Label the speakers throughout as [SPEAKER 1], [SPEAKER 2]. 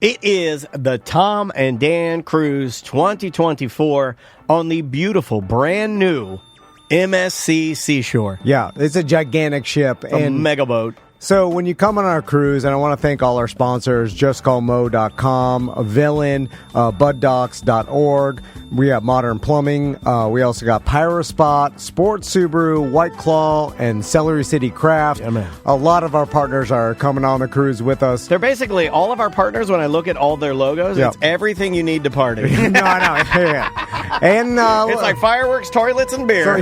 [SPEAKER 1] It is the Tom and Dan Cruise 2024 on the beautiful, brand new MSC Seashore.
[SPEAKER 2] Yeah, it's a gigantic ship.
[SPEAKER 1] A mega boat.
[SPEAKER 2] So when you come on our cruise, and I want to thank all our sponsors, justcallmo.com, Villain, buddocs.org. We have Modern Plumbing. We also got Pyrospot, Sports Subaru, White Claw, and Celery City Craft.
[SPEAKER 1] Yeah, man.
[SPEAKER 2] A lot of our partners are coming on the cruise with us.
[SPEAKER 1] They're basically all of our partners. When I look at all their logos,
[SPEAKER 2] Yeah.
[SPEAKER 1] it's everything you need to party.
[SPEAKER 2] No, yeah. And
[SPEAKER 1] It's like fireworks, toilets, and beer.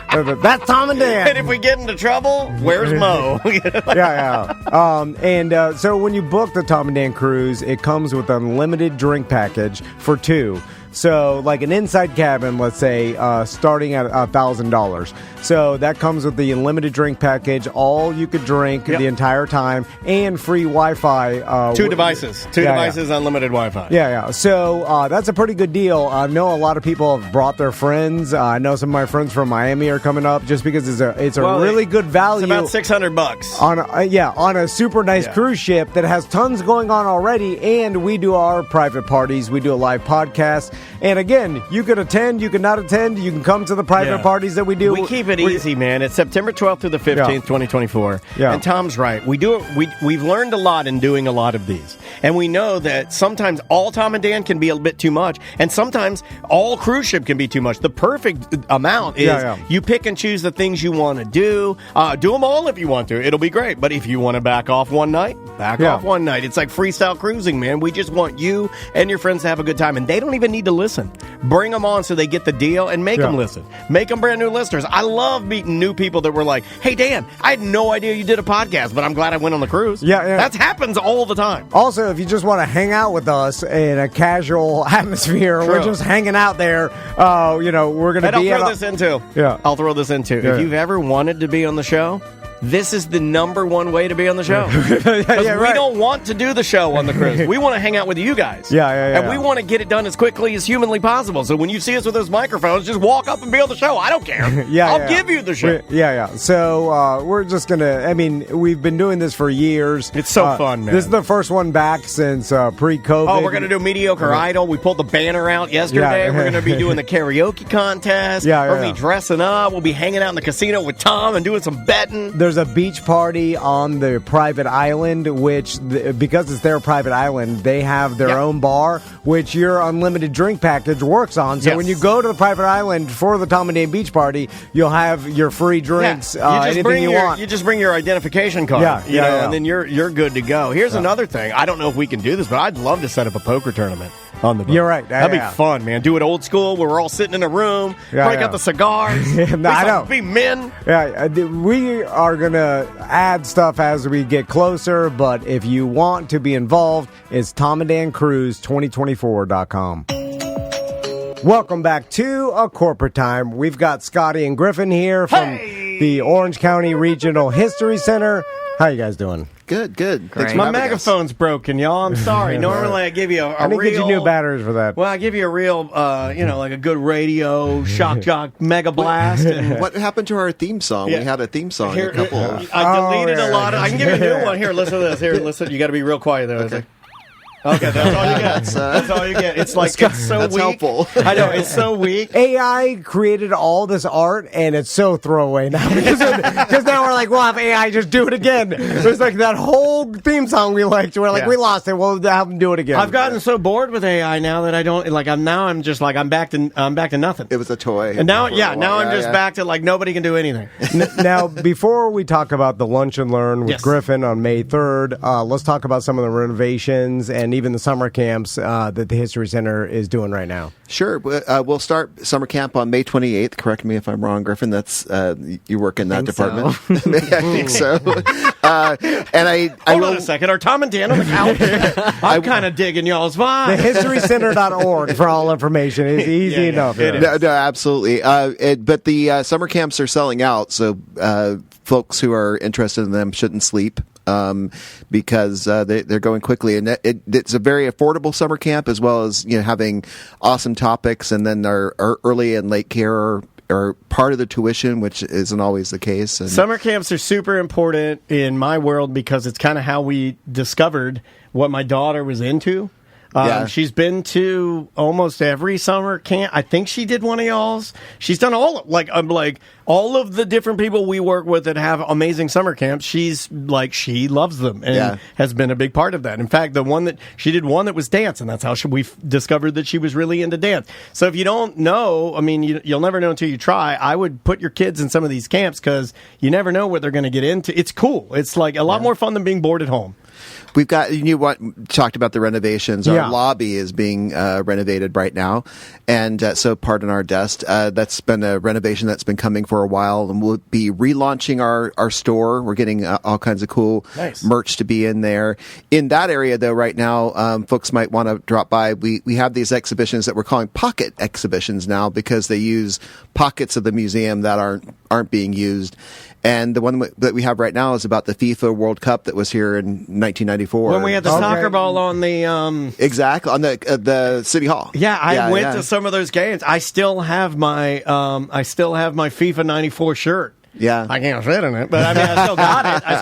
[SPEAKER 2] that's Tom and Dan.
[SPEAKER 1] And if we get into trouble, where's Mo?
[SPEAKER 2] So when you book the Tom and Dan cruise, it comes with an unlimited drink package for two. So like an inside cabin, let's say, starting at $1,000. So that comes with the unlimited drink package, all you could drink the entire time, and free Wi-Fi.
[SPEAKER 1] Two devices, unlimited Wi-Fi.
[SPEAKER 2] Yeah. So that's a pretty good deal. I know a lot of people have brought their friends. I know some of my friends from Miami are coming up just because it's a really good value.
[SPEAKER 1] It's about $600
[SPEAKER 2] on a super nice cruise ship that has tons going on already. And we do our private parties. We do a live podcast. And again, you can attend, you can not attend, you can come to the private parties that we do.
[SPEAKER 1] We keep it easy, man. It's September 12th through the 15th, 2024.
[SPEAKER 2] Yeah.
[SPEAKER 1] And Tom's right. We've learned a lot in doing a lot of these. And we know that sometimes all Tom and Dan can be a bit too much, and sometimes all cruise ship can be too much. The perfect amount is you pick and choose the things you want to do. Do them all if you want to. It'll be great. But if you want to back off one night, off one night. It's like freestyle cruising, man. We just want you and your friends to have a good time. And they don't even need to listen. Bring them on so they get the deal and make them listen. Make them brand new listeners. I love meeting new people that were like, hey, Dan, I had no idea you did a podcast, but I'm glad I went on the cruise.
[SPEAKER 2] Yeah.
[SPEAKER 1] That happens all the time.
[SPEAKER 2] Also, if you just want to hang out with us in a casual atmosphere, we're just hanging out there. We're going to be.
[SPEAKER 1] I'll throw this in too. If you've ever wanted to be on the show, this is the number one way to be on the show. Because we don't want to do the show on the cruise. We want to hang out with you guys. And we want to get it done as quickly as humanly possible. So when you see us with those microphones, just walk up and be on the show. I don't care. I'll give you the show.
[SPEAKER 2] So we're just going to, we've been doing this for years.
[SPEAKER 1] It's so fun, man.
[SPEAKER 2] This is the first one back since pre-COVID.
[SPEAKER 1] Oh, we're going to do Mediocre Idol. We pulled the banner out yesterday. We're going to be doing the karaoke contest. We're going to be dressing up. We'll be hanging out in the casino with Tom and doing some betting.
[SPEAKER 2] There's a beach party on the private island, which, because it's their private island, they have their own bar, which your unlimited drink package works on. So when you go to the private island for the Tom and Dan beach party, you'll have your free drinks, anything you want.
[SPEAKER 1] You just bring your identification card, and then you're good to go. Here's another thing. I don't know if we can do this, but I'd love to set up a poker tournament on the boat.
[SPEAKER 2] You're right.
[SPEAKER 1] That'd be fun, man. Do it old school where we're all sitting in a room, break out the cigars.
[SPEAKER 2] I know.
[SPEAKER 1] Be men.
[SPEAKER 2] We are going to add stuff as we get closer, but if you want to be involved, it's TomandDanCruise2024.com. Welcome back to A Corporate Time. We've got Scotty and Griffin here from the Orange County Regional History Center. How you guys doing?
[SPEAKER 3] Good.
[SPEAKER 1] Thanks. My megaphone's broken, y'all. I'm sorry. Normally I give you a real...
[SPEAKER 2] get you new batteries for that.
[SPEAKER 1] Well, I give you a real, like a good radio, shock jock, mega blast. And
[SPEAKER 3] what happened to our theme song? We had a theme song.
[SPEAKER 1] I deleted a lot of... I can give you a new one. Here, listen to this. Here, listen. You got to be real quiet, though.
[SPEAKER 3] Okay.
[SPEAKER 1] Okay, that's all you get. That's all you get. It's like it's so
[SPEAKER 3] that's
[SPEAKER 1] weak.
[SPEAKER 3] Helpful.
[SPEAKER 1] I know, it's so weak.
[SPEAKER 2] AI created all this art, and it's so throwaway now because now we're like, we'll have AI just do it again. There's like that whole theme song we liked. We're like, we lost it. We'll have them do it again.
[SPEAKER 1] I've gotten so bored with AI now that I don't like. I'm back to nothing.
[SPEAKER 3] It was a toy.
[SPEAKER 1] And now, I'm just back to like nobody can do anything.
[SPEAKER 2] Now, before we talk about the Lunch and Learn with Griffin on May 3rd, let's talk about some of the renovations and even the summer camps that the History Center is doing right now.
[SPEAKER 3] Sure. We'll start summer camp on May 28th. Correct me if I'm wrong, Griffin. That's you work in that department. So. I think so.
[SPEAKER 1] Hold on a second. Are Tom and Dan on the couch? I'm kind of digging y'all's vibe.
[SPEAKER 2] TheHistoryCenter.org for all information. It's easy enough.
[SPEAKER 3] No, absolutely. But the summer camps are selling out, so folks who are interested in them shouldn't sleep. Because they're going quickly, and it's a very affordable summer camp, as well as having awesome topics, and then our early and late care are part of the tuition, which isn't always the case. And
[SPEAKER 1] summer camps are super important in my world because it's kind of how we discovered what my daughter was into. She's been to almost every summer camp. I think she did one of y'all's. She's done all of the different people we work with that have amazing summer camps. She loves them and has been a big part of that. In fact, she did one that was dance, and that's how we discovered that she was really into dance. So if you don't know, I mean, you'll never know until you try. I would put your kids in some of these camps because you never know what they're going to get into. It's cool. It's like a lot more fun than being bored at home.
[SPEAKER 3] We've got, talked about the renovations. Our lobby is being renovated right now. And so pardon our dust. That's been a renovation that's been coming for a while. And we'll be relaunching our store. We're getting all kinds of cool merch to be in there. In that area, though, right now, folks might want to drop by. We have these exhibitions that we're calling pocket exhibitions now because they use pockets of the museum that aren't being used. And the one that we have right now is about the FIFA World Cup that was here in 1994.
[SPEAKER 1] When we had the soccer ball on the
[SPEAKER 3] exactly on the City Hall.
[SPEAKER 1] Yeah, I went to some of those games. I still have my FIFA 94 shirt.
[SPEAKER 3] Yeah,
[SPEAKER 1] I can't fit in it, but I mean, I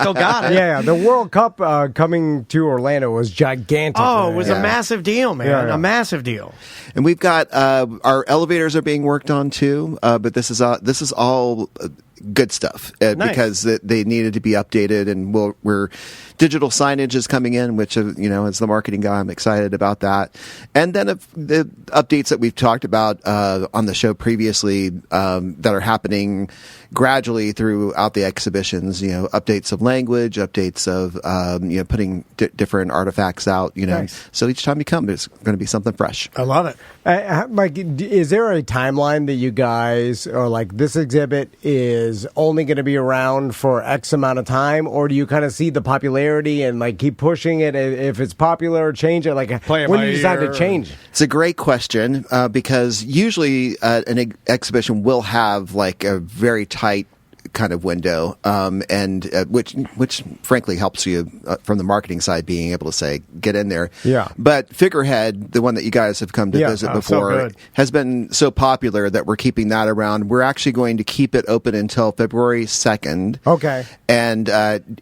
[SPEAKER 1] still got it.
[SPEAKER 2] Yeah, the World Cup coming to Orlando was gigantic.
[SPEAKER 1] Oh, it was a massive deal, man. A massive deal.
[SPEAKER 3] And we've got our elevators are being worked on too, but this is all good stuff because they needed to be updated, and we're digital signage is coming in, which as the marketing guy, I'm excited about that. And then the updates that we've talked about on the show previously that are happening gradually throughout the exhibitions, updates of language, updates of putting different artifacts out, so each time you come, there's going to be something fresh.
[SPEAKER 1] I love it.
[SPEAKER 2] Mike, is there a timeline that you guys are like, this exhibit is only going to be around for X amount of time, or do you kind of see the popularity and like keep pushing it if it's popular, or change it? Like, when do you decide to change?
[SPEAKER 3] It's a great question because usually an exhibition will have like a very tight kind of window, and which frankly helps you from the marketing side, being able to say get in there.
[SPEAKER 2] Yeah.
[SPEAKER 3] But Figurehead, the one that you guys have come to visit before, has been so popular that we're keeping that around. We're actually going to keep it open until February 2nd.
[SPEAKER 2] Okay.
[SPEAKER 3] And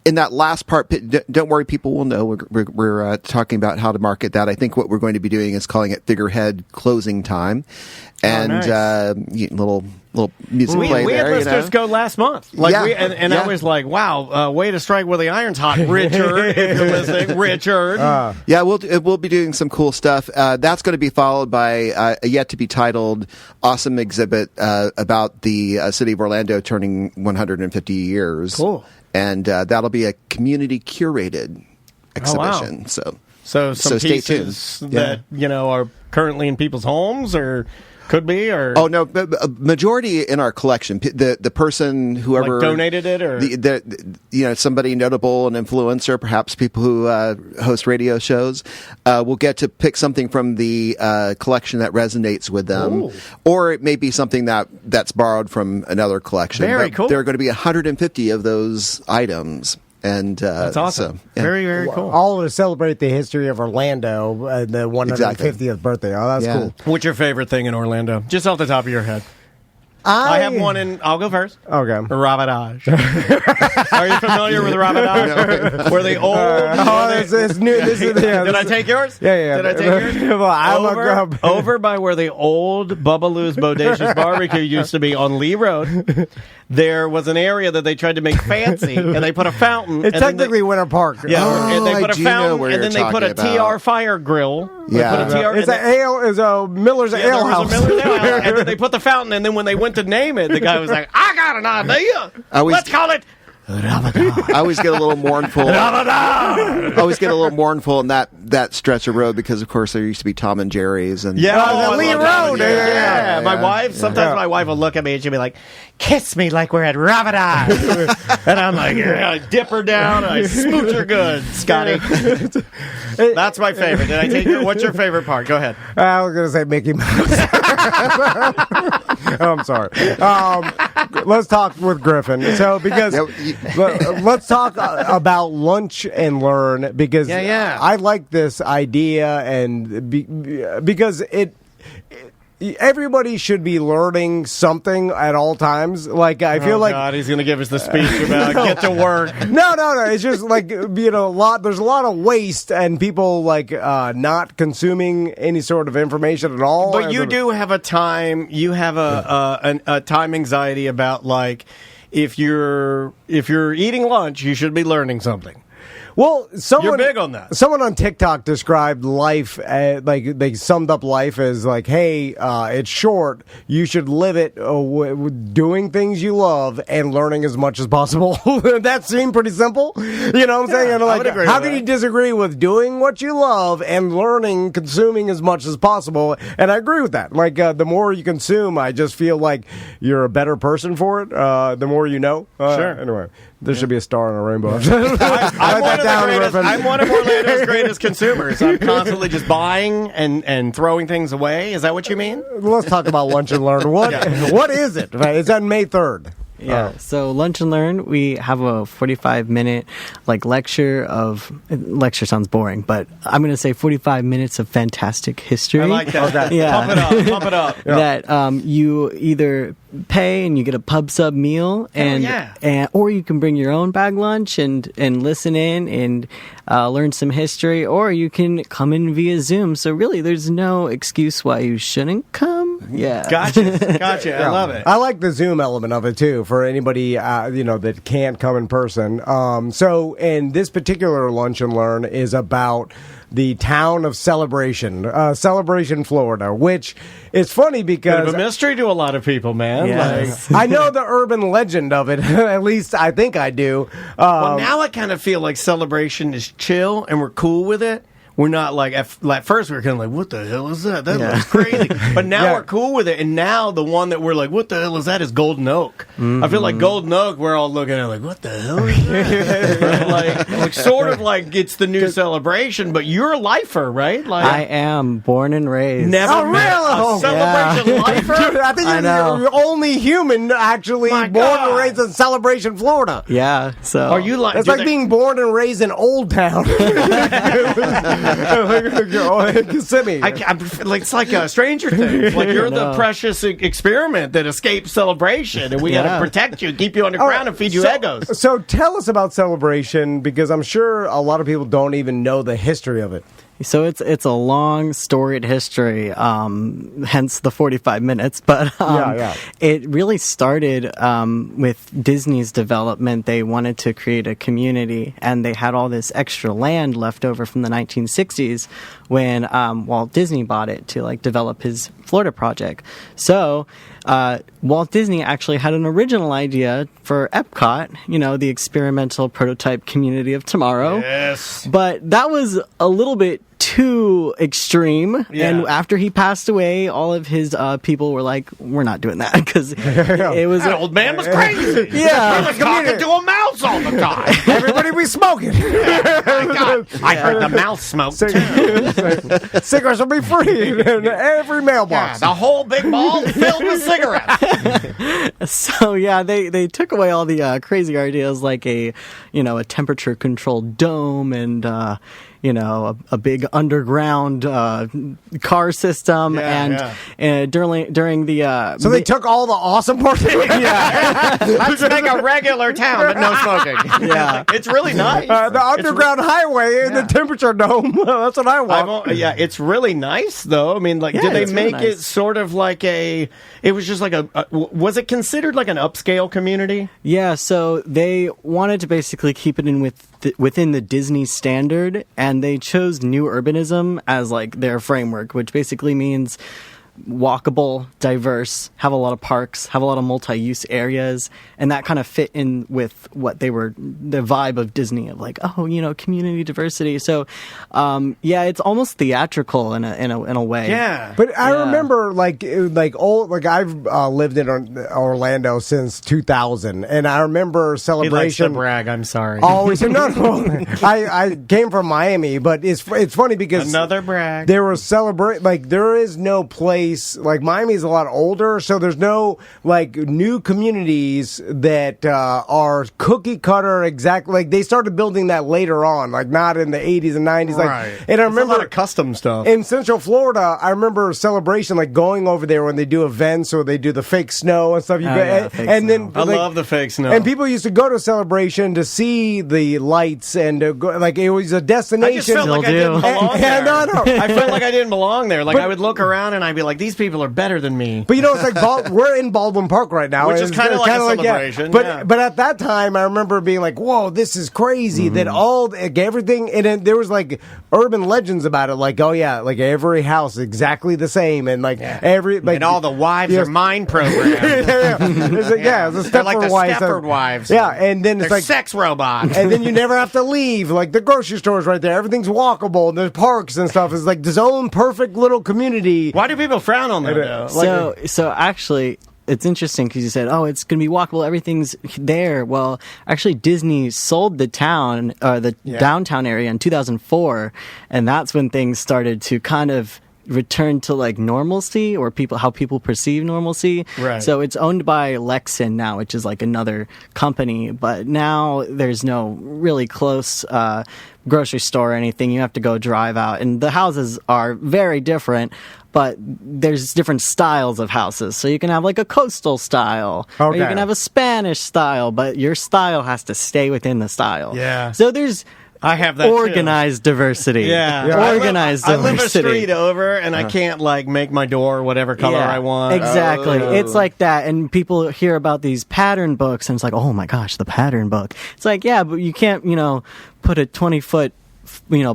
[SPEAKER 3] in that last part, don't worry, people will know. We're talking about how to market that. I think what we're going to be doing is calling it Figurehead Closing Time, and little music play
[SPEAKER 1] we
[SPEAKER 3] there.
[SPEAKER 1] We had listeners go last month. I was like, wow, way to strike where the iron's hot, Richard, if you're listening. Richard.
[SPEAKER 3] We'll be doing some cool stuff. That's going to be followed by a yet-to-be-titled awesome exhibit about the city of Orlando turning 150 years.
[SPEAKER 1] Cool.
[SPEAKER 3] And that'll be a community-curated exhibition.
[SPEAKER 1] Oh, wow. So some pieces that are currently in people's homes, or could be, or
[SPEAKER 3] no, a majority in our collection. The person, whoever
[SPEAKER 1] donated it, or
[SPEAKER 3] somebody notable, an influencer, perhaps people who host radio shows, will get to pick something from the collection that resonates with them. Ooh. Or it may be something that's borrowed from another collection.
[SPEAKER 1] Very cool.
[SPEAKER 3] There are going to be 150 of those items. And
[SPEAKER 1] that's awesome. So, very, very cool.
[SPEAKER 2] All to celebrate the history of Orlando, the 150th birthday. Oh, that's cool.
[SPEAKER 1] What's your favorite thing in Orlando? Just off the top of your head. I have one I'll go first.
[SPEAKER 2] Okay.
[SPEAKER 1] Ravidage. Are you familiar with Ravidage? No. Where the old...
[SPEAKER 2] it's new.
[SPEAKER 1] Did I take yours?
[SPEAKER 2] Yeah.
[SPEAKER 1] Did I take yours? Over by where the old Bubba Lou's Bodacious Barbecue used to be on Lee Road, there was an area that they tried to make fancy, and they put a fountain.
[SPEAKER 2] It's technically Winter Park.
[SPEAKER 1] Yeah, and they put a fountain, and then they put a TR fire grill.
[SPEAKER 3] Yeah.
[SPEAKER 2] It's a Miller's Ale House.
[SPEAKER 3] And
[SPEAKER 1] then they put the fountain, and then when they went to name it, the guy was like, I got an idea. Let's call it
[SPEAKER 3] I always get a little mournful. I always get a little mournful in that stretch of road because, of course, there used to be Tom and Jerry's and
[SPEAKER 2] Lee Road.
[SPEAKER 1] Yeah. My wife. Sometimes my wife will look at me and she'll be like, "Kiss me like we're at Ravidage," and I'm like, I dip her down and I smooch her good, Scotty. That's my favorite. Did I take your? What's your favorite part? Go ahead.
[SPEAKER 2] I was going to say Mickey Mouse. I'm sorry. Let's talk with Griffin. So because let's talk about lunch and learn because I like this idea and because everybody should be learning something at all times. Like I feel like
[SPEAKER 1] God, he's going to give us the speech about get to work.
[SPEAKER 2] No. It's just like there's a lot of waste and people like not consuming any sort of information at all.
[SPEAKER 1] But you do have a time. You have a time anxiety about like if you're eating lunch, you should be learning something.
[SPEAKER 2] Well,
[SPEAKER 1] you're big on that.
[SPEAKER 2] Someone on TikTok described life like they summed up life as like, "Hey, it's short. You should live it doing things you love and learning as much as possible." That seemed pretty simple. You know what I'm saying? And like, how can you disagree with doing what you love and learning, consuming as much as possible? And I agree with that. Like, the more you consume, I just feel like you're a better person for it. The more you know.
[SPEAKER 1] Sure.
[SPEAKER 2] Anyway. There should be a star on a rainbow.
[SPEAKER 1] I'm one of Orlando's greatest consumers. I'm constantly just buying and throwing things away. Is that what you mean?
[SPEAKER 2] Let's talk about Lunch and Learn. What is it? It's on May 3rd.
[SPEAKER 4] Yeah. So Lunch and Learn, we have a 45-minute lecture of lecture sounds boring, but I'm going to say 45 minutes of fantastic history.
[SPEAKER 1] I like that.
[SPEAKER 4] Yeah.
[SPEAKER 1] Pump it up.
[SPEAKER 4] Yeah. That you either pay and you get a pub sub meal and or you can bring your own bag lunch and listen in and learn some history, or you can come in via Zoom. So really there's no excuse why you shouldn't come. Yeah.
[SPEAKER 1] Gotcha. I love it.
[SPEAKER 2] I like the Zoom element of it too for anybody that can't come in person. So in this particular Lunch and Learn is about the town of Celebration, Florida, which is funny because
[SPEAKER 1] bit of a mystery to a lot of people, man.
[SPEAKER 4] Yes.
[SPEAKER 2] I know the urban legend of it. At least I think I do.
[SPEAKER 1] Well, now I kind of feel like Celebration is chill and we're cool with it. We're not like at first we were kind of like, what the hell is that? That looks crazy. But now we're cool with it. And now the one that we're like, what the hell is that? Is Golden Oak. Mm-hmm. I feel like Golden Oak. We're all looking at it like, what the hell is that? like sort of like it's the new Celebration. But you're a lifer, right? Like
[SPEAKER 4] I am born and raised.
[SPEAKER 1] Never met a Celebration lifer.
[SPEAKER 2] Dude, I think you're the only human actually born and raised in Celebration, Florida.
[SPEAKER 4] Yeah. So
[SPEAKER 1] are you like?
[SPEAKER 2] It's like being born and raised in Old Town. Kissimmee.
[SPEAKER 1] It's like Stranger Things. Like you're the precious experiment that escaped Celebration, and we got to protect you, keep you underground, and feed you Eggos.
[SPEAKER 2] So tell us about Celebration, because I'm sure a lot of people don't even know the history of it.
[SPEAKER 4] So it's a long storied history, hence the 45 minutes. But it really started with Disney's development. They wanted to create a community, and they had all this extra land left over from the 1960s when Walt Disney bought it to develop his Florida project. So Walt Disney actually had an original idea for Epcot, the experimental prototype community of tomorrow.
[SPEAKER 1] Yes.
[SPEAKER 4] But that was a little bit too extreme. Yeah. And after he passed away, all of his people were like, we're not doing that, because it was...
[SPEAKER 1] That old man was crazy.
[SPEAKER 4] Yeah.
[SPEAKER 1] He was talking to a mouse all the time.
[SPEAKER 2] Everybody be smoking.
[SPEAKER 1] I heard the mouse smoke, too.
[SPEAKER 2] Cigarettes will be free in every mailbox.
[SPEAKER 1] Yeah, the whole big ball filled with cigarettes.
[SPEAKER 4] So, they took away all the crazy ideas like a temperature-controlled dome and... a big underground car system, and during the
[SPEAKER 2] so they took all the awesome parts.
[SPEAKER 1] Let's make a regular town, but no smoking.
[SPEAKER 4] Yeah,
[SPEAKER 1] it's really nice.
[SPEAKER 2] The underground highway and the temperature dome. That's what I want.
[SPEAKER 1] It's really nice though. I mean, did they make it sort of like a? It was just like was it considered like an upscale community?
[SPEAKER 4] Yeah, so they wanted to basically keep it within the Disney standard, and they chose new urbanism as their framework, which basically means walkable, diverse, have a lot of parks, have a lot of multi-use areas, and that kind of fit in with what the vibe of Disney of community diversity. So, it's almost theatrical in a way.
[SPEAKER 1] Yeah,
[SPEAKER 2] but I remember I've lived in Orlando since 2000, and I remember Celebration.
[SPEAKER 1] He likes to brag. I'm sorry.
[SPEAKER 2] Always no. I came from Miami, but it's funny because
[SPEAKER 1] another brag.
[SPEAKER 2] There was there is no place place, like Miami's a lot older, so there's no like new communities that are cookie cutter exactly. Like they started building that later on, like not in the 80s and 90s. Like,
[SPEAKER 1] right.
[SPEAKER 2] And I remember
[SPEAKER 1] a lot of custom stuff
[SPEAKER 2] in Central Florida. I remember Celebration, like going over there when they do events or they do the fake snow and stuff. Then
[SPEAKER 1] I love the fake snow.
[SPEAKER 2] And people used to go to Celebration to see the lights and to go, like it was a destination.
[SPEAKER 1] I just felt like I didn't belong there.
[SPEAKER 2] No.
[SPEAKER 1] I felt like I didn't belong there. Like I would look around and I'd be like, these people are better than me.
[SPEAKER 2] But it's like we're in Baldwin Park right now,
[SPEAKER 1] which is kind of like a celebration.
[SPEAKER 2] But at that time, I remember being like, "Whoa, this is crazy!" That everything, and then there was like urban legends about it, like, "Oh yeah, like every house exactly the same," and like every like
[SPEAKER 1] and all the wives are mind programmed.
[SPEAKER 2] It's like, it's a
[SPEAKER 1] They're like the Stepford wives.
[SPEAKER 2] Yeah, and then it's
[SPEAKER 1] They're
[SPEAKER 2] like
[SPEAKER 1] sex robots,
[SPEAKER 2] and then you never have to leave. Like the grocery store's right there, everything's walkable, and there's parks and stuff. It's like this own perfect little community.
[SPEAKER 1] Why do people frown on that? Though?
[SPEAKER 4] So actually, it's interesting because you said, "Oh, it's going to be walkable. Everything's there." Well, actually, Disney sold the town, the downtown area, in 2004, and that's when things started to kind of return to like normalcy, or how people perceive normalcy.
[SPEAKER 1] Right.
[SPEAKER 4] So it's owned by Lexin now, which is like another company, but now there's no really close grocery store or anything. You have to go drive out, and the houses are very different, but there's different styles of houses. So you can have like a coastal style, or you can have a Spanish style, but your style has to stay within the style.
[SPEAKER 1] Yeah.
[SPEAKER 4] So there's
[SPEAKER 1] I have that
[SPEAKER 4] organized diversity. Organized diversity.
[SPEAKER 1] I live a street over, and I can't like make my door whatever color I want.
[SPEAKER 4] Exactly. It's like that, and people hear about these pattern books, and it's like, oh my gosh, the pattern book. It's like, yeah, but you can't, put a 20-foot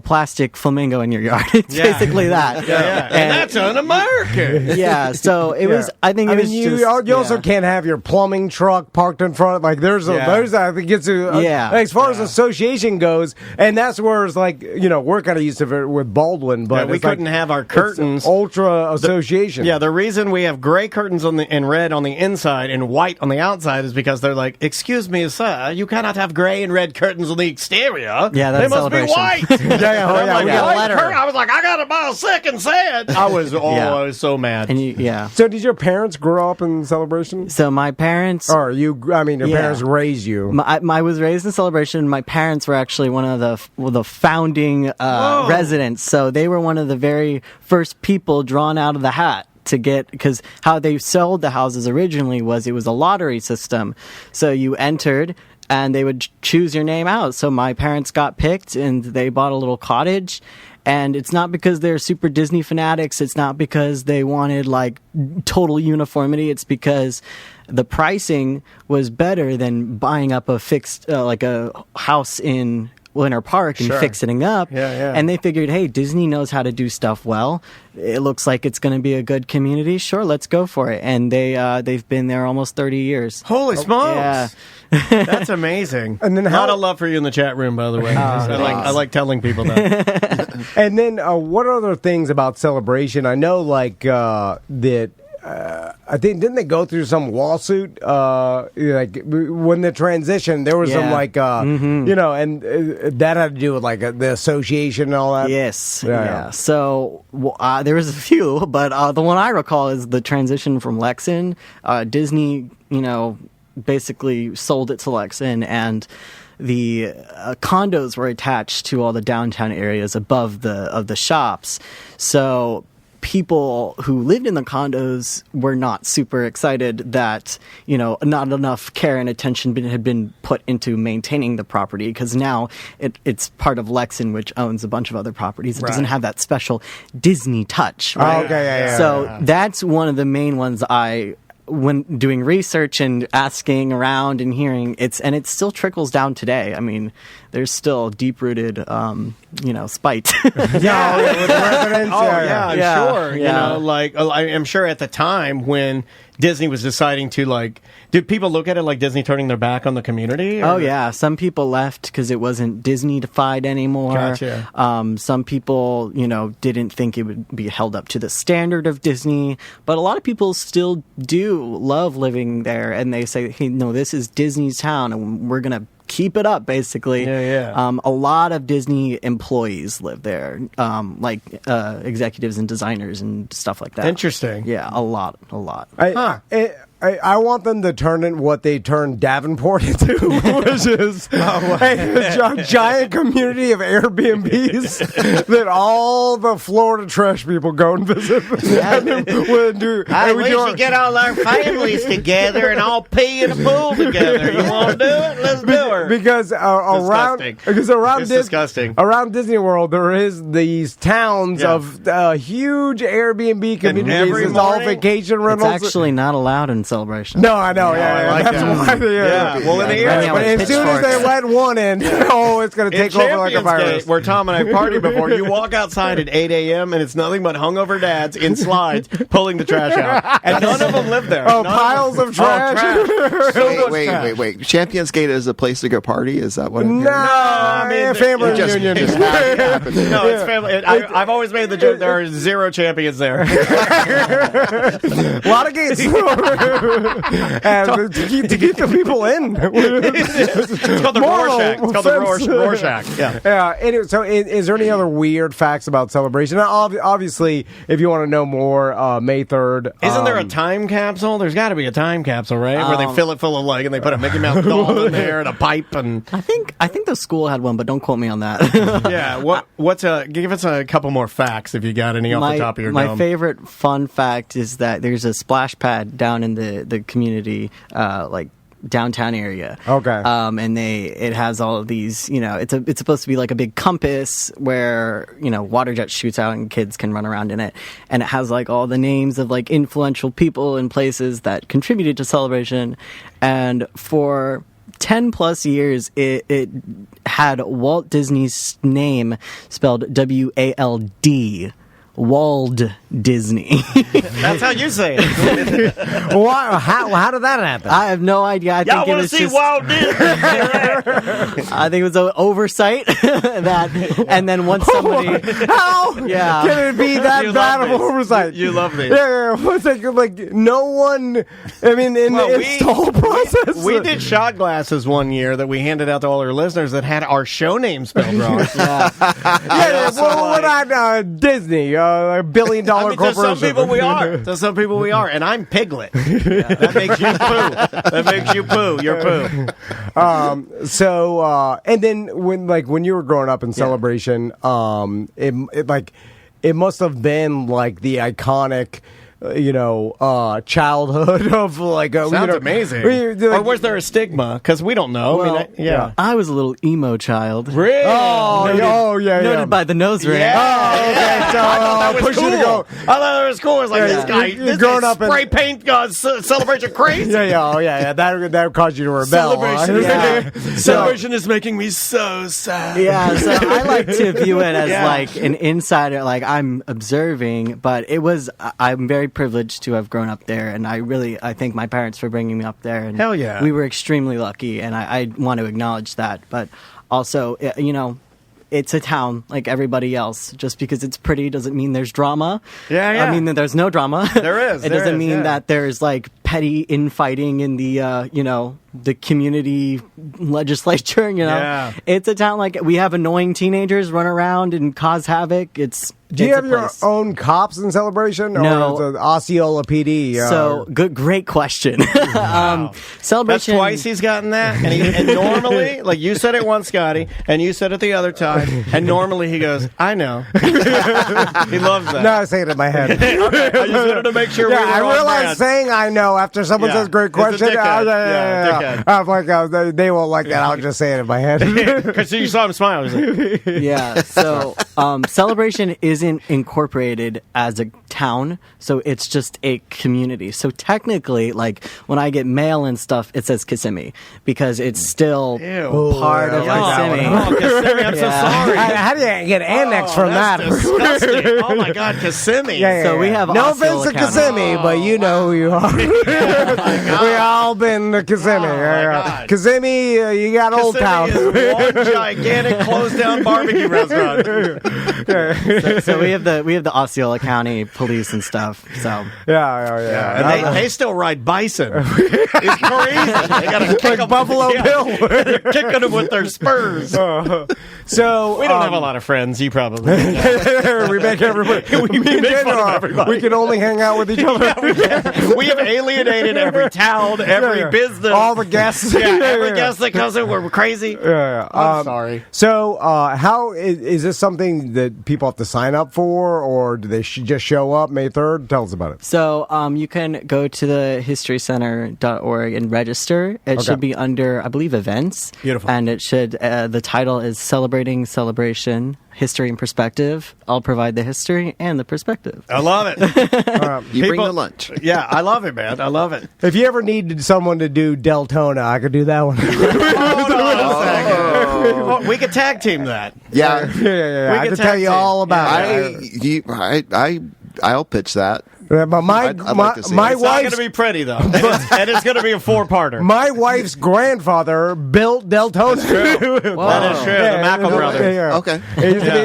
[SPEAKER 4] plastic flamingo in your yard. It's basically that.
[SPEAKER 1] And that's un-American.
[SPEAKER 4] Yeah, so it was, I think
[SPEAKER 2] you also can't have your plumbing truck parked in front. Like there's I think it's as far as association goes, and that's where it's like, we're kind of used to it with Baldwin, but
[SPEAKER 1] we couldn't have our curtains.
[SPEAKER 2] Ultra association.
[SPEAKER 1] The reason we have gray curtains and red on the inside and white on the outside is because they're like, excuse me, sir, you cannot have gray and red curtains on the exterior.
[SPEAKER 4] Yeah, that's
[SPEAKER 1] they must be white.
[SPEAKER 2] We got a letter.
[SPEAKER 1] I was like, I got to buy a second set. I was so mad.
[SPEAKER 4] And
[SPEAKER 2] So did your parents grow up in Celebration?
[SPEAKER 4] So my parents...
[SPEAKER 2] Or your parents raised you?
[SPEAKER 4] I was raised in Celebration. My parents were actually one of the founding residents. So they were one of the very first people drawn out of the hat to get, because how they sold the houses originally was it was a lottery system. So you entered and they would choose your name out. So my parents got picked and they bought a little cottage. And it's not because they're super Disney fanatics. It's not because they wanted like total uniformity. It's because the pricing was better than buying up a fixed, like a house in Winter Park and fixing it up. And they figured, hey, Disney knows how to do stuff well. It looks like it's going to be a good community. Sure, let's go for it. And they've been there almost 30 years.
[SPEAKER 1] Holy smokes.
[SPEAKER 4] Yeah.
[SPEAKER 1] That's amazing. And then a lot of love for you in the chat room, by the way. I like telling people that.
[SPEAKER 2] And then what other things about Celebration? I know that I think didn't they go through some lawsuit like when the transition there was some and that had to do with like the association and all that.
[SPEAKER 4] Yes. So there was a few, but the one I recall is the transition from Lexin. Disney basically sold it to Lexin, and the condos were attached to all the downtown areas above the shops. So people who lived in the condos were not super excited that, not enough care and attention had been put into maintaining the property, because now it's part of Lexin, which owns a bunch of other properties. It doesn't have that special Disney touch. Right? So that's one of the main ones when doing research and asking around and hearing, it still trickles down today. I mean, there's still deep-rooted, spite.
[SPEAKER 1] With residents. Sure. I'm sure at the time when Disney was deciding to did people look at it like Disney turning their back on the community? Or?
[SPEAKER 4] Oh yeah, some people left because it wasn't Disney-fied anymore.
[SPEAKER 1] Gotcha.
[SPEAKER 4] Some people, didn't think it would be held up to the standard of Disney, but a lot of people still do love living there, and they say, hey, no, this is Disney's town, and we're gonna keep it up, basically.
[SPEAKER 1] Yeah.
[SPEAKER 4] A lot of Disney employees live there, like executives and designers and stuff like that.
[SPEAKER 1] Interesting.
[SPEAKER 4] Yeah, a lot.
[SPEAKER 2] I want them to turn in what they turned Davenport into, which is a giant community of Airbnbs that all the Florida trash people go and visit.
[SPEAKER 1] We should get all our families together and all pee in a pool together. You want to do it? Let's do it.
[SPEAKER 2] Because around
[SPEAKER 1] disgusting.
[SPEAKER 2] Around Disney World, there is these towns of huge Airbnb communities.
[SPEAKER 1] every
[SPEAKER 2] It's all
[SPEAKER 1] morning,
[SPEAKER 2] vacation
[SPEAKER 4] It's
[SPEAKER 2] rentals.
[SPEAKER 4] actually not allowed in Celebration.
[SPEAKER 2] No, I know.
[SPEAKER 1] I like
[SPEAKER 2] that's
[SPEAKER 1] that.
[SPEAKER 2] why.
[SPEAKER 1] Well, in the
[SPEAKER 4] Yeah,
[SPEAKER 2] But as soon as they let one in, it's going to take over like a
[SPEAKER 1] Champions
[SPEAKER 2] virus.
[SPEAKER 1] Gate, where Tom and I partied before, you walk outside at 8 a.m. and it's nothing but hungover dads in slides pulling the trash out. And none of them live there.
[SPEAKER 2] Oh,
[SPEAKER 1] None
[SPEAKER 2] piles of trash.
[SPEAKER 3] Wait. Champions Gate is a place to go party? Is that what?
[SPEAKER 2] No,
[SPEAKER 1] I mean,
[SPEAKER 2] family
[SPEAKER 1] it just-
[SPEAKER 2] reunion.
[SPEAKER 1] No, it's family. I've always made the joke there are 0 champions there.
[SPEAKER 2] A lot of gates. And to keep the people in.
[SPEAKER 1] It's called the Rorschach. It's called the Rorschach. Yeah.
[SPEAKER 2] Anyway, so is there any other weird facts about Celebration? Now, obviously, if you want to know more, May 3rd.
[SPEAKER 1] Isn't there a time capsule? There's got to be a time capsule, right? Where they fill it full of and they put a Mickey Mouse doll in there and a pipe and.
[SPEAKER 4] I think the school had one, but don't quote me on that.
[SPEAKER 1] Yeah. Give us a couple more facts if you got any off the top of your dome.
[SPEAKER 4] My favorite fun fact is that there's a splash pad down in the community, like downtown area.
[SPEAKER 2] Okay.
[SPEAKER 4] And it has all of these, it's supposed to be like a big compass where, water jet shoots out and kids can run around in it. And it has like all the names of like influential people and places that contributed to Celebration. And for 10 plus years, it had Walt Disney's name spelled W-A-L-D. Wald Disney.
[SPEAKER 1] That's how you say it.
[SPEAKER 2] Why? How did that happen?
[SPEAKER 4] I have no idea. I think it was just
[SPEAKER 1] Walt Disney?
[SPEAKER 4] I think it was an oversight and then once somebody
[SPEAKER 2] How
[SPEAKER 4] Yeah.
[SPEAKER 2] can it be that
[SPEAKER 1] You
[SPEAKER 2] bad
[SPEAKER 1] love
[SPEAKER 2] of
[SPEAKER 1] this.
[SPEAKER 2] oversight?
[SPEAKER 1] You love these.
[SPEAKER 2] Yeah. It's like no one. I mean, it's the whole process.
[SPEAKER 1] We did shot glasses one year that we handed out to all our listeners that had our show name spelled wrong.
[SPEAKER 2] Well, we're not Disney, a $1 billion
[SPEAKER 1] To
[SPEAKER 2] corporation.
[SPEAKER 1] some people we are. To some people we are. And I'm Piglet. That makes you poo. That makes you poo. You're poo.
[SPEAKER 2] So, and then when you were growing up in Celebration, it must have been like the iconic, childhood of like.
[SPEAKER 1] Sounds amazing. Or was there a stigma? Because we don't know.
[SPEAKER 2] Well,
[SPEAKER 1] yeah.
[SPEAKER 4] I was a little emo child.
[SPEAKER 1] Really?
[SPEAKER 4] Noted by the nose ring.
[SPEAKER 1] Yeah.
[SPEAKER 2] Oh, okay. So
[SPEAKER 1] that was
[SPEAKER 2] push
[SPEAKER 1] cool.
[SPEAKER 2] you to go.
[SPEAKER 1] I thought it was cool. It was like, this guy,
[SPEAKER 2] you're growing up
[SPEAKER 1] spray paint celebration crazy.
[SPEAKER 2] Yeah. That caused you to rebel.
[SPEAKER 1] Celebration,
[SPEAKER 2] huh?
[SPEAKER 1] Celebration is making me so sad.
[SPEAKER 4] Yeah, so I like to view it as like an insider, like I'm observing, but I'm very privileged to have grown up there, and I thank my parents for bringing me up there. And
[SPEAKER 1] Hell yeah.
[SPEAKER 4] we were extremely lucky, and I want to acknowledge that. But also, it's a town like everybody else. Just because it's pretty doesn't mean there's drama.
[SPEAKER 1] Yeah.
[SPEAKER 4] I mean that there's no drama.
[SPEAKER 1] There is.
[SPEAKER 4] It doesn't mean that there's like petty infighting in the community legislature.
[SPEAKER 1] Yeah.
[SPEAKER 4] It's a town like we have annoying teenagers run around and cause havoc.
[SPEAKER 2] Do you have your own cops in Celebration?
[SPEAKER 4] No.
[SPEAKER 2] Or is it Osceola PD?
[SPEAKER 4] So great question.
[SPEAKER 1] Wow.
[SPEAKER 4] Celebration.
[SPEAKER 1] That's twice he's gotten that. And normally, like you said it once, Scotty, and you said it the other time, and normally he goes, I know. He loves that.
[SPEAKER 2] No, I say it in my head.
[SPEAKER 1] Okay. I just wanted to make sure we were
[SPEAKER 2] I
[SPEAKER 1] on
[SPEAKER 2] realize
[SPEAKER 1] brand.
[SPEAKER 2] saying I know after someone
[SPEAKER 1] Yeah.
[SPEAKER 2] says great
[SPEAKER 1] It's a
[SPEAKER 2] question.
[SPEAKER 1] dickhead.
[SPEAKER 2] Yeah.
[SPEAKER 1] Dickhead.
[SPEAKER 2] I'm like, they won't like that. I'll just say it in my head.
[SPEAKER 1] Because you saw him smile. He's like,
[SPEAKER 4] Yeah. So Celebration isn't incorporated as a town, so it's just a community. So technically, like when I get mail and stuff, it says Kissimmee because it's still part of Kissimmee.
[SPEAKER 1] Oh, Kissimmee, I'm so sorry.
[SPEAKER 2] How do you get annexed from that?
[SPEAKER 1] That's disgusting. Oh my God, Kissimmee.
[SPEAKER 4] So we have
[SPEAKER 2] no
[SPEAKER 4] Osceola
[SPEAKER 2] offense to
[SPEAKER 4] County.
[SPEAKER 2] Kissimmee, but you know who you are. We all been to Kissimmee.
[SPEAKER 1] God.
[SPEAKER 2] Kissimmee, you got Old Town.
[SPEAKER 1] Kissimmee is one gigantic closed down barbecue restaurant.
[SPEAKER 4] So we have the Osceola County police and stuff. So
[SPEAKER 2] yeah.
[SPEAKER 1] And they still ride bison. It's crazy. They got to kick
[SPEAKER 2] like Buffalo Bill.
[SPEAKER 1] They're kicking them with their spurs.
[SPEAKER 2] So
[SPEAKER 1] we don't have a lot of friends. You probably.
[SPEAKER 2] We make everybody.
[SPEAKER 1] We make fun of everybody.
[SPEAKER 2] We can only hang out with each other.
[SPEAKER 1] We have alienated every town, every business,
[SPEAKER 2] all the guests.
[SPEAKER 1] Every guest that comes in, we're crazy. I'm sorry.
[SPEAKER 2] So, how is this something that people have to sign up for, or do they just show up May 3rd? Tell us about it.
[SPEAKER 4] So, you can go to the historycenter.org and register. It should be under, I believe, events.
[SPEAKER 1] Beautiful.
[SPEAKER 4] And it should, the title is Celebrating Celebration, History and Perspective. I'll provide the history and the perspective.
[SPEAKER 1] I love it.
[SPEAKER 3] You bring the lunch.
[SPEAKER 1] Yeah, I love it, man. I love it.
[SPEAKER 2] If you ever needed someone to do Deltona, I could do that one.
[SPEAKER 1] Well, we could tag team that.
[SPEAKER 3] Yeah.
[SPEAKER 2] I can tell you all about it.
[SPEAKER 3] I'll pitch that.
[SPEAKER 2] But my
[SPEAKER 3] I'd like to see
[SPEAKER 2] my
[SPEAKER 3] it.
[SPEAKER 1] It's not going
[SPEAKER 2] wife's
[SPEAKER 1] to be pretty, though. And it's going to be a 4-parter.
[SPEAKER 2] my wife's grandfather built Deltona.
[SPEAKER 1] That is true. The Mackel brothers.
[SPEAKER 3] Okay.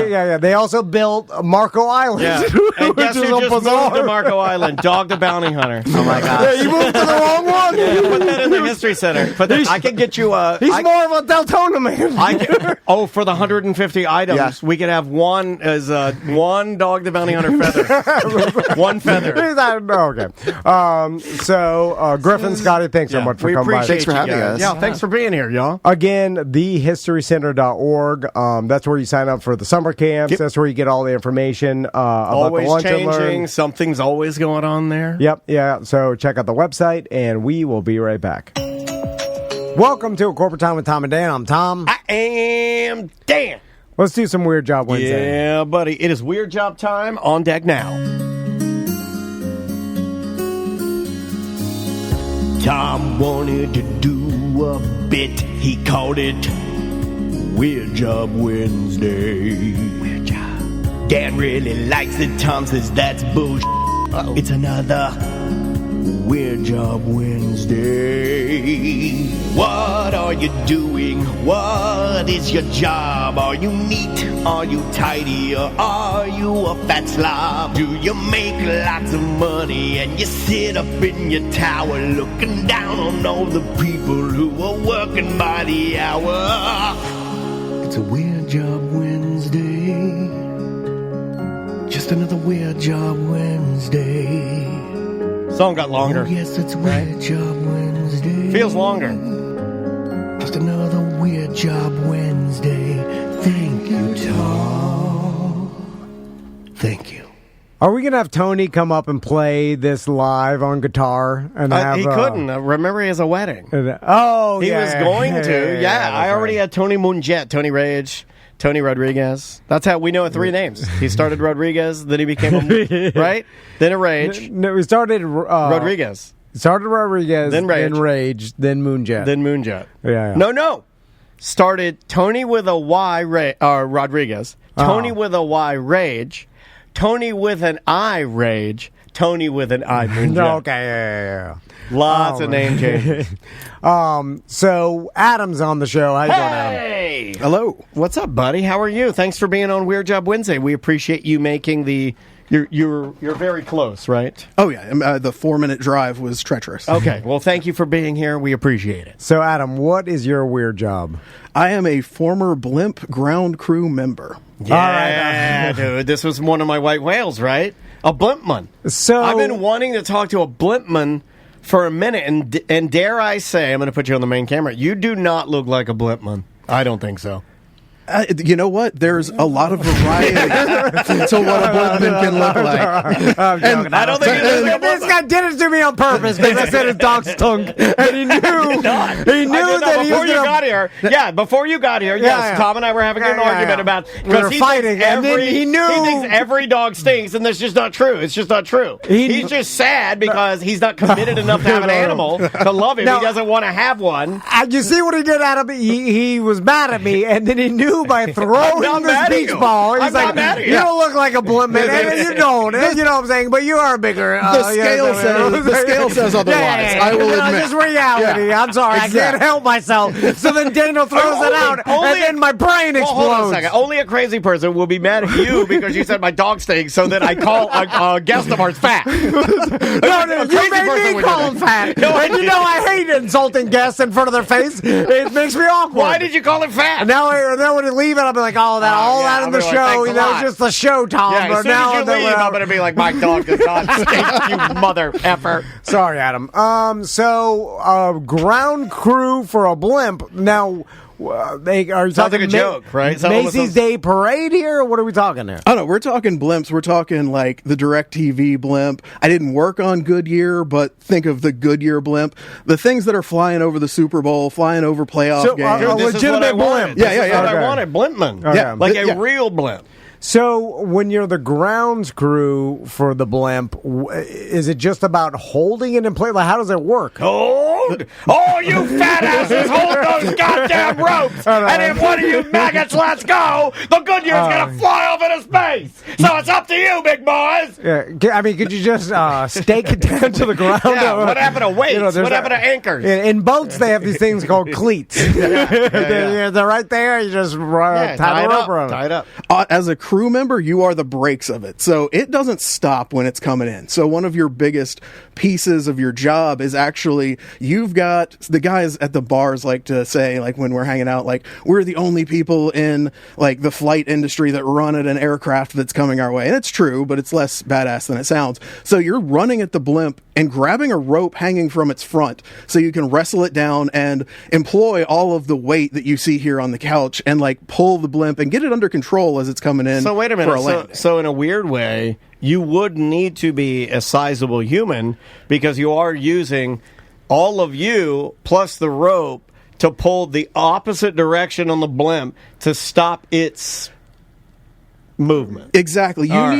[SPEAKER 2] Yeah. They also built Marco Island.
[SPEAKER 1] Yeah. And guess who just moved to Marco Island? Dog the Bounty Hunter. Oh, my God.
[SPEAKER 2] Yeah, you moved to the wrong one.
[SPEAKER 1] Yeah, put that in the History Center. I can get you a...
[SPEAKER 2] He's more of a Deltona man.
[SPEAKER 1] For the 150 items, we could have one as one Dog the Bounty Hunter feather. One feather.
[SPEAKER 2] Okay. Griffin, Scotty, thanks so much for coming by.
[SPEAKER 3] Thanks for having us.
[SPEAKER 1] Yeah, thanks for being here, y'all.
[SPEAKER 2] Again, thehistorycenter.org. That's where you sign up for the summer camps. Yep. That's where you get all the information about
[SPEAKER 1] always
[SPEAKER 2] the lunch
[SPEAKER 1] changing.
[SPEAKER 2] and learn.
[SPEAKER 1] Something's always going on there.
[SPEAKER 2] Yep. Yeah. So check out the website, and we will be right back. Welcome to A Corporate Time with Tom and Dan. I'm Tom.
[SPEAKER 1] I am Dan.
[SPEAKER 2] Let's do some Weird Job Wednesday.
[SPEAKER 1] Yeah, buddy. It is Weird Job time. On deck now. Tom wanted to do a bit. He called it Weird Job Wednesday. Weird Job. Dan really likes it. Tom says that's bullshit. It's another Weird Job Wednesday. What are you doing? What is your job? Are you neat? Are you tidy? Or are you a fat slob? Do you make lots of money and you sit up in your tower looking down on all the people who are working by the hour? It's a Weird Job Wednesday. Just another Weird Job Wednesday. Song got longer. Oh, yes, it's Weird Job Wednesday. Feels longer. Just another Weird Job Wednesday. Thank you, Tom. Thank you.
[SPEAKER 2] Are we going to have Tony come up and play this live on guitar? And
[SPEAKER 1] he couldn't. Remember, he has a wedding.
[SPEAKER 2] He was
[SPEAKER 1] going to. Yeah, I already had Tony Munjet, Tony Rage, Tony Rodriguez. That's how we know 3 names. He started Rodriguez, then he became right? Then a Rage.
[SPEAKER 2] No, we started
[SPEAKER 1] Rodriguez.
[SPEAKER 2] Started Rodriguez,
[SPEAKER 1] then
[SPEAKER 2] Rage, then Moonjet.
[SPEAKER 1] Then Moonjet.
[SPEAKER 2] Yeah.
[SPEAKER 1] No. Started Tony with a Y, Rodriguez. Tony with a Y, Rage. Tony with an I, Rage. Tony with an I, Moonjet.
[SPEAKER 2] Okay, yeah.
[SPEAKER 1] Lots of name changes.
[SPEAKER 2] So Adam's on the show. How you doing, Adam?
[SPEAKER 1] Hey! Hello. What's up, buddy? How are you? Thanks for being on Weird Job Wednesday. We appreciate you making the... You're very close, right?
[SPEAKER 5] Oh, yeah. The 4-minute drive was treacherous.
[SPEAKER 1] Okay. Well, thank you for being here. We appreciate it.
[SPEAKER 2] So, Adam, what is your weird job?
[SPEAKER 5] I am a former blimp ground crew member.
[SPEAKER 1] Yeah, all right. Dude. This was one of my white whales, right? A blimpman.
[SPEAKER 2] So
[SPEAKER 1] I've been wanting to talk to a blimpman for a minute, and dare I say, I'm going to put you on the main camera, you do not look like a blimpman. I don't think so.
[SPEAKER 5] You know what? There's a lot of variety to what a blimpman can look like.
[SPEAKER 2] And
[SPEAKER 1] I don't think
[SPEAKER 2] this guy did it to me on purpose because I said his dog's tongue, and he knew. He knew that
[SPEAKER 1] before you got here. Yeah, before you got here. Yes, Tom and I were having an argument about
[SPEAKER 2] because we were fighting, and then he knew
[SPEAKER 1] he thinks every dog stinks, and that's just not true. It's just not true. He's just sad because he's not committed enough to have an animal to love him. He doesn't want to have one.
[SPEAKER 2] You see what he did, Adam? He was mad at me, and then he knew you by throwing this beach ball. He's like, you don't look like a blimp, man. And you don't. You know what I'm saying? But you are bigger.
[SPEAKER 5] The scale says otherwise. I will admit.
[SPEAKER 2] Just reality. I'm sorry. I can't help myself. So then Daniel throws it out, and then my brain explodes.
[SPEAKER 1] Hold on a second. Only a crazy person will be mad at you because you said my dog stinks, so that I call a guest of ours fat.
[SPEAKER 2] No, you made me call him fat. And you know I hate insulting guests in front of their face. It makes me awkward.
[SPEAKER 1] Why did you call him fat?
[SPEAKER 2] And now when you leave it, I'll be like, that in the show. It's just the show, Tom.
[SPEAKER 1] Yeah,
[SPEAKER 2] but
[SPEAKER 1] as soon as you leave, I'm going to be like, my dog does not stink, you mother effer.
[SPEAKER 2] Sorry, Adam. So ground crew for a blimp. Now, they are
[SPEAKER 1] sounds like a joke, right?
[SPEAKER 2] Macy's Day Parade here? Or what are we talking here?
[SPEAKER 5] Oh, no, we're talking blimps. We're talking like the DirecTV blimp. I didn't work on Goodyear, but think of the Goodyear blimp. The things that are flying over the Super Bowl, flying over playoff games.
[SPEAKER 2] A legitimate blimp.
[SPEAKER 1] Yeah. This is what I wanted, Blimpman.
[SPEAKER 2] Okay.
[SPEAKER 1] Yeah, like a real blimp.
[SPEAKER 2] So when you're the grounds crew for the blimp, is it just about holding it in place? Like, how does it work?
[SPEAKER 1] Hold! Oh, you fat asses, hold those goddamn ropes! And if one of you maggots lets go, the Goodyear's gonna fly off into space! So it's up to you, big boys!
[SPEAKER 2] Yeah, I mean, could you just stake it down to the ground?
[SPEAKER 1] Yeah, what happened to weights? What happened to anchors?
[SPEAKER 2] In boats, they have these things called cleats. They're right there. You just tie the rope around it.
[SPEAKER 1] Tie it up.
[SPEAKER 5] As a crew member, you are the brakes of it. So it doesn't stop when it's coming in. So one of your biggest pieces of your job is actually, you've got the guys at the bars like to say, like when we're hanging out, like we're the only people in like the flight industry that run at an aircraft that's coming our way. And it's true, but it's less badass than it sounds. So you're running at the blimp and grabbing a rope hanging from its front so you can wrestle it down and employ all of the weight that you see here on the couch and like pull the blimp and get it under control as it's coming in.
[SPEAKER 1] So wait a minute. So in a weird way, you would need to be a sizable human because you are using all of you plus the rope to pull the opposite direction on the blimp to stop its movement.
[SPEAKER 5] Exactly. You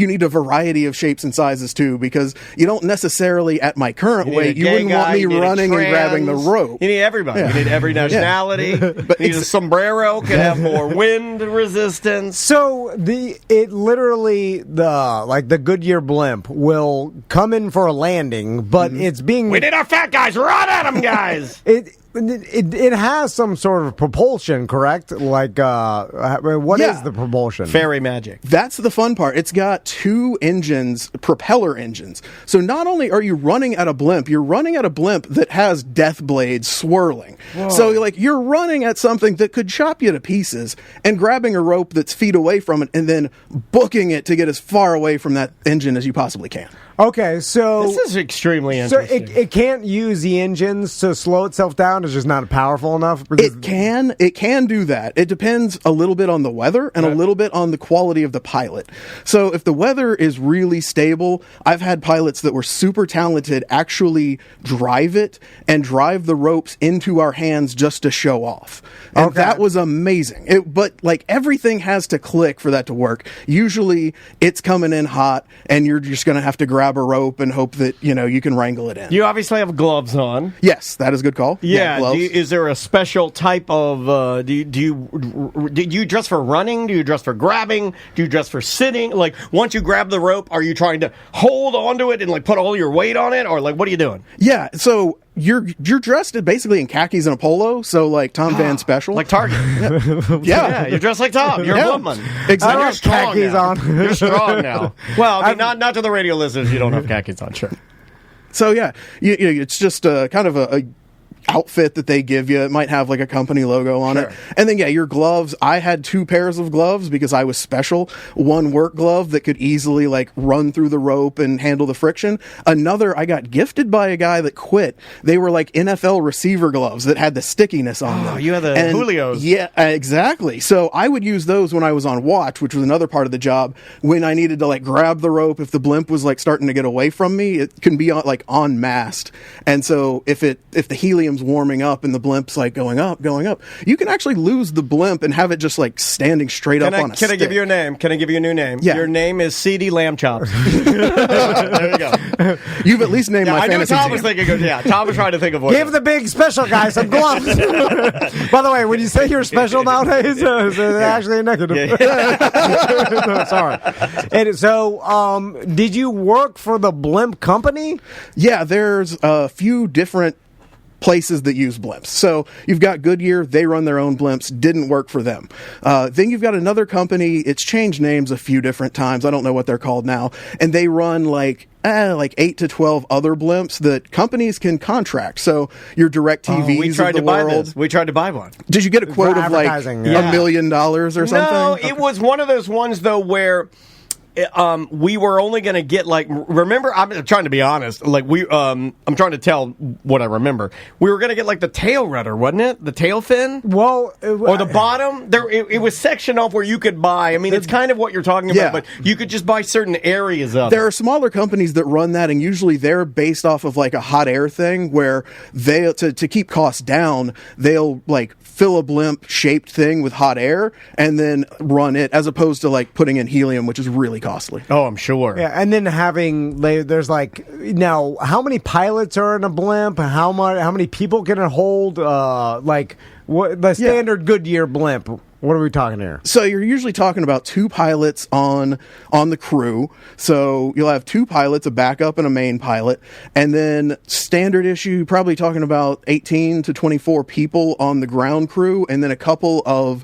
[SPEAKER 5] need a variety of shapes and sizes too, because you don't necessarily, at my current weight, you wouldn't want me running and grabbing the rope.
[SPEAKER 1] You need everybody. Yeah. You need every nationality. But you need a sombrero, can have more wind resistance.
[SPEAKER 2] So the Goodyear blimp will come in for a landing, but it's being.
[SPEAKER 1] We need our fat guys. Run at them, guys.
[SPEAKER 2] It has some sort of propulsion, correct? Like, what is the propulsion?
[SPEAKER 1] Fairy magic.
[SPEAKER 5] That's the fun part. It's got two engines, propeller engines. So not only are you running at a blimp, you're running at a blimp that has death blades swirling. Whoa. So like you're running at something that could chop you to pieces and grabbing a rope that's feet away from it and then booking it to get as far away from that engine as you possibly can.
[SPEAKER 2] Okay, so
[SPEAKER 1] this is extremely interesting.
[SPEAKER 2] So it can't use the engines to slow itself down. It's just not powerful enough.
[SPEAKER 5] It can do that. It depends a little bit on the weather and a little bit on the quality of the pilot. So if the weather is really stable, I've had pilots that were super talented actually drive it and drive the ropes into our hands just to show off. And that was amazing. But like everything has to click for that to work. Usually it's coming in hot and you're just going to have to grab a rope and hope that you can wrangle it in.
[SPEAKER 1] You obviously have gloves on.
[SPEAKER 5] Yes, that is a good call.
[SPEAKER 1] Yeah,
[SPEAKER 5] gloves.
[SPEAKER 1] Is there a special type of? Do you dress for running? Do you dress for grabbing? Do you dress for sitting? Like once you grab the rope, are you trying to hold onto it and like put all your weight on it, or like what are you doing?
[SPEAKER 5] Yeah, so you're dressed basically in khakis and a polo, so like Tom Van Special,
[SPEAKER 1] like Target. Yeah, you're dressed like Tom. You're a Blimpman.
[SPEAKER 5] Exactly.
[SPEAKER 1] You're strong
[SPEAKER 2] khakis
[SPEAKER 1] now.
[SPEAKER 2] on.
[SPEAKER 1] You're strong now. Well, I mean, not to the radio listeners. You don't have khakis on, sure.
[SPEAKER 5] So yeah, it's just kind of a outfit that they give you. It might have like a company logo on it. And then your gloves. I had 2 pairs of gloves because I was special. One work glove that could easily like run through the rope and handle the friction. Another I got gifted by a guy that quit. They were like NFL receiver gloves that had the stickiness on them.
[SPEAKER 1] Oh, you had the Julios.
[SPEAKER 5] Yeah, exactly. So I would use those when I was on watch, which was another part of the job. When I needed to like grab the rope, if the blimp was like starting to get away from me, it can be on mast. And so if the helium helium's warming up and the blimp's like going up, you can actually lose the blimp and have it just like standing straight up on a stick.
[SPEAKER 1] Can I give you a name? Can I give you a new name?
[SPEAKER 5] Yeah.
[SPEAKER 1] Your name is CD Lamb Chops. There you go.
[SPEAKER 5] You've at least named my
[SPEAKER 1] I knew
[SPEAKER 5] fantasy
[SPEAKER 1] Tom
[SPEAKER 5] team.
[SPEAKER 1] was thinking. Yeah, Tom was trying to think of what.
[SPEAKER 2] Give the big special guy some gloves. By the way, when you say you're special nowadays, it's actually a negative. No, sorry. And so, did you work for the blimp company?
[SPEAKER 5] Yeah, there's a few different places that use blimps. So you've got Goodyear, they run their own blimps, didn't work for them. Then you've got another company, it's changed names a few different times, I don't know what they're called now, and they run like 8 to 12 other blimps that companies can contract. So your DirecTVs
[SPEAKER 1] we tried
[SPEAKER 5] of the
[SPEAKER 1] to buy
[SPEAKER 5] world.
[SPEAKER 1] this. We tried to buy one.
[SPEAKER 5] Did you get a quote of like
[SPEAKER 2] advertising,
[SPEAKER 5] $1 million or something?
[SPEAKER 1] No, it was one of those ones though where we were only going to get like. Remember, I'm trying to be honest. Like I'm trying to tell what I remember. We were going to get like the tail rudder, wasn't it? The tail fin.
[SPEAKER 2] Well,
[SPEAKER 1] or the bottom. There, it was sectioned off where you could buy. I mean, it's kind of what you're talking about,
[SPEAKER 5] Yeah.
[SPEAKER 1] but you could just buy certain areas of
[SPEAKER 5] There
[SPEAKER 1] it.
[SPEAKER 5] are smaller companies that run that, and usually they're based off of like a hot air thing where they to keep costs down, they'll like fill a blimp shaped thing with hot air and then run it, as opposed to like putting in helium, which is really costly.
[SPEAKER 1] Oh, I'm sure.
[SPEAKER 2] yeah, and then there's like now how many pilots are in a blimp? How many people can it hold? Like what the standard Goodyear blimp? What are we talking here?
[SPEAKER 5] So you're usually talking about 2 pilots on the crew. So you'll have 2 pilots, a backup and a main pilot, and then standard issue, you're probably talking about 18 to 24 people on the ground crew, and then a couple of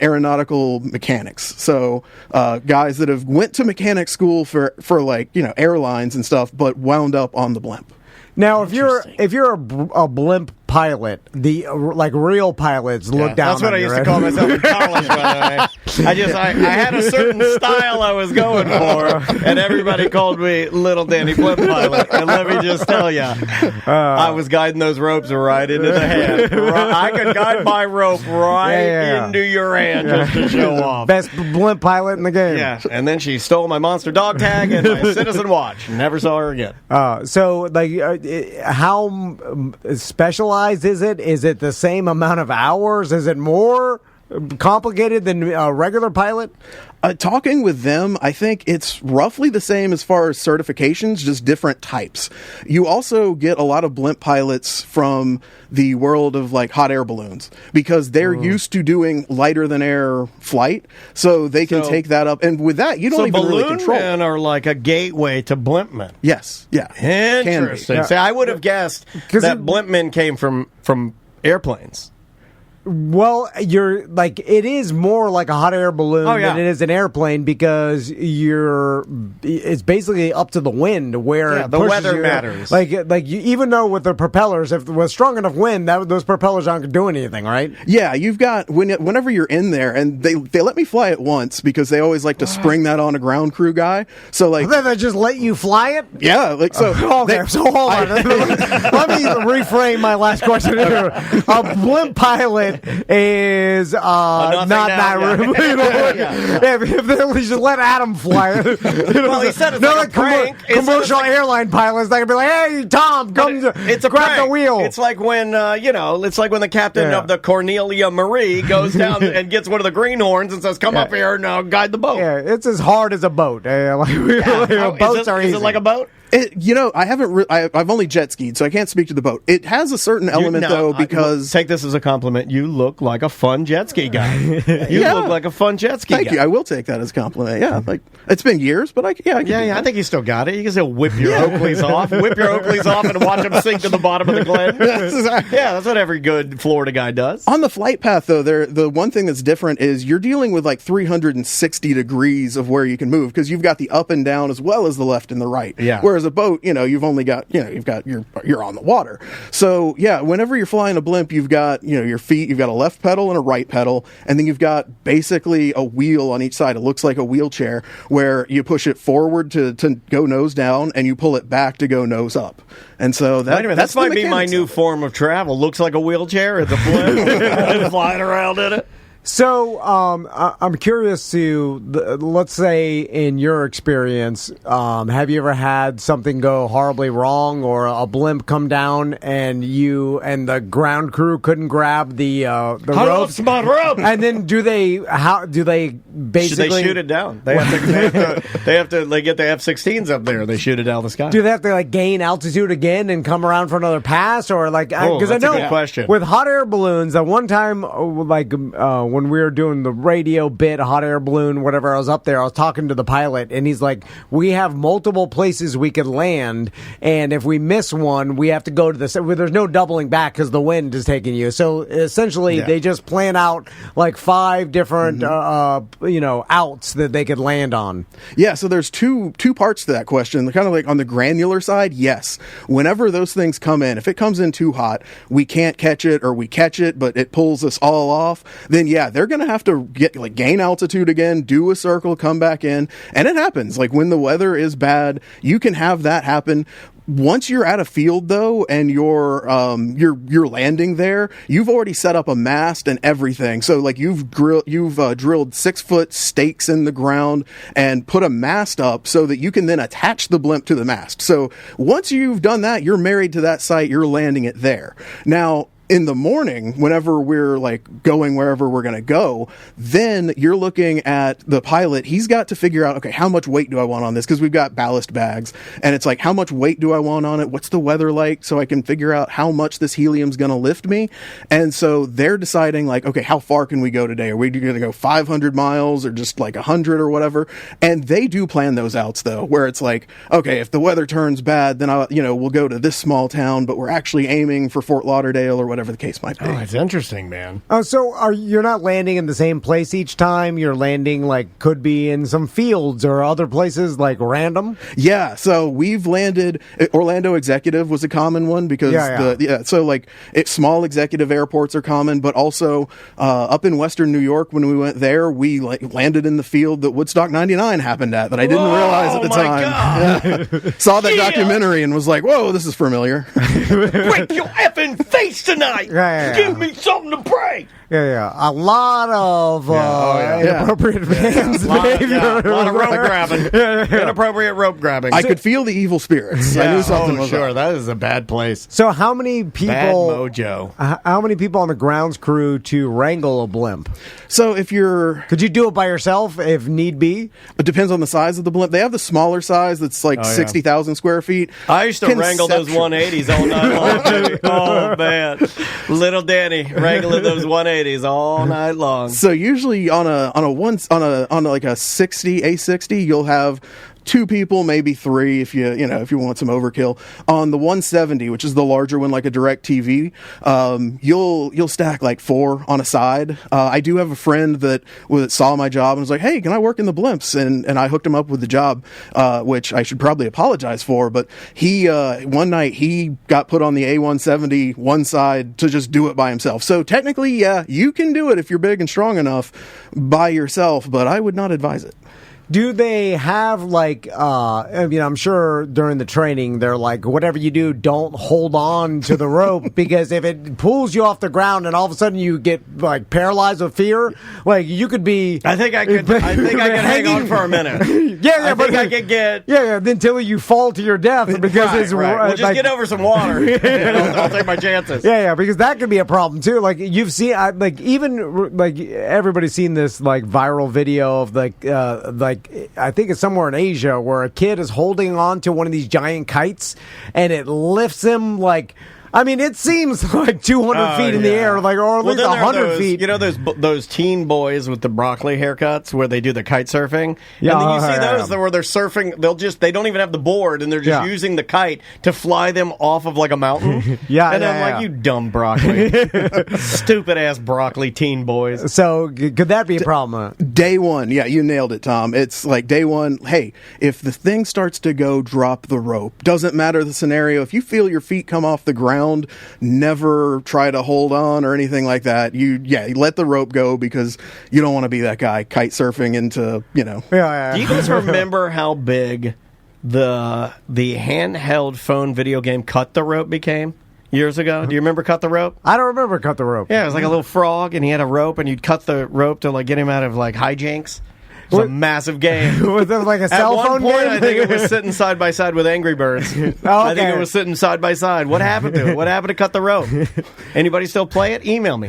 [SPEAKER 5] aeronautical mechanics. So guys that have went to mechanic school for like airlines and stuff, but wound up on the blimp.
[SPEAKER 2] Now, if you're a blimp pilot, the like real pilots look down.
[SPEAKER 1] That's what
[SPEAKER 2] on
[SPEAKER 1] I
[SPEAKER 2] you,
[SPEAKER 1] used
[SPEAKER 2] right?
[SPEAKER 1] to call myself in college, by the way. I had a certain style I was going for, and everybody called me Little Danny Blimp Pilot. And let me just tell you, I was guiding those ropes right into the hand. I could guide my rope right into your hand just to show off.
[SPEAKER 2] Best blimp pilot in the game.
[SPEAKER 1] Yeah, and then she stole my monster dog tag and my citizen watch. Never saw her again.
[SPEAKER 2] So, like, how specialized is it? Is it the same amount of hours? Is it more complicated than a regular pilot?
[SPEAKER 5] Talking with them, I think it's roughly the same as far as certifications, just different types. You also get a lot of blimp pilots from the world of like hot air balloons because they're used to doing lighter than air flight, so they can take that up. And with that, you don't even really control.
[SPEAKER 1] Balloon men are like a gateway to blimp men.
[SPEAKER 5] Yes, yeah,
[SPEAKER 1] Interesting.
[SPEAKER 5] Can be.
[SPEAKER 1] See, I would have guessed that blimp men came from airplanes.
[SPEAKER 2] Well, it is more like a hot air balloon than it is an airplane because it's basically up to the wind where it
[SPEAKER 1] the
[SPEAKER 2] pushes
[SPEAKER 1] weather
[SPEAKER 2] you.
[SPEAKER 1] matters.
[SPEAKER 2] Even though with the propellers, if it was strong enough wind, those propellers aren't doing anything, right?
[SPEAKER 5] Yeah, you've got whenever you're in there, and they let me fly it once because they always like to spring that on a ground crew guy. So like,
[SPEAKER 2] Then they just let you fly it.
[SPEAKER 5] yeah, like so.
[SPEAKER 2] Okay, so hold on. Let me reframe my last question here. A blimp pilot is not that room. If they just let Adam fly it.
[SPEAKER 1] Well, he said it's like a prank.
[SPEAKER 2] Commercial airline pilots, they can be like, "Hey, Tom, come grab the wheel."
[SPEAKER 1] It's like when it's like when the captain of the Cornelia Marie goes down and gets one of the greenhorns and says, "Come up here and guide the boat."
[SPEAKER 2] Yeah, it's as hard as a boat. Boats are easy.
[SPEAKER 1] Is it like a boat?
[SPEAKER 5] I haven't. I've only jet skied, so I can't speak to the boat. It has a certain element though, because
[SPEAKER 1] take this as a compliment. You look like a fun jet ski guy. You look like a fun jet ski guy.
[SPEAKER 5] Thank you. I will take that as a compliment. Yeah, like it's been years, but I can do that.
[SPEAKER 1] I think you still got it. You can still whip your Oakleys off, and watch them sink to the bottom of the glen. Yeah, that's what every good Florida guy does.
[SPEAKER 5] On the flight path, though, the one thing that's different is you're dealing with like 360 degrees of where you can move because you've got the up and down as well as the left and the right.
[SPEAKER 1] Yeah.
[SPEAKER 5] Whereas a boat, you've only got, you're on the water. So yeah, whenever you're flying a blimp, you've got, your feet, you've got a left pedal and a right pedal, and then you've got basically a wheel on each side. It looks like a wheelchair where you push it forward to go nose down and you pull it back to go nose up. And so that
[SPEAKER 1] might be my new form of travel. Looks like a wheelchair. It's a blimp and flying around in it.
[SPEAKER 2] So I'm curious to, let's say in your experience, have you ever had something go horribly wrong or a blimp come down and you and the ground crew couldn't grab the ropes?
[SPEAKER 1] My rope.
[SPEAKER 2] And then do they basically...
[SPEAKER 1] They shoot it down. They have to get the F-16s up there. They shoot it down the sky.
[SPEAKER 2] Do they have to gain altitude again and come around for another pass, or because I know
[SPEAKER 1] a good question.
[SPEAKER 2] With hot air balloons, at one time when we were doing the radio bit, hot air balloon, whatever, I was up there, I was talking to the pilot, and he's like, we have multiple places we could land, and if we miss one, we have to go to there's no doubling back because the wind is taking you. So essentially, they just plan out 5 different outs that they could land on.
[SPEAKER 5] Yeah, so there's two parts to that question. Kind of on the granular side, yes. Whenever those things come in, if it comes in too hot, we can't catch it, or we catch it, but it pulls us all off, then yeah, they're going to have to gain altitude again, do a circle, come back in, and it happens. When the weather is bad, you can have that happen. Once you're at a field, though, and you're landing there, you've already set up a mast and everything. So, you've drilled 6-foot stakes in the ground and put a mast up so that you can then attach the blimp to the mast. So, once you've done that, you're married to that site. You're landing it there. Now, in the morning, whenever we're going wherever we're going to go, then you're looking at the pilot. He's got to figure out, okay, how much weight do I want on this? Because we've got ballast bags, and it's how much weight do I want on it? What's the weather like? So I can figure out how much this helium's going to lift me. And so they're deciding okay, how far can we go today? Are we going to go 500 miles or just 100 or whatever? And they do plan those outs though, where it's okay, if the weather turns bad, then we'll go to this small town, but we're actually aiming for Fort Lauderdale or whatever the case might be.
[SPEAKER 1] Oh, it's interesting, man.
[SPEAKER 2] So you're not landing in the same place each time? You're landing could be in some fields or other places random?
[SPEAKER 5] Yeah, so we've landed, Orlando Executive was a common one because small executive airports are common, but also up in Western New York when we went there, we landed in the field that Woodstock 99 happened at that I didn't realize at the time.
[SPEAKER 1] Yeah.
[SPEAKER 5] Saw that documentary and was whoa, this is familiar.
[SPEAKER 1] Break your effing face tonight. Give me something to break.
[SPEAKER 2] Yeah. A lot of inappropriate fans behavior.
[SPEAKER 1] A lot of rope grabbing. Inappropriate rope grabbing.
[SPEAKER 5] I could feel the evil spirits. I knew something was
[SPEAKER 1] sure.
[SPEAKER 5] up.
[SPEAKER 1] That is a bad place.
[SPEAKER 2] So how many people...
[SPEAKER 1] Bad mojo.
[SPEAKER 2] How many people on the grounds crew to wrangle a blimp?
[SPEAKER 5] So if you're...
[SPEAKER 2] Could you do it by yourself if need be?
[SPEAKER 5] It depends on the size of the blimp. They have the smaller size that's 60,000 square feet.
[SPEAKER 1] I used to wrangle those 180s all night long. Baby. Oh, man. Little Danny wrangling those 180s all night long.
[SPEAKER 5] So usually on a 60 A60, you'll have 2 people, maybe 3 if you want some overkill. On the 170, which is the larger one, like a direct TV, you'll stack 4 on a side. I do have a friend that saw my job and was like, hey, can I work in the blimps? And I hooked him up with the job, which I should probably apologize for, but he one night he got put on the A170 one side to just do it by himself. So technically, yeah, you can do it if you're big and strong enough by yourself, but I would not advise it.
[SPEAKER 2] Do they have I'm sure during the training they're whatever you do, don't hold on to the rope because if it pulls you off the ground and all of a sudden you get paralyzed with fear, you could be.
[SPEAKER 1] I think I could hang on for a minute. I could get.
[SPEAKER 2] Yeah, until you fall to your death because it's
[SPEAKER 1] right. We'll just get over some water. I'll take my chances.
[SPEAKER 2] Yeah, because that could be a problem too. You've seen, everybody's seen this viral video of I think it's somewhere in Asia where a kid is holding on to one of these giant kites and it lifts him it seems 200 feet in the air, or at least 100 feet.
[SPEAKER 1] You know those teen boys with the broccoli haircuts where they do the kite surfing? Yeah, and then you see those where they're surfing, they don't even have the board, and they're just using the kite to fly them off of a mountain. I'm you dumb broccoli. Stupid-ass broccoli teen boys.
[SPEAKER 2] So, could that be a problem?
[SPEAKER 5] Day one, yeah, you nailed it, Tom. It's day one, hey, if the thing starts to go, drop the rope. Doesn't matter the scenario. If you feel your feet come off the ground, never try to hold on or anything like that. You let the rope go because you don't want to be that guy kite surfing into,
[SPEAKER 2] Yeah.
[SPEAKER 1] Do you guys remember how big the handheld phone video game Cut the Rope became? years ago? Do you remember Cut the Rope?
[SPEAKER 2] I don't remember Cut the Rope.
[SPEAKER 1] Yeah, it was like a little frog, and he had a rope, and you'd cut the rope to like get him out of like hijinks. It was a massive game.
[SPEAKER 2] Was it like a cell phone
[SPEAKER 1] game? At one point,
[SPEAKER 2] game?
[SPEAKER 1] I think it was sitting side by side with Angry Birds. I think it was sitting side by side. What happened to it? What happened to Cut the Rope? Anybody still play it? Email me.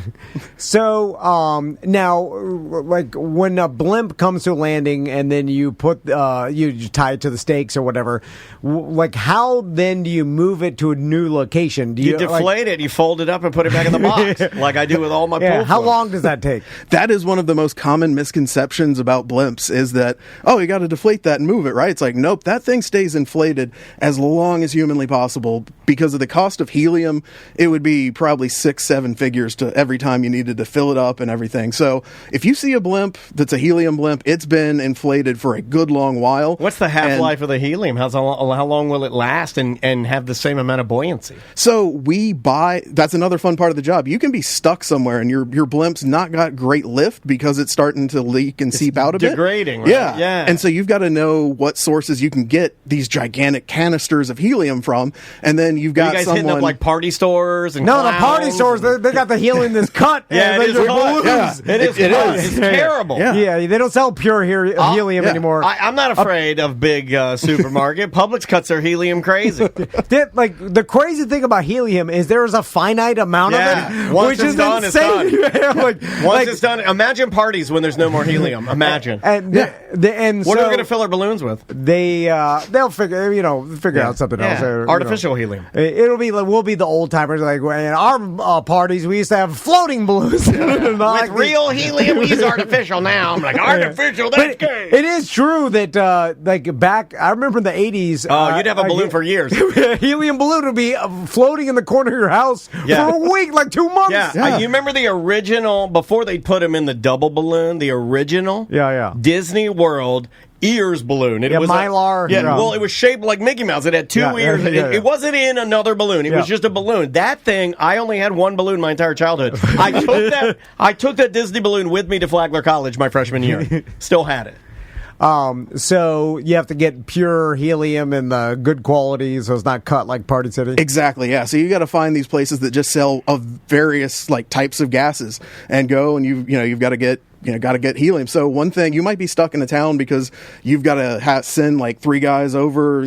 [SPEAKER 2] So now, like when a blimp comes to a landing, and then you put you tie it to the stakes or whatever. Like how then do you move it to a new location? Do
[SPEAKER 1] you deflate it, you fold it up, and put it back in the box, like I do with all my pool.
[SPEAKER 2] How long does that take?
[SPEAKER 5] That is one of the most common misconceptions about blimps. Is that, you got to deflate that and move it, right? It's like, nope, that thing stays inflated as long as humanly possible. Because of the cost of helium, it would be probably 6-7 figures to every time you needed to fill it up and everything. So if you see a blimp that's a helium blimp, it's been inflated for a good long while.
[SPEAKER 1] What's the half-life of the helium? How long will it last and have the same amount of buoyancy?
[SPEAKER 5] So that's another fun part of the job. You can be stuck somewhere and your blimp's not got great lift because it's starting to leak and seep out a bit.
[SPEAKER 1] Degrading, right?
[SPEAKER 5] Yeah. And so you've got to know what sources you can get these gigantic canisters of helium from, and then you've got
[SPEAKER 1] hitting up like party stores and
[SPEAKER 2] the party stores they got the helium that's cut.
[SPEAKER 1] Yeah, it is cut. Yeah. It is. It's terrible.
[SPEAKER 2] Yeah, they don't sell pure helium anymore.
[SPEAKER 1] I'm not afraid of big supermarket. Publix cuts their helium crazy.
[SPEAKER 2] The crazy thing about helium is there is a finite amount of it,
[SPEAKER 1] once
[SPEAKER 2] which
[SPEAKER 1] it's
[SPEAKER 2] is
[SPEAKER 1] done,
[SPEAKER 2] insane.
[SPEAKER 1] It's done. Once it's done, imagine parties when there's no more helium. Imagine.
[SPEAKER 2] And
[SPEAKER 1] what are we going to fill our balloons with?
[SPEAKER 2] They'll figure out something else.
[SPEAKER 1] Artificial helium.
[SPEAKER 2] We'll be the old timers. Like in our parties, we used to have floating balloons
[SPEAKER 1] with real helium. We use artificial now. I'm like artificial. That's gay.
[SPEAKER 2] It is true that back. I remember in the 80s.
[SPEAKER 1] You'd have a balloon for years.
[SPEAKER 2] A helium balloon would be floating in the corner of your house for a week, like 2 months.
[SPEAKER 1] Yeah. You remember the original before they put them in the double balloon? The original.
[SPEAKER 2] Yeah.
[SPEAKER 1] Disney World ears balloon. It was
[SPEAKER 2] Mylar.
[SPEAKER 1] It was shaped like Mickey Mouse. It had two ears. It wasn't in another balloon. It was just a balloon. That thing, I only had one balloon my entire childhood. I took that Disney balloon with me to Flagler College my freshman year. Still had it.
[SPEAKER 2] So you have to get pure helium in the good quality, so it's not cut like Party City.
[SPEAKER 5] Exactly, yeah. So you got to find these places that just sell of various like types of gases, and go and you've got to get helium. So one thing, you might be stuck in a town because you've got to send like 3 guys over,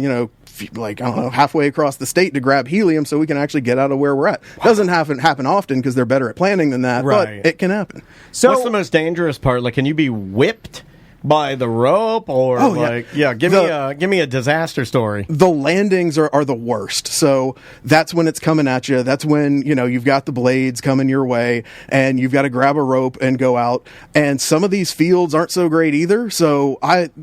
[SPEAKER 5] halfway across the state to grab helium so we can actually get out of where we're at. Doesn't happen often because they're better at planning than that,
[SPEAKER 1] right.
[SPEAKER 5] But it can happen.
[SPEAKER 1] So what's the most dangerous part? Like, can you be whipped by the rope or give me a disaster story.
[SPEAKER 5] The landings are the worst. So that's when it's coming at you. That's when, you've got the blades coming your way and you've got to grab a rope and go out. And some of these fields aren't so great either. So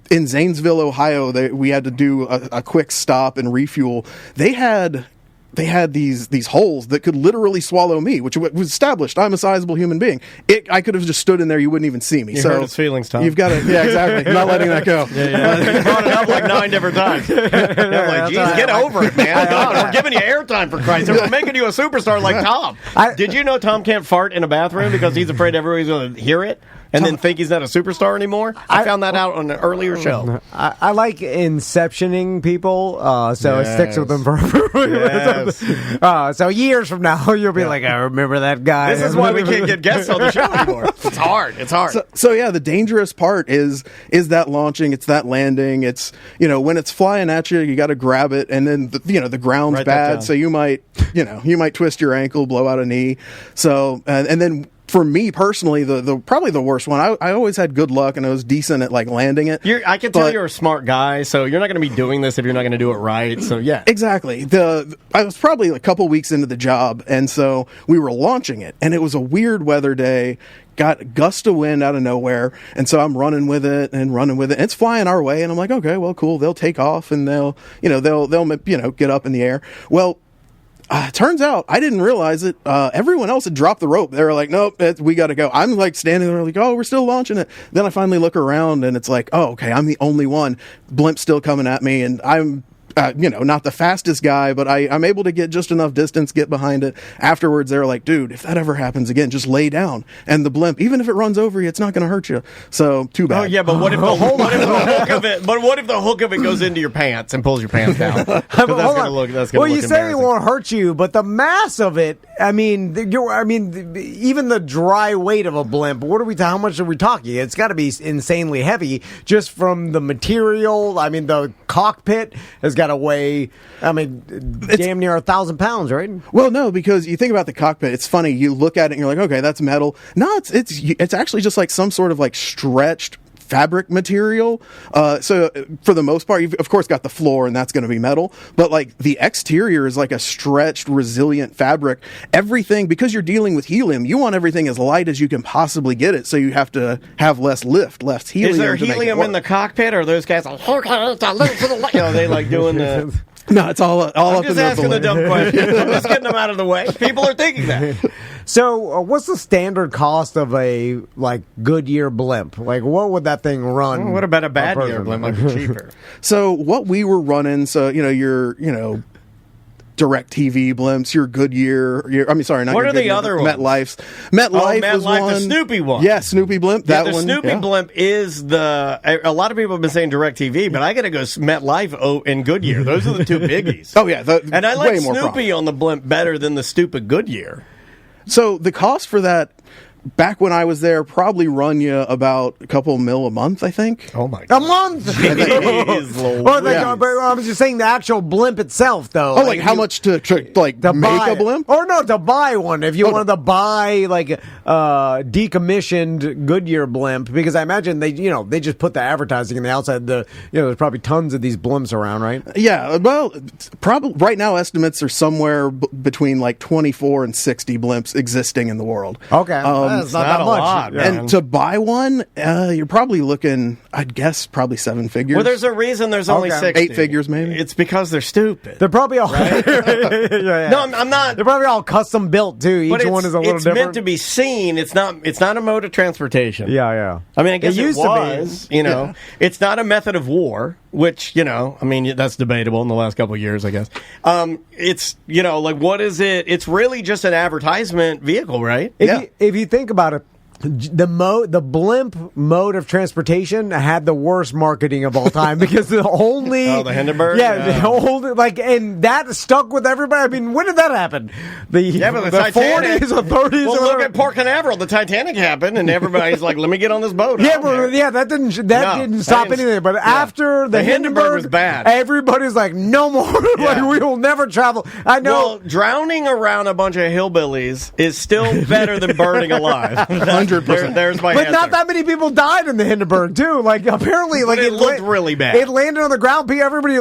[SPEAKER 5] in Zanesville, Ohio, we had to do a quick stop and refuel. They had these holes that could literally swallow me, which was established. I'm a sizable human being. I could have just stood in there. You wouldn't even see me.
[SPEAKER 1] You hurt his feelings, Tom.
[SPEAKER 5] You've got to, exactly. Not letting that go.
[SPEAKER 1] You brought it up like 9 different times. Like, geez, get over it, man. God, we're giving you airtime for Christ's sake. We're making you a superstar like Tom. Did you know Tom can't fart in a bathroom because he's afraid everybody's going to hear it? And then think he's not a superstar anymore? I found that out on an earlier show.
[SPEAKER 2] I like inceptioning people, so it sticks with them forever.
[SPEAKER 1] Yes.
[SPEAKER 2] So years from now, you'll be like, I remember that guy.
[SPEAKER 1] This is why we can't get guests on the show anymore. It's hard.
[SPEAKER 5] So yeah, the dangerous part is that launching, it's that landing, it's, when it's flying at you, you got to grab it, and then, the ground's bad, so you might twist your ankle, blow out a knee. So, and then, for me personally, the probably the worst one. I always had good luck and I was decent at like landing it.
[SPEAKER 1] I can tell you're a smart guy, so you're not going to be doing this if you're not going to do it right. So yeah,
[SPEAKER 5] exactly. I was probably a couple weeks into the job, and so we were launching it, and it was a weird weather day. Got a gust of wind out of nowhere, and so I'm running with it. And it's flying our way, and I'm like, okay, well, cool. They'll take off, and they'll get up in the air. Well. Turns out I didn't realize it. Everyone else had dropped the rope. They were like, nope, we got to go. I'm like standing there like, oh, we're still launching it. Then I finally look around and it's like, oh, okay, I'm the only one. Blimp's still coming at me, and I'm not the fastest guy, but I'm able to get just enough distance, get behind it. Afterwards, they're like, dude, if that ever happens again, just lay down. And the blimp, even if it runs over you, it's not going to hurt you. So too bad.
[SPEAKER 1] Oh yeah, but what if the hook of it? But what if the hook of it goes into your pants and pulls your pants down? That's gonna
[SPEAKER 2] you say it won't hurt you, but the mass of it. I mean, even the dry weight of a blimp. How much are we talking? It's got to be insanely heavy just from the material. I mean, the cockpit has got to weigh. I mean, damn near 1,000 pounds, right?
[SPEAKER 5] Well, no, because you think about the cockpit. It's funny. You look at it and you're like, okay, that's metal. No, it's actually just like some sort of like stretched fabric material. So for the most part, you've of course got the floor, and that's going to be metal. But like the exterior is like a stretched, resilient fabric. Everything, because you're dealing with helium, you want everything as light as you can possibly get it. So you have to have less lift, less helium.
[SPEAKER 1] Is there helium in the cockpit, or are those guys like, they like doing the?
[SPEAKER 5] No, it's all up in the
[SPEAKER 1] I'm just asking the dumb question. I'm just getting them out of the way. People are thinking that.
[SPEAKER 2] So, what's the standard cost of a Goodyear blimp? Like, what would that thing run?
[SPEAKER 1] Well, what about a bad year blimp? Might be cheaper.
[SPEAKER 5] So, what we were running, your Direct TV blimps, your Goodyear.
[SPEAKER 1] What are the other ones?
[SPEAKER 5] MetLife's. MetLife was one.
[SPEAKER 1] The Snoopy one.
[SPEAKER 5] Yeah, Snoopy blimp.
[SPEAKER 1] The Snoopy blimp is a lot of people have been saying Direct TV, but I got to go MetLife and Goodyear. Those are the two biggies.
[SPEAKER 5] Oh yeah,
[SPEAKER 1] and I like Snoopy on the blimp better than the stupid Goodyear.
[SPEAKER 5] So the cost for that, back when I was there, probably run you about a couple $1 a month, I think.
[SPEAKER 1] Oh my God.
[SPEAKER 2] A month? But I was just saying the actual blimp itself, though.
[SPEAKER 5] Oh, how much to make a blimp?
[SPEAKER 2] Or no, to buy one. If you wanted to buy decommissioned Goodyear blimp, because I imagine they just put the advertising in the outside. There's probably tons of these blimps around, right?
[SPEAKER 5] Yeah. Well, probably right now estimates are somewhere between 24 and 60 blimps existing in the world.
[SPEAKER 2] Okay. That's not that much.
[SPEAKER 1] Lot,
[SPEAKER 5] and to buy one, you're probably looking, I'd guess, probably 7 figures.
[SPEAKER 1] Well, there's a reason there's only 60.
[SPEAKER 5] 8 figures, maybe.
[SPEAKER 1] It's because they're stupid.
[SPEAKER 2] They're probably all...
[SPEAKER 1] Right?
[SPEAKER 2] yeah.
[SPEAKER 1] No, I'm not...
[SPEAKER 2] They're probably all custom built, too. Each one is a little different.
[SPEAKER 1] It's meant to be seen. It's not a mode of transportation.
[SPEAKER 2] Yeah.
[SPEAKER 1] I mean, I guess it
[SPEAKER 2] used
[SPEAKER 1] was.
[SPEAKER 2] To be.
[SPEAKER 1] It's not a method of war, which, that's debatable in the last couple of years, I guess. It's, what is it? It's really just an advertisement vehicle, right?
[SPEAKER 2] If you think about it, the blimp mode of transportation had the worst marketing of all time because the
[SPEAKER 1] the Hindenburg,
[SPEAKER 2] and that stuck with everybody. I mean, when did that happen? The 40s or 30s.
[SPEAKER 1] Well, look at Port Canaveral. The Titanic happened, and everybody's like, "Let me get on this boat."
[SPEAKER 2] That didn't stop anything. But after the Hindenburg
[SPEAKER 1] was bad,
[SPEAKER 2] everybody's like, "No more. We will never travel." I know.
[SPEAKER 1] Well, drowning around a bunch of hillbillies is still better than burning alive.
[SPEAKER 5] 100%.
[SPEAKER 1] There's my
[SPEAKER 2] But
[SPEAKER 1] answer.
[SPEAKER 2] not that many people died in the Hindenburg, too. Apparently,
[SPEAKER 1] it looked really bad.
[SPEAKER 2] It landed on the ground. Everybody,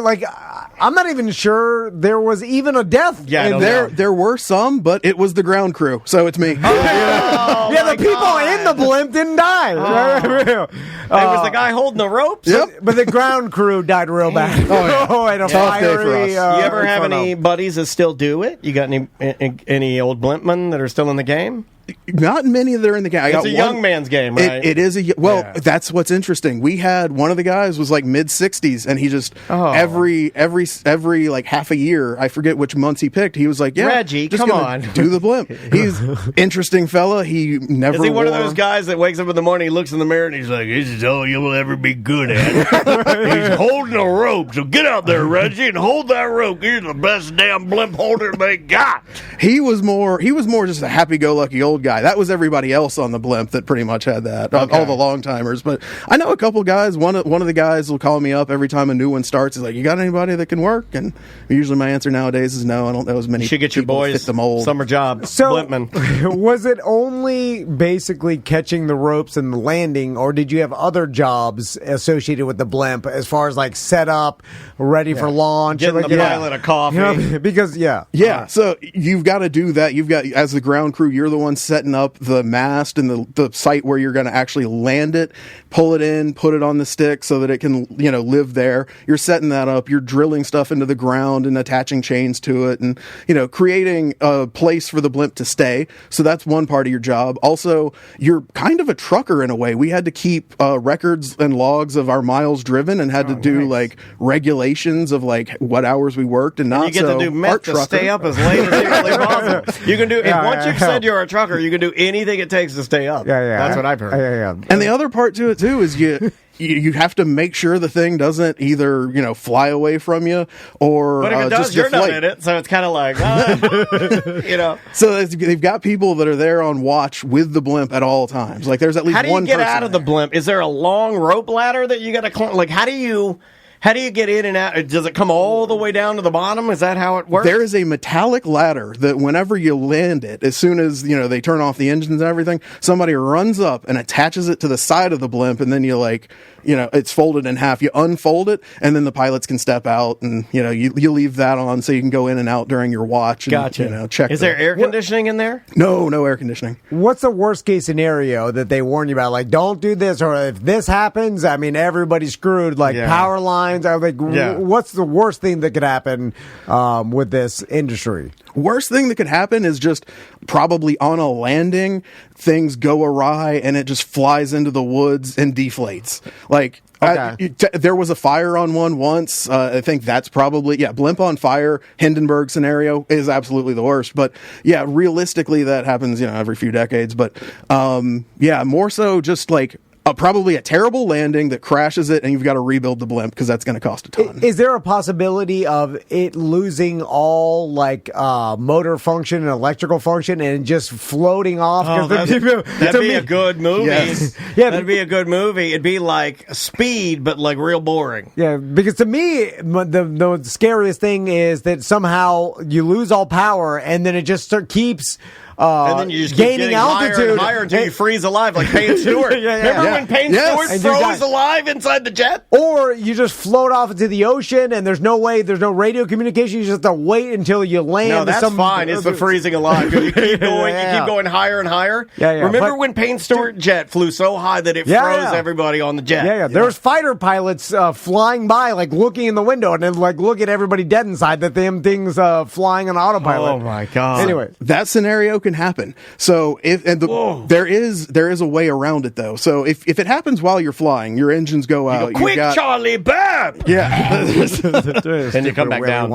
[SPEAKER 2] I'm not even sure there was even a death.
[SPEAKER 1] Yeah,
[SPEAKER 5] and there were some, but it was the ground crew, so it's me.
[SPEAKER 2] The people in the blimp didn't die.
[SPEAKER 1] It was the guy holding the ropes.
[SPEAKER 5] Yep.
[SPEAKER 2] But the ground crew died real bad. And a
[SPEAKER 5] Tough day for
[SPEAKER 2] fiery.
[SPEAKER 5] us.
[SPEAKER 1] You ever have any buddies that still do it? You got any old blimpmen that are still in the game?
[SPEAKER 5] Not many that are in the game.
[SPEAKER 1] It's a young man's game, right?
[SPEAKER 5] It is that's what's interesting. We had one of the guys was mid-60s, and he just every half a year, I forget which months he picked. He was like,
[SPEAKER 1] Reggie,
[SPEAKER 5] just
[SPEAKER 1] come on,
[SPEAKER 5] do the blimp. He's interesting fella. He never
[SPEAKER 1] is he one of those guys that wakes up in the morning, he looks in the mirror, and he's like, "This is all you'll ever be good at." He's holding a rope, so get out there, Reggie, and hold that rope. You're the best damn blimp holder they got.
[SPEAKER 5] He was more just a happy-go-lucky old guy. That was everybody else on the blimp that pretty much had that.
[SPEAKER 1] Okay.
[SPEAKER 5] All the long timers. But I know a couple guys. One of the guys will call me up every time a new one starts. He's like, "You got anybody that can work?" And usually my answer nowadays is no. I don't know as many.
[SPEAKER 1] You should get your
[SPEAKER 5] people
[SPEAKER 1] boys
[SPEAKER 5] fit the mold.
[SPEAKER 1] summer job.
[SPEAKER 2] So,
[SPEAKER 1] blimpman.
[SPEAKER 2] Was it only basically catching the ropes and landing, or did you have other jobs associated with the blimp as far as set up, ready for launch?
[SPEAKER 1] Getting the pilot a coffee.
[SPEAKER 2] Because
[SPEAKER 5] So you've got to do that. You've got, as the ground crew, you're the one setting up the mast and the site where you're going to actually land it, pull it in, put it on the stick so that it can, live there. You're setting that up. You're drilling stuff into the ground and attaching chains to it and, creating a place for the blimp to stay. So that's one part of your job. Also, you're kind of a trucker in a way. We had to keep records and logs of our miles driven and had to do like regulations of like what hours we worked and not.
[SPEAKER 1] And you get to do meth to stay up as late as humanly possible. You can do once you've said you're a trucker, you can do anything it takes to stay up.
[SPEAKER 2] Yeah.
[SPEAKER 1] That's what I've heard.
[SPEAKER 2] Yeah.
[SPEAKER 5] And the other part to it too is you have to make sure the thing doesn't either fly away from you or
[SPEAKER 1] but if it does,
[SPEAKER 5] just
[SPEAKER 1] you're
[SPEAKER 5] deflate.
[SPEAKER 1] not in it, so it's kind of like
[SPEAKER 5] So they've got people that are there on watch with the blimp at all times. Like there's at least
[SPEAKER 1] How do you
[SPEAKER 5] one
[SPEAKER 1] get
[SPEAKER 5] person
[SPEAKER 1] out of the
[SPEAKER 5] there.
[SPEAKER 1] blimp? Is there a long rope ladder that you got to climb? Like how do you get in and out? Does it come all the way down to the bottom? Is that how it works?
[SPEAKER 5] There is a metallic ladder that whenever you land it, as soon as, they turn off the engines and everything, somebody runs up and attaches it to the side of the blimp, and then it's folded in half. You unfold it, and then the pilots can step out, and, you leave that on so you can go in and out during your watch and,
[SPEAKER 1] Gotcha.
[SPEAKER 5] check.
[SPEAKER 1] Is there air conditioning in there?
[SPEAKER 5] No air conditioning.
[SPEAKER 2] What's the worst case scenario that they warn you about? Like, don't do this, or if this happens, I mean, everybody's screwed. Like power lines. What's the worst thing that could happen with this industry?
[SPEAKER 5] Worst thing that could happen is just probably on a landing, things go awry and it just flies into the woods and deflates. Like, there was a fire on one once. I think that's probably, blimp on fire, Hindenburg scenario is absolutely the worst. But realistically, that happens, every few decades. But more so just like, probably a terrible landing that crashes it, and you've got to rebuild the blimp because that's going to cost a ton.
[SPEAKER 2] Is there a possibility of it losing all motor function and electrical function and just floating off?
[SPEAKER 1] Oh, that'd be a good movie.
[SPEAKER 5] Yes.
[SPEAKER 1] That'd be a good movie. It'd be like Speed, but like real boring.
[SPEAKER 2] Yeah, because to me, the scariest thing is that somehow you lose all power, and then it just keeps.
[SPEAKER 1] And then you just keep
[SPEAKER 2] gaining
[SPEAKER 1] altitude
[SPEAKER 2] altitude
[SPEAKER 1] higher until you freeze alive, like Payne Stewart. Remember when Payne Stewart froze alive inside the jet?
[SPEAKER 2] Or you just float off into the ocean, and there's no radio communication. You just have to wait until you land.
[SPEAKER 1] No, that's fine. It's the freezing alive. You keep going, you keep going higher and higher. Remember when Payne Stewart jet flew so high that it froze everybody on the jet?
[SPEAKER 2] There's fighter pilots flying by, like looking in the window, and then like look at everybody dead inside. That damn thing's flying on autopilot.
[SPEAKER 1] Oh my god!
[SPEAKER 5] Anyway, that scenario can happen. So there is a way around it though. So if it happens while you're flying, your engines go out.
[SPEAKER 1] Quick, Charlie, burp!
[SPEAKER 5] Yeah,
[SPEAKER 1] and you come back down.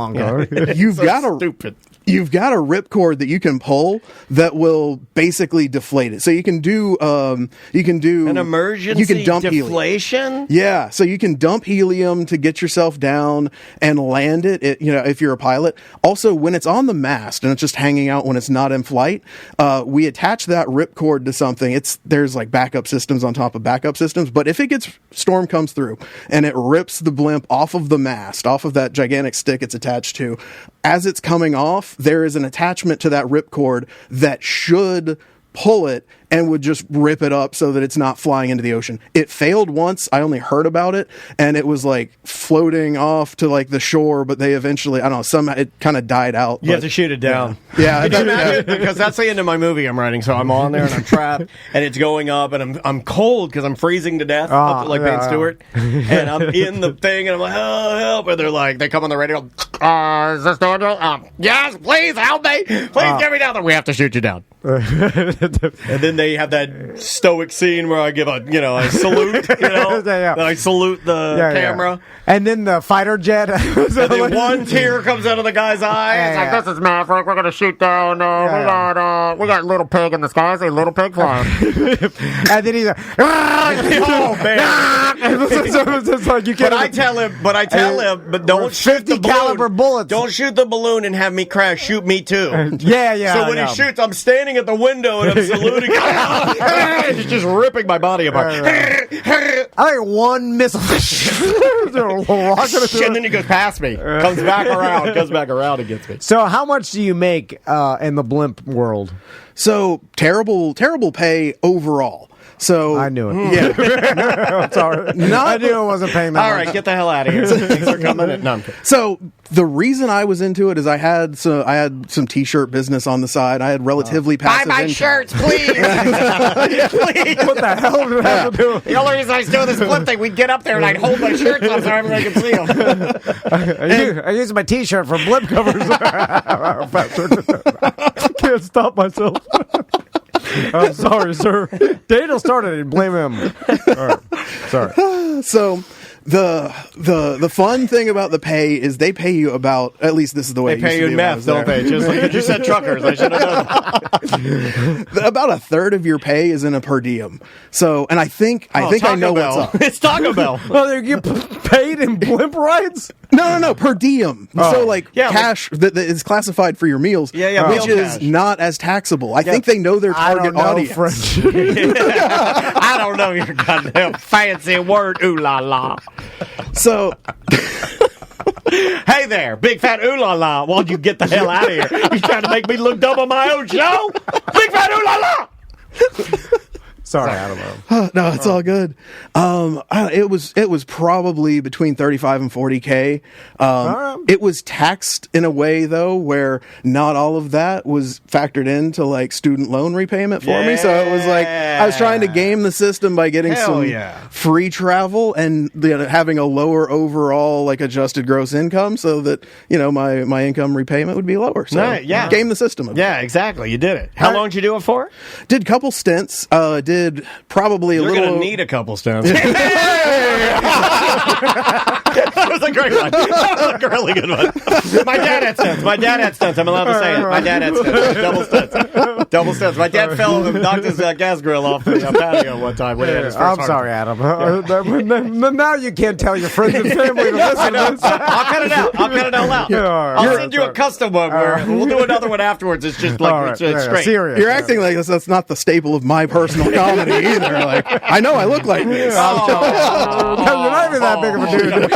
[SPEAKER 5] You've got a ripcord that you can pull that will basically deflate it. So you can do an emergency. You can dump
[SPEAKER 1] deflation.
[SPEAKER 5] Helium. Yeah, so you can dump helium to get yourself down and land it. If you're a pilot. Also, when it's on the mast and it's just hanging out when it's not in flight, we attach that ripcord to something. There's like backup systems on top of backup systems. But if storm comes through and it rips the blimp off of the mast, off of that gigantic stick it's attached to, as it's coming off, there is an attachment to that ripcord that should pull it and would just rip it up so that it's not flying into the ocean. It failed once. I only heard about it, and it was like floating off to like the shore, but they eventually, I don't know, somehow it kind of died out.
[SPEAKER 1] You have to shoot it down.
[SPEAKER 5] Yeah.
[SPEAKER 1] Could you imagine? Because that's the end of my movie I'm writing, so I'm on there and I'm trapped, and it's going up, and I'm cold because I'm freezing to death, up like Payne Stewart, and I'm in the thing, and I'm like, oh, help, and they're like, they come on the radio, is this Daniel? Yes, please help me. Please get me down there. We have to shoot you down. And then they have that stoic scene where I give a salute, I salute the camera.
[SPEAKER 2] And then the fighter jet.
[SPEAKER 1] And then one tear comes out of the guy's eye. It's like, this is Maverick. We're going to shoot down. We got Little Pig in the sky. Say Little Pig flying.
[SPEAKER 2] And then he's like,
[SPEAKER 1] oh, man.
[SPEAKER 2] It's like you can't.
[SPEAKER 1] But I tell him, but don't shoot the balloon.
[SPEAKER 2] 50 caliber bullets.
[SPEAKER 1] Don't shoot the balloon and have me crash. Shoot me too.
[SPEAKER 2] Yeah.
[SPEAKER 1] So when he shoots, I'm standing at the window and I'm saluting. He's just ripping my body apart.
[SPEAKER 2] I think one missile.
[SPEAKER 1] And then he goes past me. Comes back around and gets me.
[SPEAKER 2] So how much do you make in the blimp world?
[SPEAKER 5] So terrible pay overall. So
[SPEAKER 2] I knew it.
[SPEAKER 5] Yeah.
[SPEAKER 2] I'm sorry. I knew I wasn't paying that much.
[SPEAKER 1] All right, get the hell out of here. Things are coming in. No,
[SPEAKER 5] so The reason I was into it is I had some t-shirt business on the side. I had relatively passive
[SPEAKER 1] Buy my
[SPEAKER 5] income.
[SPEAKER 1] shirts, please. Please.
[SPEAKER 2] What the hell did that have to do with
[SPEAKER 1] The only reason I was doing this flip thing, we'd get up there and I'd hold my shirts up so everybody could see them.
[SPEAKER 2] I used my T-shirt for blimp covers. Can't stop myself. I'm sorry, sir. Daniel started it. Blame him. All right. Sorry.
[SPEAKER 5] So the fun thing about the pay is they pay you about, at least this is the way
[SPEAKER 1] They pay you in meth, don't they? Just like you said, truckers. I should have known.
[SPEAKER 5] About a third of your pay is in a per diem. So, and I think I know
[SPEAKER 1] Bell.
[SPEAKER 5] what's up.
[SPEAKER 1] It's Taco Bell.
[SPEAKER 2] Well, they get paid in blimp rides?
[SPEAKER 5] No, per diem. So
[SPEAKER 1] Yeah,
[SPEAKER 5] cash that is classified for your meals,
[SPEAKER 1] Yeah,
[SPEAKER 5] which
[SPEAKER 1] meal
[SPEAKER 5] is
[SPEAKER 1] cash.
[SPEAKER 5] not as taxable. I think they know their
[SPEAKER 2] I
[SPEAKER 5] target
[SPEAKER 2] don't know,
[SPEAKER 5] audience.
[SPEAKER 2] French.
[SPEAKER 1] I don't know your goddamn fancy word, ooh la la.
[SPEAKER 5] So
[SPEAKER 1] Hey there, big fat ooh la la. Why'd you get the hell out of here? You trying to make me look dumb on my own show? Big fat ooh la la.
[SPEAKER 2] Sorry, I don't know.
[SPEAKER 5] no, it's all good. It was probably between 35 and 40K. It was taxed in a way though where not all of that was factored into like student loan repayment for me. So it was like I was trying to game the system by getting
[SPEAKER 1] Hell
[SPEAKER 5] some
[SPEAKER 1] yeah.
[SPEAKER 5] free travel and having a lower overall like adjusted gross income so that my income repayment would be lower. So
[SPEAKER 1] Right, yeah.
[SPEAKER 5] game the system. a bit.
[SPEAKER 1] Yeah, exactly. You did it. How long did you do it for?
[SPEAKER 5] Did a couple stints. Did probably a
[SPEAKER 1] You're
[SPEAKER 5] little.
[SPEAKER 1] going to need a couple stunts. That was a great one. That was a really good one. My dad had stunts. I'm allowed to say it. My dad had stunts. Double stunts. My dad fell and knocked his gas grill off the patio one time when he had his first
[SPEAKER 2] I'm
[SPEAKER 1] heart
[SPEAKER 2] sorry,
[SPEAKER 1] attack.
[SPEAKER 2] Adam. Now you can't tell your friends and family to
[SPEAKER 1] I
[SPEAKER 2] listen
[SPEAKER 1] know.
[SPEAKER 2] to this.
[SPEAKER 1] I'll cut it out. I'll cut it out loud.
[SPEAKER 2] Yeah, all right.
[SPEAKER 1] I'll send you a custom one where we'll do another one afterwards. It's just like
[SPEAKER 2] All right,
[SPEAKER 1] it's
[SPEAKER 2] yeah,
[SPEAKER 1] straight.
[SPEAKER 2] serious.
[SPEAKER 5] You're acting like that's not the staple of my personal comedy either. Like I know I look like this.
[SPEAKER 2] No, you're not even that big of a dude.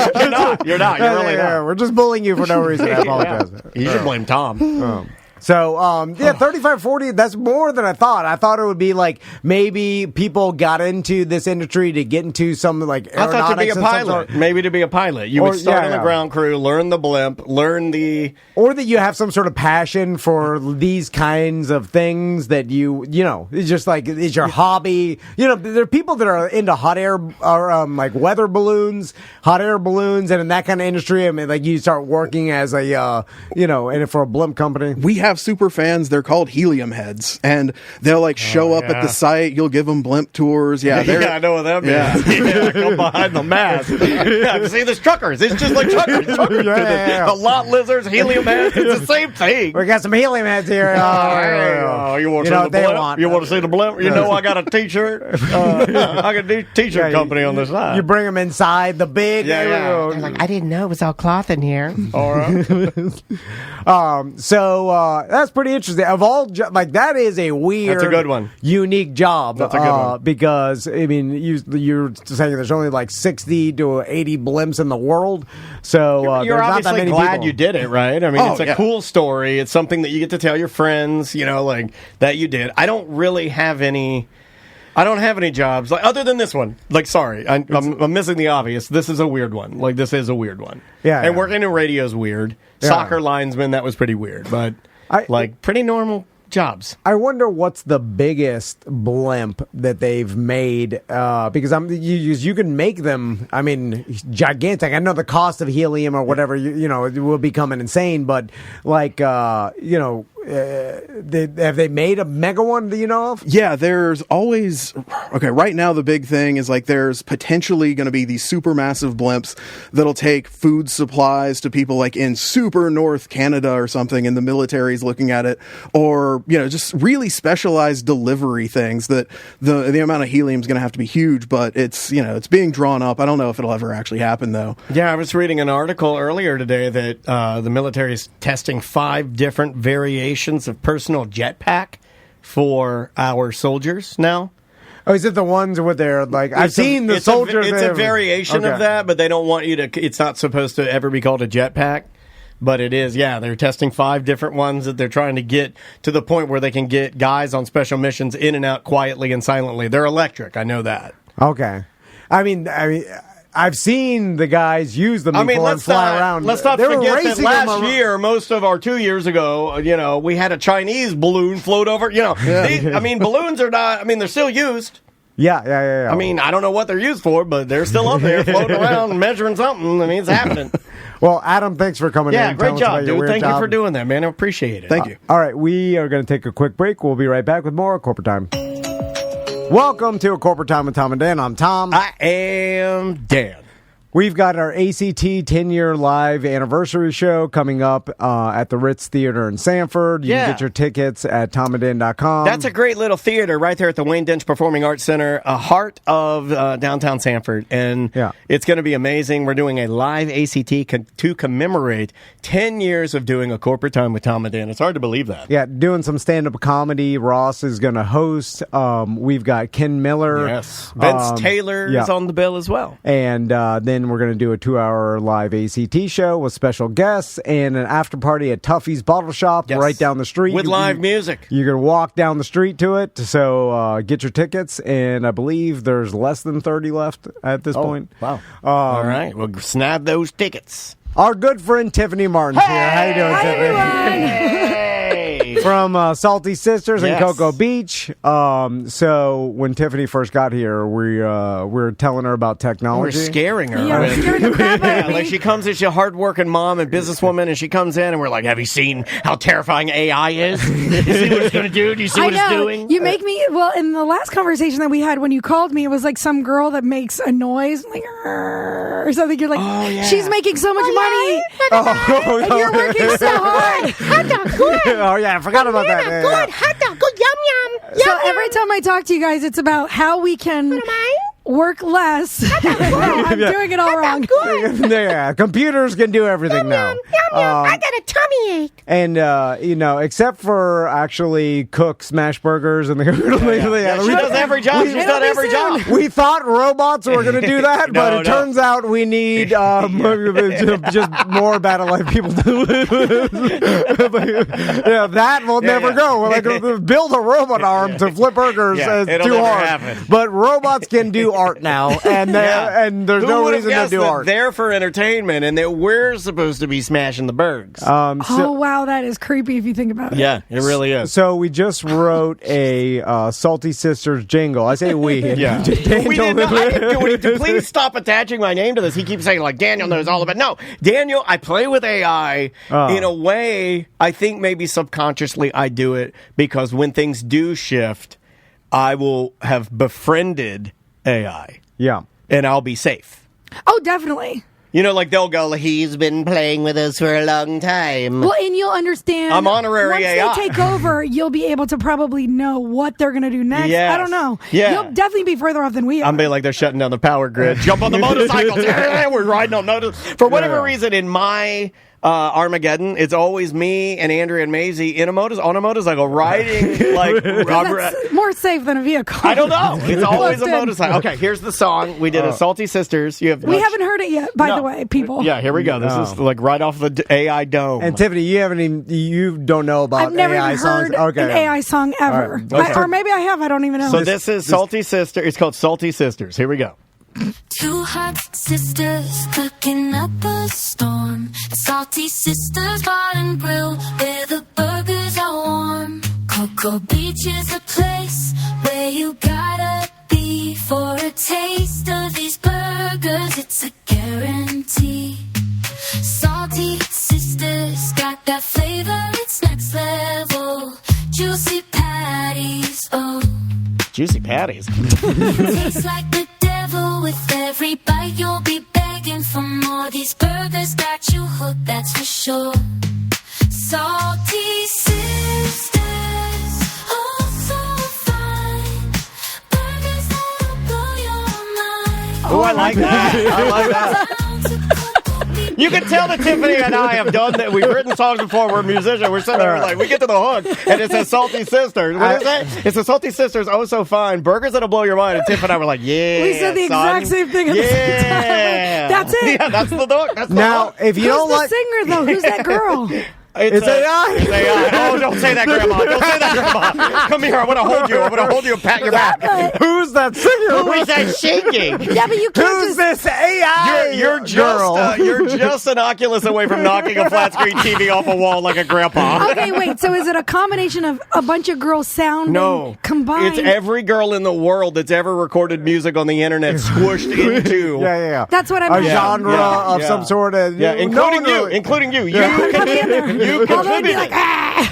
[SPEAKER 1] You're not. You're really not.
[SPEAKER 2] We're just bullying you for no reason. I apologize.
[SPEAKER 1] You should blame Tom.
[SPEAKER 2] So, 35, 40, that's more than I thought. I thought it would be like maybe people got into this industry to get into some like
[SPEAKER 1] I thought to be a
[SPEAKER 2] aeronautics and some
[SPEAKER 1] pilot.
[SPEAKER 2] sort.
[SPEAKER 1] Maybe to be a pilot. You
[SPEAKER 2] Or-
[SPEAKER 1] would start
[SPEAKER 2] yeah,
[SPEAKER 1] on the
[SPEAKER 2] yeah.
[SPEAKER 1] ground crew, learn the blimp, learn the...
[SPEAKER 2] Or that you have some sort of passion for these kinds of things that it's just like, it's your hobby. There are people that are into hot air, or like weather balloons, hot air balloons, and in that kind of industry, I mean, like you start working as a, and for a blimp company.
[SPEAKER 5] We have super fans. They're called helium heads, and they'll like show up at the site. You'll give them blimp tours. Yeah,
[SPEAKER 1] Yeah, I know what that means.
[SPEAKER 5] Yeah.
[SPEAKER 1] Yeah, come behind the mask. Yeah, see, there's truckers. It's just like truckers. Truckers do this.
[SPEAKER 2] Yeah.
[SPEAKER 1] The lot lizards, helium heads, it's the same thing.
[SPEAKER 2] We got some helium heads here.
[SPEAKER 1] Oh, you want to see
[SPEAKER 2] know
[SPEAKER 1] the
[SPEAKER 2] what they
[SPEAKER 1] blimp?
[SPEAKER 2] want.
[SPEAKER 1] You want to see the blimp? You know I got a T-shirt. I got a T-shirt company on the side.
[SPEAKER 2] You bring them inside the big.
[SPEAKER 1] Yeah.
[SPEAKER 6] They're like, I didn't know it was all cloth in here.
[SPEAKER 1] All right.
[SPEAKER 2] So that's pretty interesting. Of all, that is a weird,
[SPEAKER 1] That's a good one.
[SPEAKER 2] unique job.
[SPEAKER 1] That's a good one.
[SPEAKER 2] Because I mean, you're saying there's only like 60 to 80 blimps in the world. So
[SPEAKER 1] You're
[SPEAKER 2] there's not that
[SPEAKER 1] obviously
[SPEAKER 2] many
[SPEAKER 1] glad
[SPEAKER 2] people.
[SPEAKER 1] you did it, right? I mean,
[SPEAKER 5] Oh,
[SPEAKER 1] it's a
[SPEAKER 5] yeah.
[SPEAKER 1] cool story. It's something that you get to tell your friends, like that you did. I don't really have any. I don't have any jobs other than this one. Sorry, I'm missing the obvious. This is a weird one. This is a weird one.
[SPEAKER 2] Yeah,
[SPEAKER 1] and
[SPEAKER 2] yeah.
[SPEAKER 1] working in radio is weird.
[SPEAKER 2] Yeah.
[SPEAKER 1] Soccer linesman, that was pretty weird, but pretty normal jobs.
[SPEAKER 2] I wonder what's the biggest blimp that they've made because you can make them. I mean, gigantic. I know the cost of helium or whatever it will become insane, but have they made a mega one that you know of?
[SPEAKER 5] Yeah, there's always right now the big thing is there's potentially going to be these supermassive blimps that'll take food supplies to people in super North Canada or something, and the military's looking at it, or just really specialized delivery things that the amount of helium is going to have to be huge, but it's it's being drawn up. I don't know if it'll ever actually happen though.
[SPEAKER 1] Yeah, I was reading an article earlier today that the military is testing 5 different variations of personal jetpack for our soldiers now.
[SPEAKER 2] Oh, is it the ones where they're I've seen the soldiers?
[SPEAKER 1] It's a variation of that, but they don't want you to. It's not supposed to ever be called a jetpack, but it is. Yeah, they're testing 5 different ones that they're trying to get to the point where they can get guys on special missions in and out quietly and silently. They're electric. I know that.
[SPEAKER 2] Okay. I mean, I've seen the guys use them before and fly around.
[SPEAKER 1] Let's not
[SPEAKER 2] They were
[SPEAKER 1] forget that
[SPEAKER 2] racing
[SPEAKER 1] last year, most of our 2 years ago, we had a Chinese balloon float over. Balloons are not. I mean, they're still used.
[SPEAKER 2] Yeah.
[SPEAKER 1] I mean, I don't know what they're used for, but they're still up there floating around measuring something. I mean, it's happening.
[SPEAKER 2] Well, Adam, thanks for coming in.
[SPEAKER 1] Yeah, great job, dude. Thank you for doing that, man. I appreciate it.
[SPEAKER 5] Thank you.
[SPEAKER 2] All right, we are going to take a quick break. We'll be right back with more Corporate Time. Welcome to A Corporate Time with Tom and Dan. I'm Tom.
[SPEAKER 1] I am Dan.
[SPEAKER 2] We've got our ACT 10-year live anniversary show coming up at the Ritz Theater in Sanford. You can get your tickets at tomanddan.com.
[SPEAKER 1] That's a great little theater right there at the Wayne Dench Performing Arts Center, a heart of downtown Sanford. And it's going to be amazing. We're doing a live ACT to commemorate 10 years of doing A Corporate Time with Tom and Dan. It's hard to believe that.
[SPEAKER 2] Yeah, doing some stand-up comedy. Ross is going to host. We've got Ken Miller.
[SPEAKER 1] Yes. Vince Taylor is on the bill as well.
[SPEAKER 2] And then we're going to do a 2-hour live ACT show with special guests and an after party at Tuffy's Bottle Shop right down the street.
[SPEAKER 1] With live music.
[SPEAKER 2] You're going to walk down the street to it. So get your tickets. And I believe there's less than 30 left at this point.
[SPEAKER 1] Wow. All right. Well, snap those tickets.
[SPEAKER 2] Our good friend Tiffany Martin's here. How you doing, Tiffany? From Salty Sisters and Cocoa Beach. So when Tiffany first got here, we were telling her about technology.
[SPEAKER 1] We're scaring her.
[SPEAKER 7] Yeah, we're scaring the crap out of me.
[SPEAKER 1] Like she comes in, she's a hardworking mom and businesswoman, and she comes in, and we're like, "Have you seen how terrifying AI is? You see what it's going to do? Do you see what it's doing?"
[SPEAKER 7] You make me. Well, in the last conversation that we had when you called me, it was like some girl that makes a noise, like or something. You're like, she's making so much money, and you're working so hard.
[SPEAKER 2] Oh yeah, I forgot about that.
[SPEAKER 6] Good hot dog, good yum yum.
[SPEAKER 7] So every time I talk to you guys, it's about how we can work less. I'm doing it all wrong.
[SPEAKER 2] Yeah, computers can do everything now.
[SPEAKER 6] I got a tummy ache.
[SPEAKER 2] And except for actually cook smash burgers and
[SPEAKER 1] she does every job. She's done every job.
[SPEAKER 2] We thought robots were going to do that, but it turns out we need just more battle life people do. That will never go. We're like, build a robot arm to flip burgers is too hard. Happen. But robots can do art now, and there's no reason to do art.
[SPEAKER 1] They're for entertainment, and that we're supposed to be smashing the bergs.
[SPEAKER 7] Oh wow, that is creepy if you think about it.
[SPEAKER 1] Yeah, it really is.
[SPEAKER 2] So we just wrote a Salty Sisters jingle. I say we.
[SPEAKER 1] Yeah. We did not. I didn't do anything. Please stop attaching my name to this. He keeps saying like Daniel knows all about. No, Daniel. I play with AI in a way. I think maybe subconsciously I do it because when things do shift, I will have befriended AI.
[SPEAKER 2] Yeah.
[SPEAKER 1] And I'll be safe.
[SPEAKER 7] Oh, definitely.
[SPEAKER 1] Like they'll go, he's been playing with us for a long time.
[SPEAKER 7] Well, and you'll understand.
[SPEAKER 1] I'm honorary AI.
[SPEAKER 7] Once they take over, you'll be able to probably know what they're going to do next.
[SPEAKER 1] Yes.
[SPEAKER 7] I don't know.
[SPEAKER 1] Yeah.
[SPEAKER 7] You'll definitely be further off than we are.
[SPEAKER 1] I'm being like they're shutting down the power grid. Jump on the motorcycles. We're riding on motorcycles. For whatever reason, in my Armageddon, it's always me and Andrea and Maisie on a motorcycle riding like
[SPEAKER 7] that's more safe than a vehicle.
[SPEAKER 1] I don't know. It's always a motorcycle. Okay, here's the song. We did a Salty Sisters. We
[SPEAKER 7] haven't heard it yet, by the way, people.
[SPEAKER 1] Yeah, here we go. This is like right off the AI dome.
[SPEAKER 2] And Tiffany, you don't know about
[SPEAKER 7] I've never
[SPEAKER 2] AI
[SPEAKER 7] even heard an AI song ever.
[SPEAKER 2] Right.
[SPEAKER 7] Or maybe I have. I don't even know.
[SPEAKER 1] So this is Salty Sister. It's called Salty Sisters. Here we go.
[SPEAKER 8] Two hot sisters cooking up a storm. The Salty Sisters bar and grill where the burgers are warm. Cocoa Beach is a place where you gotta be for a taste of these burgers. It's a guarantee. Salty Sisters got that flavor, it's next level. Juicy patties, oh.
[SPEAKER 1] Juicy patties.
[SPEAKER 8] Tastes like the devil. With every bite you'll be begging for more. These burgers got you hooked, that's for sure. Salty Sisters, oh so fine. Burgers that'll blow your mind.
[SPEAKER 1] Oh, I like that. I like that. You can tell that Tiffany and I have done that. We've written songs before. We're musicians. We're sitting there like, we get to the hook, and it says Salty Sisters. What is it? It's the Salty Sisters, oh so fine. Burgers that'll blow your mind. And Tiff and I were like, yeah,
[SPEAKER 7] we said the exact same thing at the same time. That's it.
[SPEAKER 1] Yeah, that's the hook. That's the
[SPEAKER 2] now,
[SPEAKER 1] hook.
[SPEAKER 2] if you don't
[SPEAKER 7] Who's the singer, though? Who's that girl?
[SPEAKER 2] It's AI.
[SPEAKER 1] It's AI. Oh, don't say that, Grandma. Don't say that, Grandma. Come here. I want to hold you. I want to hold you and pat your back.
[SPEAKER 2] Who's that singer?
[SPEAKER 1] Who is that shaking?
[SPEAKER 7] Yeah, but you can't
[SPEAKER 2] Who's this AI?
[SPEAKER 1] You're just an Oculus away from knocking a flat screen TV off a wall like a grandpa.
[SPEAKER 7] Okay, wait. So is it a combination of a bunch of girls sounding combined?
[SPEAKER 1] It's every girl in the world that's ever recorded music on the internet squished into.
[SPEAKER 2] Yeah.
[SPEAKER 7] That's what I'm
[SPEAKER 2] a genre of some sort of.
[SPEAKER 1] Yeah, including you. You contributed.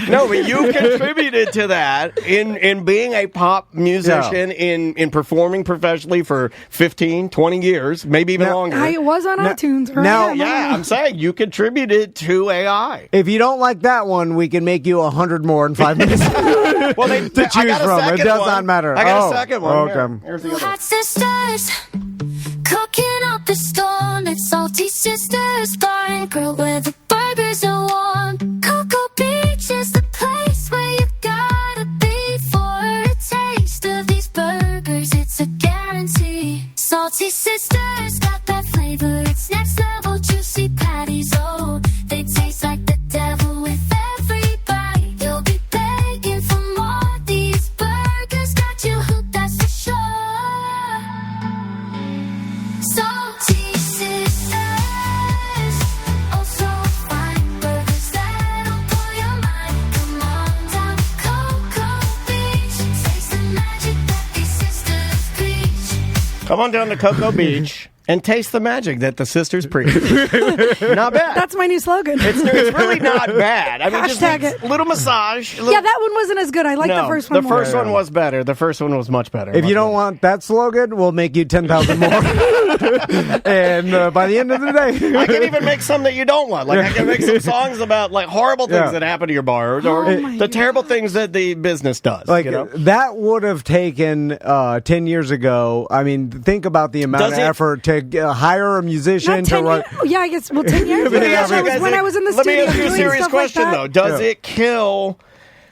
[SPEAKER 1] No, but you contributed to that in being a pop musician, in performing professionally for 15, 20 years, maybe even longer.
[SPEAKER 7] I was on iTunes.
[SPEAKER 1] I'm saying you contributed to AI.
[SPEAKER 2] If you don't like that one, we can make you 100 more in 5 minutes.
[SPEAKER 1] Well,
[SPEAKER 2] to choose from. It does not matter.
[SPEAKER 1] I got a second one.
[SPEAKER 2] Okay.
[SPEAKER 1] Here's the other.
[SPEAKER 8] Hot sisters, cooking up the storm. It's salty sisters, bar and grill where the burgers are warm. Cocoa Beach is the place where you gotta be for a taste of these burgers. It's a guarantee. Salty sisters got that flavor. It's next level juicy patties. Oh, they taste like the devil with every bite. You'll be begging for more. These burgers got you hooked, that's for sure. Salty sisters, oh so fine. Burgers that'll blow your mind. Come on down to Cocoa Beach. Taste the magic that these sisters preach.
[SPEAKER 1] Come on down to Cocoa Beach and taste the magic that the sisters preach. Not bad.
[SPEAKER 7] That's my new slogan.
[SPEAKER 1] It's really not bad. I mean, just a little massage.
[SPEAKER 7] Yeah, that one wasn't as good. I like the first one more.
[SPEAKER 1] The first one was better. The first one was much better.
[SPEAKER 2] If you don't want that slogan, we'll make you 10,000 more. And by the end of the day,
[SPEAKER 1] I can even make some that you don't want. Like I can make some songs about like horrible things that happen to your bar or the terrible things that the business does.
[SPEAKER 2] Like that would have taken 10 years ago. I mean, think about the amount of effort to hire a musician to write.
[SPEAKER 7] Yeah, I guess. Well, 10 years ago when I was in the studio.
[SPEAKER 1] Let me ask you a serious question though. Does it kill?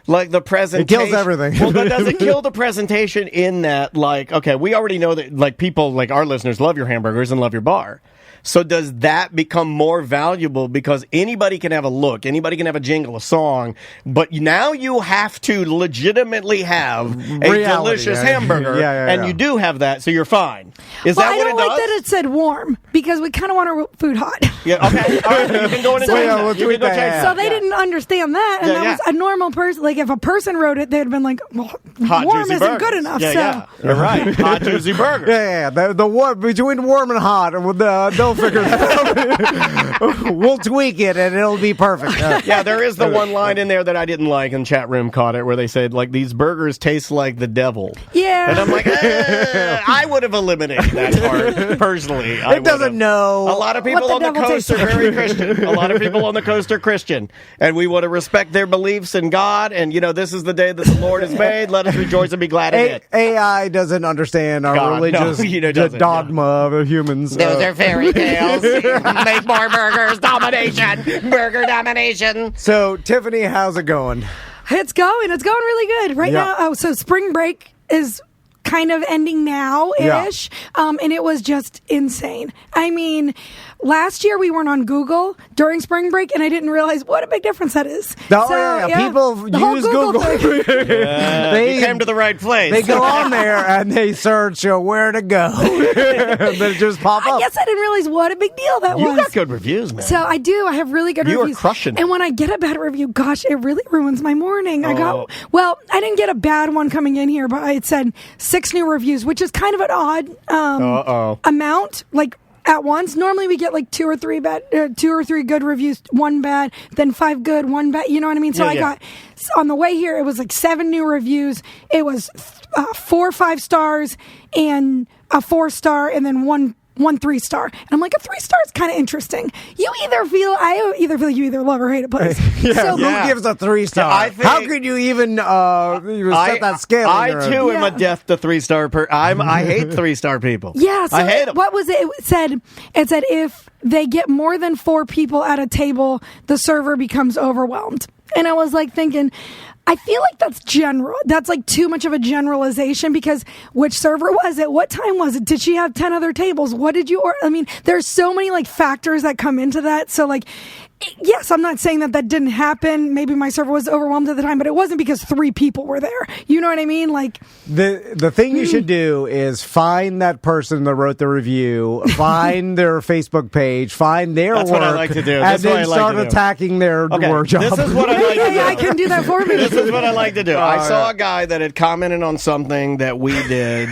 [SPEAKER 1] Like the presentation.
[SPEAKER 2] It kills everything.
[SPEAKER 1] Well, but does it kill the presentation in that, like, okay, we already know that, like, people, like our listeners love your hamburgers and love your bar. So does that become more valuable because anybody can have a look, anybody can have a jingle, a song, but now you have to legitimately have a delicious hamburger, and you do have that, so you're fine. Is that what it does?
[SPEAKER 7] I don't like that it said warm because we kind of want our food hot.
[SPEAKER 1] Yeah, okay. All right, you can go in and change that.
[SPEAKER 7] So they didn't understand that, and that was a normal person. Like if a person wrote it, they'd have been like, well,
[SPEAKER 1] hot,
[SPEAKER 7] warm isn't good enough.
[SPEAKER 1] Yeah, you're right. Hot, juicy burgers.
[SPEAKER 2] Yeah. The warm, between warm and hot, they'll figure that out. We'll tweak it and it'll be perfect.
[SPEAKER 1] Yeah, there is the one line in there that I didn't like, and chat room caught it, where they said, like, these burgers taste like the devil.
[SPEAKER 7] Yeah.
[SPEAKER 1] And I'm like, I would have eliminated that part, personally.
[SPEAKER 2] It doesn't know.
[SPEAKER 1] A lot of people on the coast are very Christian. A lot of people on the coast are Christian. And we want to respect their beliefs in God. And, you know, this is the day that the Lord has made. Let us rejoice and be glad in it.
[SPEAKER 2] AI doesn't understand our religious dogma of humans.
[SPEAKER 1] Those are fairy tales. Make more burgers. Domination. Burger domination.
[SPEAKER 2] So, Tiffany, how's it going?
[SPEAKER 7] It's going really good right now. Oh, so spring break is kind of ending now-ish, and it was just insane. I mean, last year we weren't on Google during spring break, and I didn't realize what a big difference that is.
[SPEAKER 2] People use Google.
[SPEAKER 1] They came to the right place.
[SPEAKER 2] They go on there and they search where to go. They just pop up.
[SPEAKER 7] I guess I didn't realize what a big deal that was.
[SPEAKER 1] You got good reviews, man.
[SPEAKER 7] So I do. I have really good reviews.
[SPEAKER 1] You are crushing it.
[SPEAKER 7] And when I get a bad review, gosh, it really ruins my morning. I didn't get a bad one coming in here, but it said 6 new reviews, which is kind of an odd amount. Like, at once, normally we get like 2 or 3 good reviews, 1 bad, then 5 good, 1 bad. You know what I mean? So I got on the way here. It was like 7 new reviews. It was 4 5-stars and a 4-star, and then one 3-star. And I'm like, a 3-star is kind of interesting. I either feel like you either love or hate a place.
[SPEAKER 2] Who gives a 3-star? How could you even set that scale?
[SPEAKER 1] I too am a death to 3-star. I hate 3-star people.
[SPEAKER 7] Yeah, so
[SPEAKER 1] I hate them.
[SPEAKER 7] What was it? It said if they get more than 4 people at a table, the server becomes overwhelmed. And I was like thinking, I feel like that's general. That's like too much of a generalization, because which server was it? What time was it? Did she have 10 other tables? What did you order? I mean, there's so many like factors that come into that. So like, yes, I'm not saying that didn't happen. Maybe my server was overwhelmed at the time, but it wasn't because 3 people were there. You know what I mean? Like
[SPEAKER 2] the thing you should do is find that person that wrote the review, find their Facebook page, find their
[SPEAKER 1] That's
[SPEAKER 2] work,
[SPEAKER 1] what I like to do.
[SPEAKER 2] and
[SPEAKER 1] That's what
[SPEAKER 2] then
[SPEAKER 1] I like
[SPEAKER 2] start
[SPEAKER 1] to do.
[SPEAKER 2] attacking their work job.
[SPEAKER 1] This is what I like to do.
[SPEAKER 7] I can do that for me.
[SPEAKER 1] This is what I like to do. I saw a guy that had commented on something that we did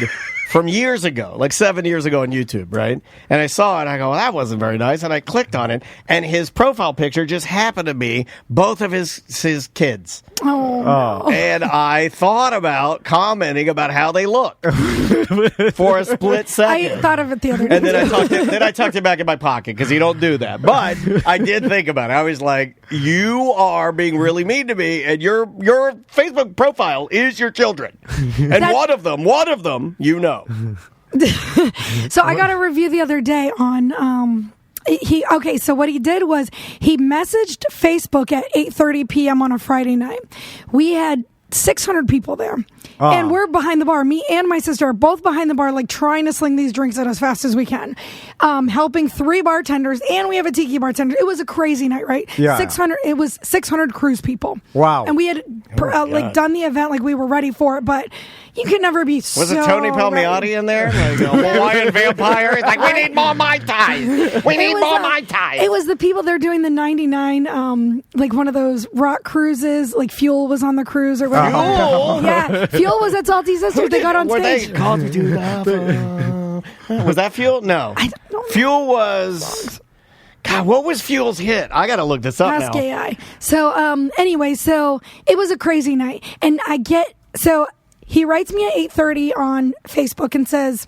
[SPEAKER 1] from years ago, like 7 years ago on YouTube, right? And I saw it, and I go, well, that wasn't very nice. And I clicked on it, and his profile picture just happened to be both of his kids.
[SPEAKER 7] Oh.
[SPEAKER 1] And I thought about commenting about how they look for a split second.
[SPEAKER 7] I thought of it the other day.
[SPEAKER 1] And then I tucked it back in my pocket because you don't do that. But I did think about it. I was like, you are being really mean to me, and your Facebook profile is your children. And one of them, you know.
[SPEAKER 7] So I got a review the other day on so what he did was he messaged Facebook at 8:30 p.m. on a Friday night. We had 600 people there. And we're behind the bar. Me and my sister are both behind the bar, like trying to sling these drinks out as fast as we can. Helping 3 bartenders, and we have a tiki bartender. It was a crazy night, right?
[SPEAKER 2] Yeah.
[SPEAKER 7] 600. It was 600 cruise people.
[SPEAKER 2] Wow.
[SPEAKER 7] And we had done the event like we were ready for it, but you could never be
[SPEAKER 1] Was it Tony Palmiotti in there? Like a Hawaiian vampire? It's like, we need more Mai Tais. We need more Mai Tais.
[SPEAKER 7] It was the people, they're doing the 99, like one of those rock cruises, like Fuel was on the cruise or whatever.
[SPEAKER 1] Fuel?
[SPEAKER 7] Yeah, Fuel was at Salty Sisters. They got on
[SPEAKER 1] Were
[SPEAKER 7] stage.
[SPEAKER 1] they called to do that? Was that Fuel? No.
[SPEAKER 7] I don't know.
[SPEAKER 1] Fuel was... God, what was Fuel's hit? I got to look this up
[SPEAKER 7] Ask
[SPEAKER 1] now.
[SPEAKER 7] AI. So, anyway, so it was a crazy night. And he writes me at 8:30 on Facebook and says,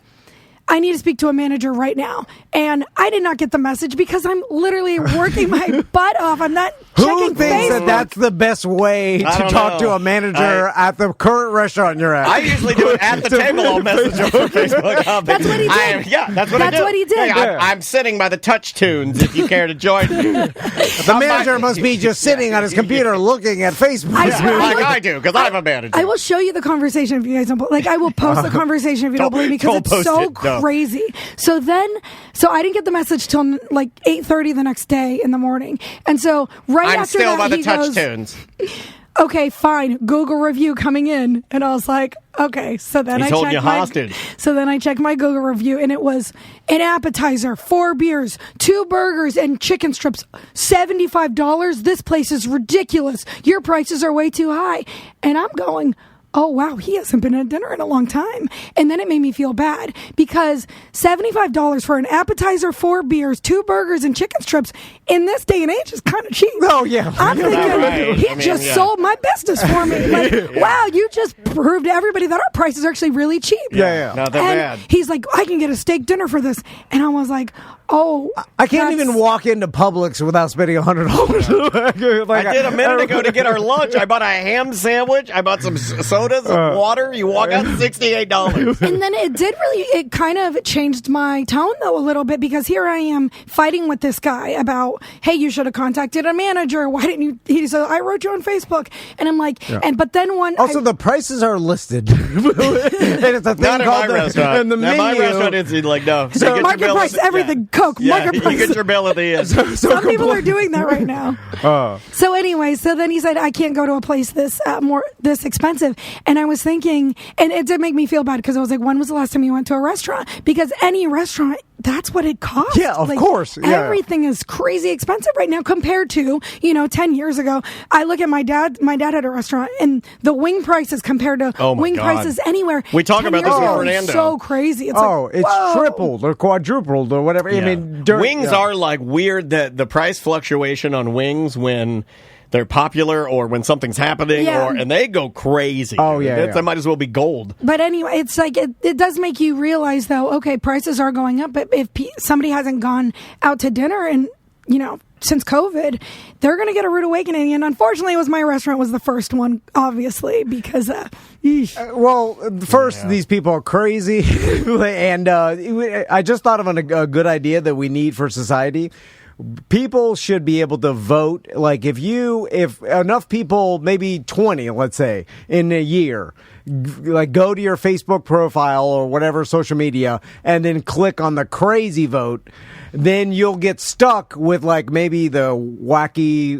[SPEAKER 7] I need to speak to a manager right now. And I did not get the message because I'm literally working my butt off. I'm not
[SPEAKER 2] Who
[SPEAKER 7] checking
[SPEAKER 2] thinks
[SPEAKER 7] Facebook.
[SPEAKER 2] that that's the best way to
[SPEAKER 1] don't
[SPEAKER 2] talk
[SPEAKER 1] know.
[SPEAKER 2] to a manager at the current restaurant you're at?
[SPEAKER 1] I usually do it at the table. I'll message him from Facebook.
[SPEAKER 7] That's what he did.
[SPEAKER 1] That's what I do.
[SPEAKER 7] That's what he did.
[SPEAKER 1] Yeah, I'm sitting by the touch tunes if you care to join me.
[SPEAKER 2] The manager must be just sitting on his computer looking at Facebook.
[SPEAKER 1] Like I do, because I'm a manager.
[SPEAKER 7] I will show you the conversation if you guys don't. Like, I will post the conversation if you don't believe me because
[SPEAKER 1] don't
[SPEAKER 7] it's so
[SPEAKER 1] post it, no.
[SPEAKER 7] crazy. So I didn't get the message till like 8:30 the next day in the morning, and so
[SPEAKER 1] I'm
[SPEAKER 7] after
[SPEAKER 1] still
[SPEAKER 7] that
[SPEAKER 1] by the
[SPEAKER 7] he
[SPEAKER 1] touch
[SPEAKER 7] goes,
[SPEAKER 1] tunes.
[SPEAKER 7] okay, fine, Google review coming in, and I was like, okay. So then
[SPEAKER 1] He's
[SPEAKER 7] I
[SPEAKER 1] holding
[SPEAKER 7] checked
[SPEAKER 1] you hostage.
[SPEAKER 7] So then I checked my Google review, and it was an appetizer, 4 beers, 2 burgers, and chicken strips, $75. This place is ridiculous. Your prices are way too high, and I'm going, oh, wow, he hasn't been at dinner in a long time. And then it made me feel bad because $75 for an appetizer, 4 beers, 2 burgers, and chicken strips in this day and age is kind of cheap.
[SPEAKER 2] Oh, yeah.
[SPEAKER 7] I'm thinking
[SPEAKER 1] right.
[SPEAKER 7] he sold my business for me. Like, wow, you just proved to everybody that our prices are actually really cheap.
[SPEAKER 2] Yeah.
[SPEAKER 1] Not that
[SPEAKER 7] And
[SPEAKER 1] bad.
[SPEAKER 7] he's like, I can get a steak dinner for this. And I was like, oh.
[SPEAKER 2] I can't even walk into Publix without spending $100.
[SPEAKER 1] I did a minute ago to get our lunch. I bought a ham sandwich. I bought some sodas, some water. You walk out $68.
[SPEAKER 7] And then it kind of changed my tone though a little bit because here I am fighting with this guy about, hey, you should have contacted a manager. Why didn't you? He said, I wrote you on Facebook. And I'm like, but then
[SPEAKER 2] Also, the prices are listed. And it's a thing
[SPEAKER 1] Not in
[SPEAKER 2] called
[SPEAKER 1] my restaurant.
[SPEAKER 2] And the
[SPEAKER 1] Now, my
[SPEAKER 2] menu.
[SPEAKER 1] restaurant is like, no.
[SPEAKER 7] So
[SPEAKER 1] you get
[SPEAKER 7] market
[SPEAKER 1] your bill
[SPEAKER 7] price,
[SPEAKER 1] at the-
[SPEAKER 7] everything, Coke, market
[SPEAKER 1] you
[SPEAKER 7] price.
[SPEAKER 1] get your bill at the end.
[SPEAKER 7] Some people are doing that right now. So anyway, so then he said, I can't go to a place this expensive. And I was thinking, and it did make me feel bad because I was like, when was the last time you went to a restaurant? Because any restaurant, that's what it costs.
[SPEAKER 2] Yeah, of course. Yeah.
[SPEAKER 7] Everything is crazy expensive right now compared to, 10 years ago. I look at my dad had a restaurant and the wing prices compared to wing prices anywhere.
[SPEAKER 1] We talk
[SPEAKER 7] 10
[SPEAKER 1] about this
[SPEAKER 7] years
[SPEAKER 1] with
[SPEAKER 7] ago were
[SPEAKER 1] Fernando.
[SPEAKER 7] so crazy. It's
[SPEAKER 2] it's
[SPEAKER 7] whoa.
[SPEAKER 2] tripled or quadrupled or whatever.
[SPEAKER 1] Yeah.
[SPEAKER 2] I mean,
[SPEAKER 1] wings are like weird. The price fluctuation on wings when they're popular or when something's happening, and they go crazy.
[SPEAKER 2] Oh, yeah.
[SPEAKER 1] That might as well be gold.
[SPEAKER 7] But anyway, it's like it does make you realize, though, okay, prices are going up. But if somebody hasn't gone out to dinner and, since COVID, they're going to get a rude awakening. And unfortunately, my restaurant was the first one, obviously, because,
[SPEAKER 2] these people are crazy. And I just thought of a good idea that we need for society. People should be able to vote. Like if enough people, maybe 20, let's say, in a year, go to your Facebook profile or whatever social media and then click on the crazy vote, then you'll get stuck with like maybe the wacky,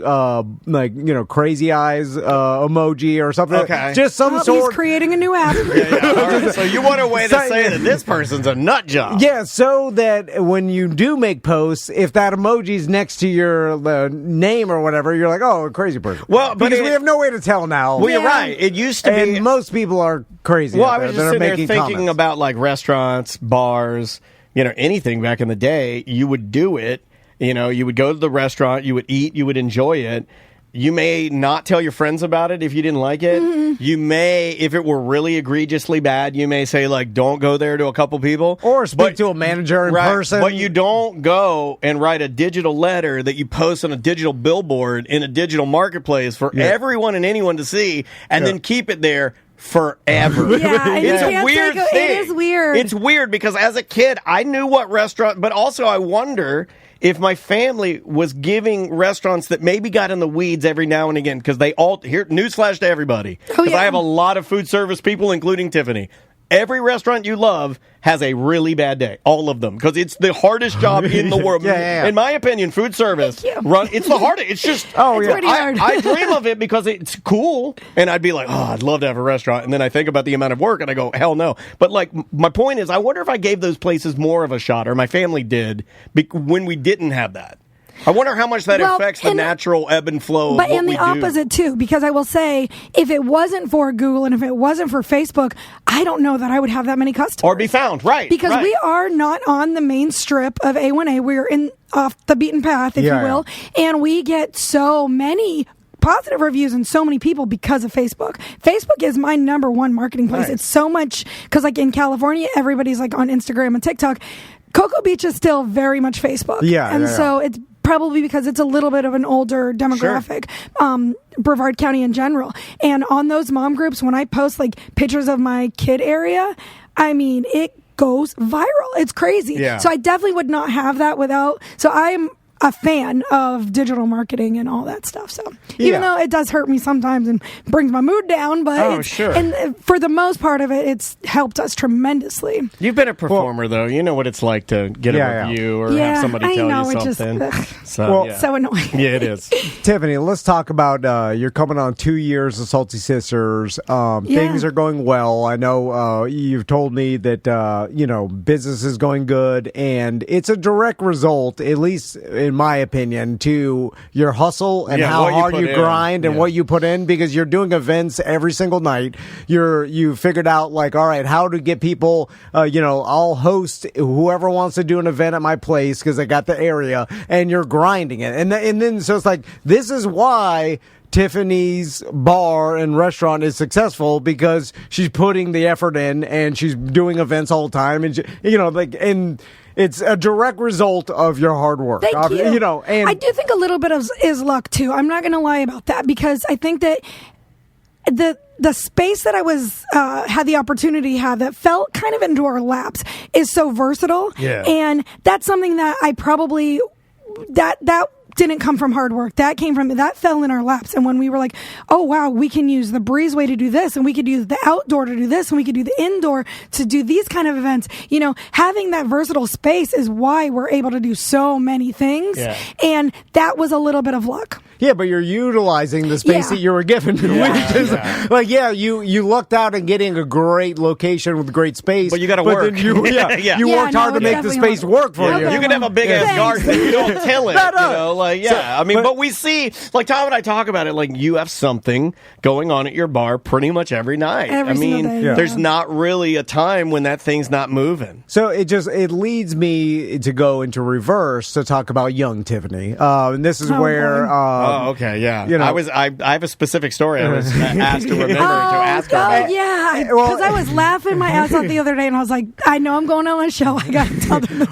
[SPEAKER 2] crazy eyes emoji or something.
[SPEAKER 1] Okay.
[SPEAKER 2] Just some sort.
[SPEAKER 7] He's creating a new app.
[SPEAKER 1] All right. So you want a way to say that this person's a nut job.
[SPEAKER 2] Yeah, so that when you do make posts, if that emoji's next to your name or whatever, you're like, oh, a crazy person.
[SPEAKER 1] Well, but
[SPEAKER 2] because we have no way to tell now.
[SPEAKER 1] Well, you're right. It used to be.
[SPEAKER 2] And most people are crazy.
[SPEAKER 1] Well,
[SPEAKER 2] out
[SPEAKER 1] I
[SPEAKER 2] there
[SPEAKER 1] was
[SPEAKER 2] that
[SPEAKER 1] just
[SPEAKER 2] are
[SPEAKER 1] sitting there
[SPEAKER 2] making
[SPEAKER 1] thinking
[SPEAKER 2] comments.
[SPEAKER 1] about like restaurants, bars, anything back in the day. You would do it. You would go to the restaurant, you would eat, you would enjoy it. You may not tell your friends about it if you didn't like it. Mm-hmm. You may, if it were really egregiously bad, you may say, like, don't go there to a couple people.
[SPEAKER 2] Or speak to a manager in person.
[SPEAKER 1] But you don't go and write a digital letter that you post on a digital billboard in a digital marketplace for everyone and anyone to see and then keep it there forever.
[SPEAKER 7] Yeah,
[SPEAKER 1] it's a weird thing.
[SPEAKER 7] It is weird.
[SPEAKER 1] It's weird because as a kid, I knew what restaurant, but also I wonder if my family was giving restaurants that maybe got in the weeds every now and again, because they all, here, newsflash to everybody, because I have a lot of food service people, including Tiffany. Every restaurant you love has a really bad day. All of them. Because it's the hardest job in the world.
[SPEAKER 2] Yeah.
[SPEAKER 1] In my opinion, food service, it's the hardest. It's just,
[SPEAKER 7] it's pretty hard.
[SPEAKER 1] I dream of it because it's cool. And I'd be like, oh, I'd love to have a restaurant. And then I think about the amount of work and I go, hell no. But like, my point is, I wonder if I gave those places more of a shot, or my family did, when we didn't have that. I wonder how much that affects the natural ebb and flow of what we do.
[SPEAKER 7] But in the opposite, too, because I will say, if it wasn't for Google and if it wasn't for Facebook, I don't know that I would have that many customers.
[SPEAKER 1] Or be found, right.
[SPEAKER 7] Because we are not on the main strip of A1A. We're off the beaten path, if you will. And we get so many positive reviews and so many people because of Facebook. Facebook is my number one marketing place. It's so much, because like in California, everybody's like on Instagram and TikTok. Cocoa Beach is still very much Facebook. So it's probably because it's a little bit of an older demographic, Brevard County in general. And on those mom groups, when I post like pictures of my kid area, I mean, it goes viral. It's crazy.
[SPEAKER 1] Yeah.
[SPEAKER 7] So I definitely would not have that without. So I'm a fan of digital marketing and all that stuff. So even though it does hurt me sometimes and brings my mood down, but and for the most part of it, it's helped us tremendously.
[SPEAKER 1] You've been a performer, though. You know what it's like to get a review or have somebody tell you something.
[SPEAKER 7] So annoying.
[SPEAKER 1] Yeah, it is.
[SPEAKER 2] Tiffany, let's talk about you're coming on 2 years of Salty Sisters. Things are going well. I know you've told me that business is going good, and it's a direct result, at least in my opinion, to your hustle and how hard you grind and what you put in, because you're doing events every single night. You figured out, like, all right, how to get people, I'll host whoever wants to do an event at my place because I got the area, and you're grinding it. And then so it's like, this is why Tiffany's bar and restaurant is successful, because she's putting the effort in and she's doing events all the time, and it's a direct result of your hard work.
[SPEAKER 7] Thank you.
[SPEAKER 2] And
[SPEAKER 7] I do think a little bit is luck too. I'm not going to lie about that, because I think that the space that I was had the opportunity to have that fell kind of into our laps is so versatile, and that's something that I probably that didn't come from hard work. That fell in our laps. And when we were like, oh wow, we can use the breezeway to do this, and we could use the outdoor to do this, and we could do the indoor to do these kind of events. Having that versatile space is why we're able to do so many things. Yeah. And that was a little bit of luck.
[SPEAKER 2] Yeah, but you're utilizing the space that you were given. You lucked out in getting a great location with great space.
[SPEAKER 1] But you got to work.
[SPEAKER 2] You worked hard to make the space work for you.
[SPEAKER 1] You can have a big ass garden if you don't till it. But we see, like Tom and I talk about it, like you have something going on at your bar pretty much every night.
[SPEAKER 7] Every single day,
[SPEAKER 1] there's not really a time when that thing's not moving.
[SPEAKER 2] So it leads me to go into reverse to talk about young Tiffany. And this is where I have a specific story I was asked to remember to ask her about.
[SPEAKER 7] Yeah, because I was laughing my ass off the other day, and I was like, I know I'm going on a show. I got to tell them this.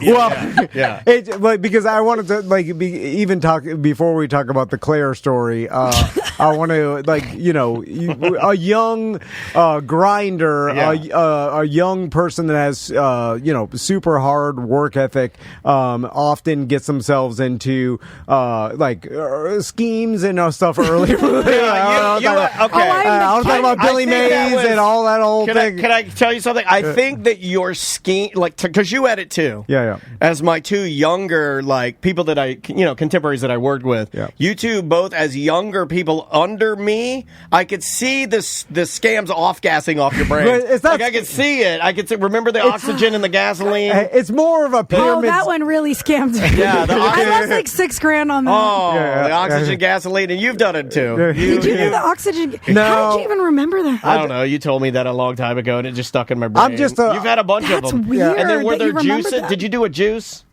[SPEAKER 2] Because I wanted to talk before we talk about the Claire story. I want to a young grinder, a young person that has super hard work ethic, often gets themselves into schemes and stuff earlier.
[SPEAKER 1] Okay.
[SPEAKER 2] I was talking about Billy Mays and all that whole thing.
[SPEAKER 1] Can I tell you something? I think that your scheme, like, because you had it too.
[SPEAKER 2] Yeah.
[SPEAKER 1] As my two younger, like, people that I, contemporaries that I worked with.
[SPEAKER 2] Yeah.
[SPEAKER 1] You two both as younger people under me, I could see the scams off-gassing off your brain.
[SPEAKER 2] It's not,
[SPEAKER 1] like, I could see it. I could see, remember the oxygen and the gasoline?
[SPEAKER 2] It's more of a pyramid.
[SPEAKER 7] Oh, that one really scammed me.
[SPEAKER 1] Yeah,
[SPEAKER 7] I lost like $6,000 on that.
[SPEAKER 1] Oh, the oxygen, gasoline, and you've done it too.
[SPEAKER 7] Did you do the oxygen?
[SPEAKER 2] No.
[SPEAKER 7] How did you even remember that?
[SPEAKER 1] I don't know. You told me that a long time ago, and it just stuck in my brain. You've had a bunch of
[SPEAKER 7] That's
[SPEAKER 1] them.
[SPEAKER 7] weird.
[SPEAKER 1] And then were
[SPEAKER 7] that
[SPEAKER 1] there
[SPEAKER 7] you remembered
[SPEAKER 1] juices?
[SPEAKER 7] that.
[SPEAKER 1] Did you do a juice?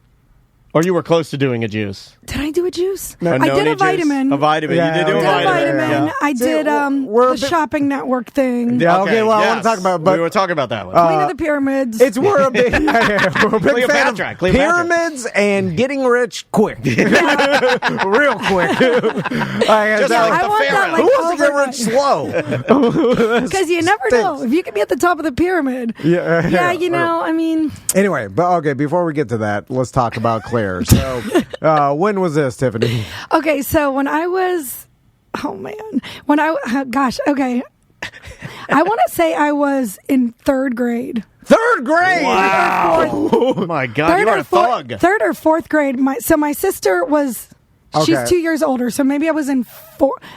[SPEAKER 1] Or you were close to doing a juice?
[SPEAKER 7] Did I do a juice?
[SPEAKER 1] No.
[SPEAKER 7] I did a vitamin.
[SPEAKER 1] A vitamin.
[SPEAKER 2] Yeah,
[SPEAKER 1] you did do
[SPEAKER 7] I
[SPEAKER 1] a
[SPEAKER 7] did a
[SPEAKER 1] vitamin.
[SPEAKER 7] vitamin.
[SPEAKER 1] Yeah.
[SPEAKER 7] I did the shopping network thing.
[SPEAKER 2] Yeah, okay, well, I
[SPEAKER 1] yes.
[SPEAKER 2] want to talk about... But,
[SPEAKER 1] we were talking about that one.
[SPEAKER 7] Queen of the Pyramids.
[SPEAKER 2] we're a big, we're a big fan of
[SPEAKER 1] Cleopatra.
[SPEAKER 2] pyramids and getting rich quick. Real quick.
[SPEAKER 1] Just like the Pharaoh.
[SPEAKER 2] Who wants to get rich slow?
[SPEAKER 7] Because you never know. If you could be at the top of the pyramid. Yeah, I mean...
[SPEAKER 2] Anyway, but okay, before we get to that, let's talk about Claire. So, when was this, Tiffany?
[SPEAKER 7] Okay, so when I was... Oh, man. Okay. I want to say I was in third grade.
[SPEAKER 2] Third grade!
[SPEAKER 1] Wow. Oh, my God. You are a thug.
[SPEAKER 7] Third or fourth grade. So my sister was...
[SPEAKER 2] Okay.
[SPEAKER 7] She's 2 years older, so maybe I was in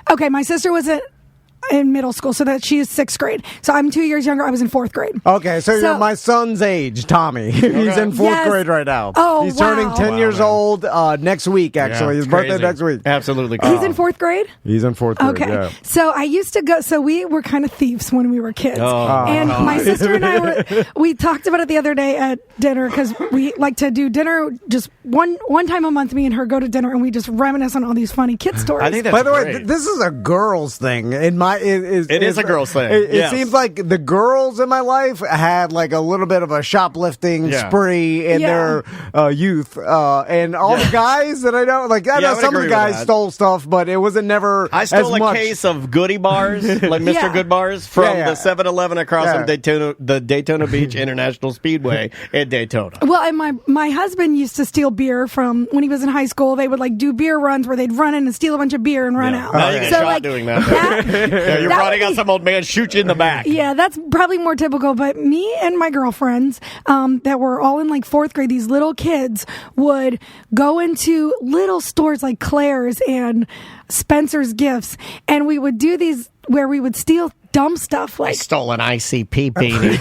[SPEAKER 7] Okay, my sister was in middle school, so that she is sixth grade. So I'm 2 years younger. I was in fourth grade.
[SPEAKER 2] Okay, so you're my son's age, Tommy. He's in fourth grade right now.
[SPEAKER 7] Oh,
[SPEAKER 2] he's turning 10 years old next week, actually. His birthday next week.
[SPEAKER 1] Absolutely.
[SPEAKER 7] He's in fourth grade?
[SPEAKER 2] He's in fourth grade,
[SPEAKER 7] Okay.
[SPEAKER 2] yeah.
[SPEAKER 7] So I used to go, so we were kind of thieves when we were kids. And my sister and I we talked about it the other day at dinner because we like to do dinner just one time a month, me and her go to dinner and we just reminisce on all these funny kid stories.
[SPEAKER 1] I think that's
[SPEAKER 2] By the
[SPEAKER 1] great.
[SPEAKER 2] way, this is a girl's thing. It is
[SPEAKER 1] a girl's thing.
[SPEAKER 2] It seems like the girls in my life had like a little bit of a shoplifting spree in their youth, and all the guys that I know, like I know some of the guys stole stuff, but it wasn't never.
[SPEAKER 1] I stole
[SPEAKER 2] as much.
[SPEAKER 1] a case of Goodie Bars, like Mr. Good Bars, from the 7-Eleven across from the Daytona Beach International Speedway in Daytona.
[SPEAKER 7] Well, and my husband used to steal beer from when he was in high school. They would like do beer runs where they'd run in and steal a bunch of beer and run out.
[SPEAKER 1] Now you get shot doing that. You're running out, some old man shoot you in the back.
[SPEAKER 7] Yeah, that's probably more typical. But me and my girlfriends that were all in like fourth grade, these little kids would go into little stores like Claire's and Spencer's Gifts, and we would do these where we would steal dumb stuff like... I
[SPEAKER 1] stole an ICP beanie.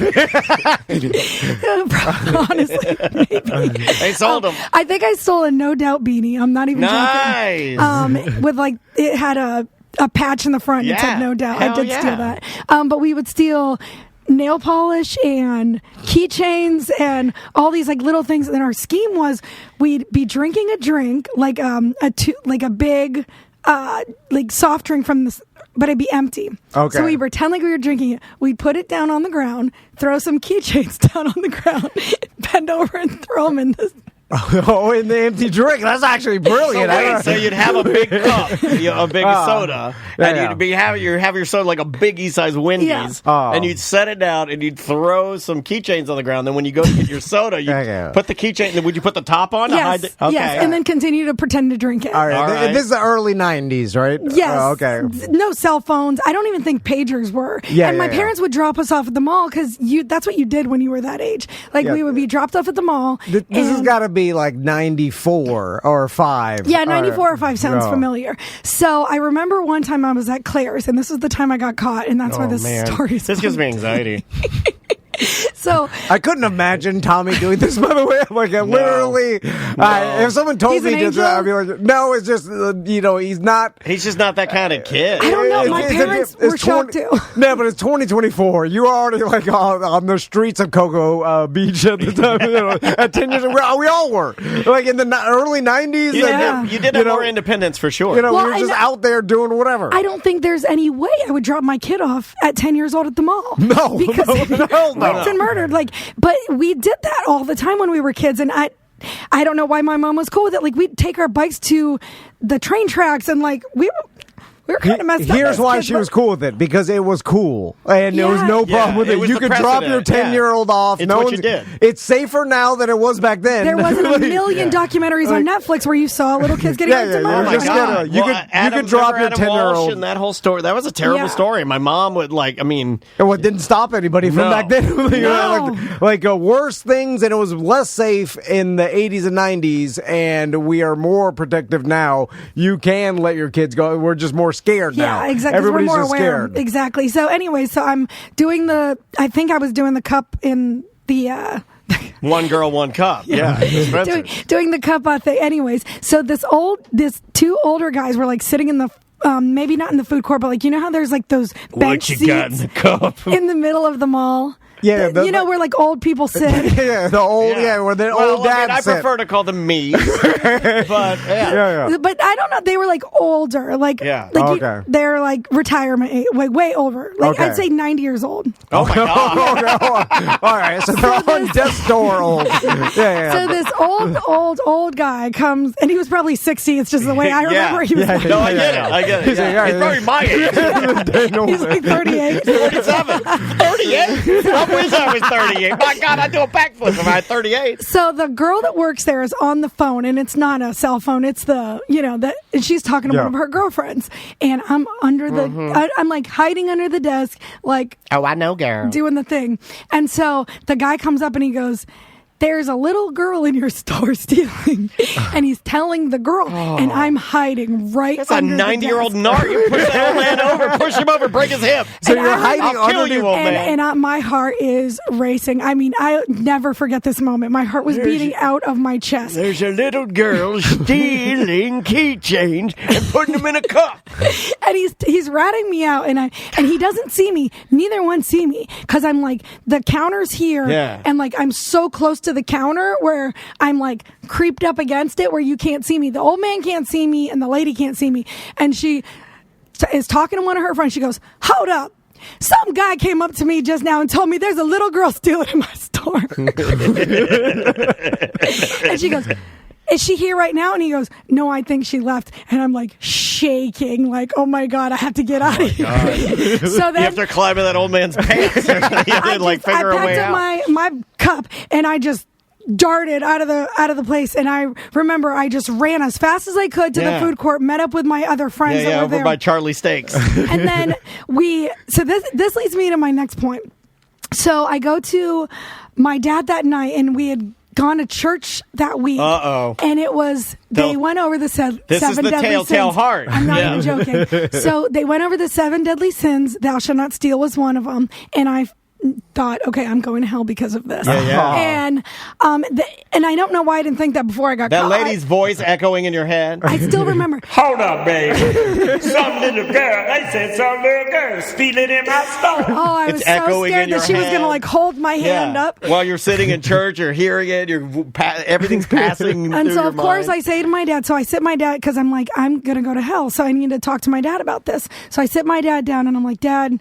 [SPEAKER 7] Honestly, maybe.
[SPEAKER 1] They sold them.
[SPEAKER 7] I think I stole a No Doubt beanie. I'm not even joking. With like, it had a patch in the front that said No Doubt. I did steal that. But we would steal nail polish and keychains and all these like little things. And then our scheme was we'd be drinking a drink like a big like soft drink from this, but it'd be empty.
[SPEAKER 2] Okay.
[SPEAKER 7] So we pretend like we were drinking it. We'd put it down on the ground, throw some keychains down on the ground, bend over and throw them in this.
[SPEAKER 2] Oh, in the empty drink. That's actually brilliant.
[SPEAKER 1] So you'd have a big cup, a big soda, and you'd have your soda like a biggie size Wendy's, and you'd set it down and you'd throw some keychains on the ground. Then when you go to get your soda, you put the keychain. Would you put the top on?
[SPEAKER 7] Yes,
[SPEAKER 1] to hide okay.
[SPEAKER 7] Yes, and then continue to pretend to drink it.
[SPEAKER 2] All right. This is the early 90s, right?
[SPEAKER 7] Yes.
[SPEAKER 2] Okay.
[SPEAKER 7] No cell phones. I don't even think pagers were.
[SPEAKER 2] Yeah,
[SPEAKER 7] my parents would drop us off at the mall because that's what you did when you were that age. Like we would be dropped off at the mall.
[SPEAKER 2] This has got to be like 94 or 5.
[SPEAKER 7] Yeah, 94 or 5 sounds familiar. So I remember one time I was at Claire's, and this was the time I got caught, and that's why this story is.
[SPEAKER 1] This gives me anxiety.
[SPEAKER 7] So
[SPEAKER 2] I couldn't imagine Tommy doing this. By the way, I'm like, literally, if someone told me to, I'd be like, no, it's just he's not.
[SPEAKER 1] He's just not that kind of kid.
[SPEAKER 7] I don't know. My parents were shocked too.
[SPEAKER 2] No, but it's 2024. You are already like on the streets of Cocoa Beach at the time. At 10 years, we all were like in the early 90s.
[SPEAKER 1] Yeah, you did have more independence for sure.
[SPEAKER 2] We were just out there doing whatever.
[SPEAKER 7] I don't think there's any way I would drop my kid off at 10 years old at the mall.
[SPEAKER 2] No,
[SPEAKER 7] because
[SPEAKER 2] no.
[SPEAKER 7] Raped and murdered. But we did that all the time when we were kids, and I don't know why my mom was cool with it. Like we'd take our bikes to the train tracks, and like we We were kind of messed up.
[SPEAKER 2] Here's
[SPEAKER 7] as
[SPEAKER 2] why
[SPEAKER 7] kids,
[SPEAKER 2] she
[SPEAKER 7] but-
[SPEAKER 2] was cool with it, because it was cool, and there was no
[SPEAKER 1] Yeah,
[SPEAKER 2] problem with
[SPEAKER 1] it
[SPEAKER 2] it.
[SPEAKER 1] was
[SPEAKER 2] You
[SPEAKER 1] the
[SPEAKER 2] could drop
[SPEAKER 1] precedent.
[SPEAKER 2] your 10-year-old off.
[SPEAKER 1] It's
[SPEAKER 2] no
[SPEAKER 1] what
[SPEAKER 2] one's-
[SPEAKER 1] you did.
[SPEAKER 2] It's safer now than it was back then.
[SPEAKER 7] There wasn't a million documentaries on Netflix where you saw little kids getting raped and
[SPEAKER 2] yeah.
[SPEAKER 1] Oh
[SPEAKER 7] murdered.
[SPEAKER 1] my
[SPEAKER 2] Just
[SPEAKER 1] God!
[SPEAKER 2] you could
[SPEAKER 1] Adam,
[SPEAKER 2] drop your
[SPEAKER 1] Adam Walsh
[SPEAKER 2] 10-year-old.
[SPEAKER 1] and that whole story. That was a terrible
[SPEAKER 7] Yeah.
[SPEAKER 1] story. My mom would like. I mean,
[SPEAKER 2] And what didn't stop anybody from
[SPEAKER 1] No.
[SPEAKER 2] back then.
[SPEAKER 7] No.
[SPEAKER 2] like worse things, and it was less safe in the 80s and 90s, and we are more protective now. You can let your kids go. We're just more scared now.
[SPEAKER 7] Yeah, exactly. 'cause
[SPEAKER 2] Everybody's
[SPEAKER 7] we're more
[SPEAKER 2] just
[SPEAKER 7] aware.
[SPEAKER 2] scared.
[SPEAKER 7] Exactly. So anyway, so I'm doing I think I was doing the cup in the
[SPEAKER 1] one girl, one cup. Yeah,
[SPEAKER 7] doing the cup thing. Anyways, so this two older guys were like sitting in the maybe not in the food court, but like, you know how there's like those bench
[SPEAKER 1] What you got in
[SPEAKER 7] seats
[SPEAKER 1] the cup?
[SPEAKER 7] in the middle of the mall.
[SPEAKER 2] Yeah,
[SPEAKER 7] you know where like old people sit.
[SPEAKER 2] yeah, the old, where the old dads
[SPEAKER 1] I
[SPEAKER 2] sit.
[SPEAKER 1] prefer to call them me, but yeah.
[SPEAKER 7] But I don't know. They were like older, like
[SPEAKER 1] Yeah.
[SPEAKER 2] Okay.
[SPEAKER 7] they're like retirement age, like way over. Like
[SPEAKER 2] Okay.
[SPEAKER 7] I'd say 90 years old.
[SPEAKER 1] Oh my God!
[SPEAKER 2] All right, so they're on death's door old. Yeah.
[SPEAKER 7] So this old guy comes, and he was probably 60. It's just the way I remember he was.
[SPEAKER 2] Yeah.
[SPEAKER 7] like.
[SPEAKER 1] No, I get it. I get it.
[SPEAKER 2] He's like,
[SPEAKER 1] Yeah.
[SPEAKER 2] yeah,
[SPEAKER 1] He's probably my age.
[SPEAKER 7] He's like 38.
[SPEAKER 1] 37, 38. I wish I was 38. My God, I'd do a backflip if I had 38.
[SPEAKER 7] So the girl that works there is on the phone, and it's not a cell phone. It's and she's talking to one of her girlfriends, and I'm under the, I'm like hiding under the desk, like,
[SPEAKER 1] Oh, I know, girl.
[SPEAKER 7] doing the thing. And so the guy comes up and he goes, "There's a little girl in your store stealing," and he's telling the girl, and I'm hiding right
[SPEAKER 1] That's a
[SPEAKER 7] under the
[SPEAKER 1] 90-year-old
[SPEAKER 7] desk.
[SPEAKER 1] narc. You push that old man over, push him over, break his hip.
[SPEAKER 2] So you're hiding
[SPEAKER 1] I'll kill
[SPEAKER 2] under
[SPEAKER 1] you, old man.
[SPEAKER 7] And my heart is racing. I mean, I never forget this moment. My heart was beating out of my chest.
[SPEAKER 1] There's a little girl stealing keychains and putting them in a cup.
[SPEAKER 7] And he's ratting me out, and he doesn't see me. Neither one see me, because I'm like, the counter's here, and like I'm so close to the counter where I'm like creeped up against it where you can't see me. The old man can't see me, and the lady can't see me. And she is talking to one of her friends. She goes, "Hold up. Some guy came up to me just now and told me there's a little girl stealing in my store." And she goes, "Is she here right now?" And he goes, "No, I think she left." And I'm like shaking, like, "Oh my God, I have to get out of here." So then
[SPEAKER 1] You have to climb in that old man's pants. You have to
[SPEAKER 7] I
[SPEAKER 1] figure a way
[SPEAKER 7] packed up
[SPEAKER 1] out.
[SPEAKER 7] my cup, and I just darted out of the place. And I remember I just ran as fast as I could to the food court, met up with my other friends that were
[SPEAKER 1] over
[SPEAKER 7] there.
[SPEAKER 1] by Charlie Steaks.
[SPEAKER 7] And then this leads me to my next point. So I go to my dad that night, and we had gone to church that week.
[SPEAKER 1] Uh-oh.
[SPEAKER 7] And it was, they went over the seven
[SPEAKER 1] This is the
[SPEAKER 7] deadly
[SPEAKER 1] telltale
[SPEAKER 7] sins.
[SPEAKER 1] heart.
[SPEAKER 7] I'm not
[SPEAKER 1] Yeah.
[SPEAKER 7] even joking. So they went over the 7 deadly sins. Thou shalt not steal was one of them. And I thought, okay, I'm going to hell because of this. And and I don't know why I didn't think that before I got
[SPEAKER 1] That
[SPEAKER 7] caught.
[SPEAKER 1] lady's voice echoing in your head.
[SPEAKER 7] I still remember.
[SPEAKER 9] Hold up, baby. Some little girl, they said some little girl stealing in my store.
[SPEAKER 7] Oh, I was
[SPEAKER 1] It's
[SPEAKER 7] so
[SPEAKER 1] echoing
[SPEAKER 7] scared
[SPEAKER 1] in your
[SPEAKER 7] that she was going to
[SPEAKER 1] head.
[SPEAKER 7] like hold my hand up.
[SPEAKER 1] While you're sitting in church, you're hearing it, everything's passing
[SPEAKER 7] And
[SPEAKER 1] through
[SPEAKER 7] so,
[SPEAKER 1] your
[SPEAKER 7] of course,
[SPEAKER 1] mind.
[SPEAKER 7] I say to my dad, so I sit my dad, because I'm like, I'm going to go to hell, so I need to talk to my dad about this. So I sit my dad down, and I'm like, "Dad,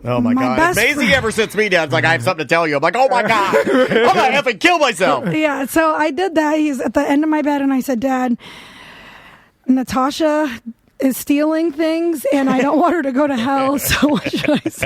[SPEAKER 1] Oh my God.
[SPEAKER 7] best
[SPEAKER 1] Maisie
[SPEAKER 7] friend-
[SPEAKER 1] ever sits me down, it's like, I have something to tell you. I'm like, oh my God. I'm going to have to kill myself.
[SPEAKER 7] Yeah, so I did that. He's at the end of my bed, and I said, "Dad, Natasha is stealing things, and I don't want her to go to hell, so what should I say?"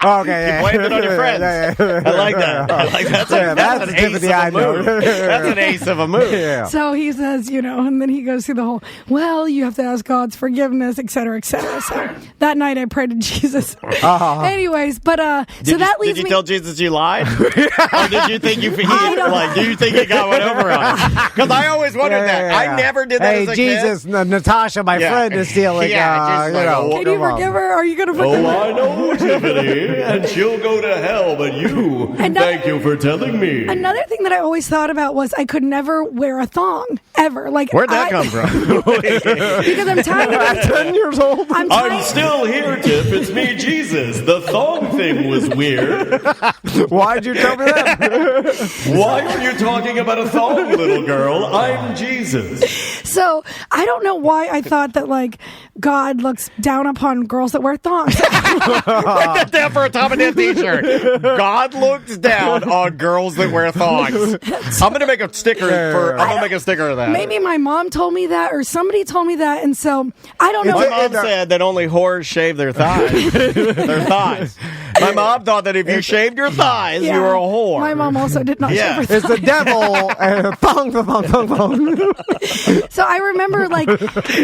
[SPEAKER 2] Okay,
[SPEAKER 1] Blame it on your friends. I like that. I like that. That's an ace of a move. That's an ace of a move.
[SPEAKER 2] Yeah.
[SPEAKER 7] So he says, and then he goes through the whole, well, you have to ask God's forgiveness, et cetera, et cetera. So that night I prayed to Jesus. Anyways, but so that leaves
[SPEAKER 1] Did you
[SPEAKER 7] me.
[SPEAKER 1] tell Jesus you lied? Or did you think do you think you got one over on him? Because I always wondered that. I never did that
[SPEAKER 2] Hey,
[SPEAKER 1] as a
[SPEAKER 2] Jesus,
[SPEAKER 1] kid.
[SPEAKER 2] Natasha, my friend, is stealing.
[SPEAKER 1] Yeah, just like,
[SPEAKER 7] Can you
[SPEAKER 2] come on.
[SPEAKER 7] forgive her? Are you going to forgive
[SPEAKER 9] Oh,
[SPEAKER 7] her?
[SPEAKER 9] I know, Tiffany, and she'll go to hell, but you, thank you for telling me.
[SPEAKER 7] Another thing that I always thought about was I could never wear a thong ever. Like,
[SPEAKER 1] Where'd that come from?
[SPEAKER 7] Because I'm tying
[SPEAKER 2] At 10 years old.
[SPEAKER 7] I'm
[SPEAKER 9] I'm still here, Tiff. It's me, Jesus. The thong thing was weird.
[SPEAKER 2] Why'd you tell me that?
[SPEAKER 9] Why are you talking about a thong, little girl? I'm Jesus.
[SPEAKER 7] So I don't know why I thought that, like, God looks down upon girls that wear thongs.
[SPEAKER 1] Write that down for a Tom and Dan t-shirt. God looks down on girls that wear thongs. I'm gonna make a sticker of that.
[SPEAKER 7] Maybe my mom told me that, or somebody told me that, and so I don't know.
[SPEAKER 1] My mom said that only whores shave their thighs. Their thighs. My mom thought that if you shaved your thighs, you were a whore.
[SPEAKER 7] My mom also did not shave her thighs.
[SPEAKER 2] It's the devil. Thong.
[SPEAKER 7] So I remember not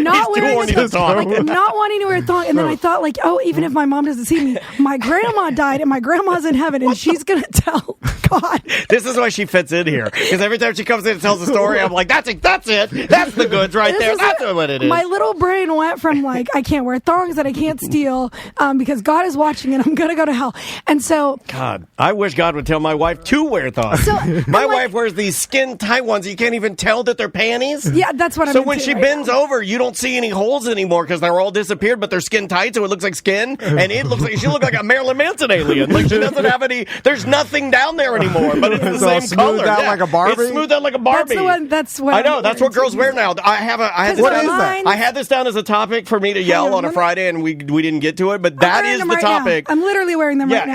[SPEAKER 7] not wanting to wear a thong, and then I thought even if my mom doesn't see me, my grandma died, and my grandma's in heaven, and she's gonna tell God.
[SPEAKER 1] This is why she fits in here, because every time she comes in and tells a story, I'm like, that's it. That's the goods right there. That's what it is.
[SPEAKER 7] My little brain went from I can't wear thongs that I can't steal because God is watching and I'm gonna go to hell. And so,
[SPEAKER 1] God, I wish God would tell my wife to wear thongs.
[SPEAKER 7] So,
[SPEAKER 1] my wife wears these skin tight ones. You can't even tell that they're panties.
[SPEAKER 7] Yeah, that's what I'm.
[SPEAKER 1] So when she bends over, you don't see any holes anymore because they're all disappeared, but they're skin tight, so it looks like skin, and it looks like she looks like a Marilyn Manson alien. Like she doesn't have any. There's nothing down there anymore, but it's the same color.
[SPEAKER 2] Out like a Barbie.
[SPEAKER 1] It's smoothed out like a Barbie.
[SPEAKER 7] That's the one. That's what
[SPEAKER 1] I know. That's what girls wear now. I had this down as a topic for me to yell on a Friday, and we didn't get to it, but that is the topic.
[SPEAKER 7] I'm literally wearing them right now.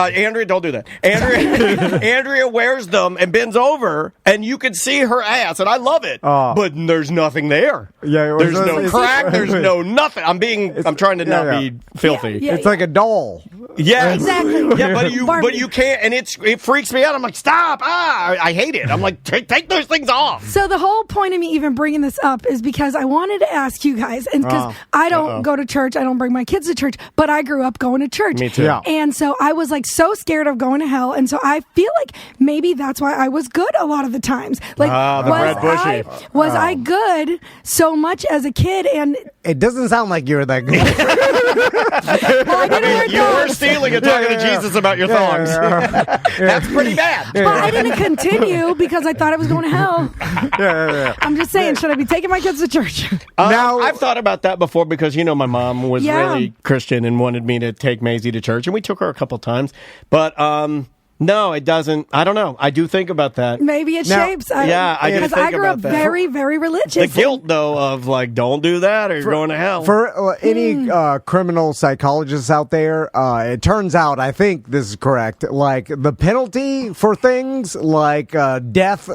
[SPEAKER 1] Andrea, don't do that. Andrea wears them and bends over, and you can see her ass, and I love it. But there's nothing there.
[SPEAKER 2] Yeah,
[SPEAKER 1] there's no crack. There's no nothing. I'm trying to not be filthy.
[SPEAKER 2] It's like a doll.
[SPEAKER 1] Yeah,
[SPEAKER 7] exactly.
[SPEAKER 1] Yeah, but you can't, and it freaks me out. I'm like, stop! I hate it. I'm like, take those things off.
[SPEAKER 7] So the whole point of me even bringing this up is because I wanted to ask you guys, and because I don't go to church, I don't bring my kids to church, but I grew up going to church.
[SPEAKER 1] Me too.
[SPEAKER 2] Yeah.
[SPEAKER 7] And so I was so scared of going to hell, and so I feel like maybe that's why I was good a lot of the times.
[SPEAKER 1] The Brad Bushy.
[SPEAKER 7] Was I good so much as a kid? And
[SPEAKER 2] it doesn't sound like you're that good.
[SPEAKER 1] You were stealing and talking to Jesus about your thongs. That's pretty bad.
[SPEAKER 7] But I didn't continue because I thought I was going to hell. I'm just saying, should I be taking my kids to church?
[SPEAKER 1] Now I've thought about that before because my mom was really Christian and wanted me to take Maisie to church, and we took her a couple times. But no, it doesn't. I don't know. I do think about that.
[SPEAKER 7] Maybe it shapes.
[SPEAKER 1] I do think about that.
[SPEAKER 7] Because I grew up very, very religious.
[SPEAKER 1] The guilt, though, of don't do that or you're going to hell.
[SPEAKER 2] For any criminal psychologists out there, it turns out, I think this is correct, the penalty for things like death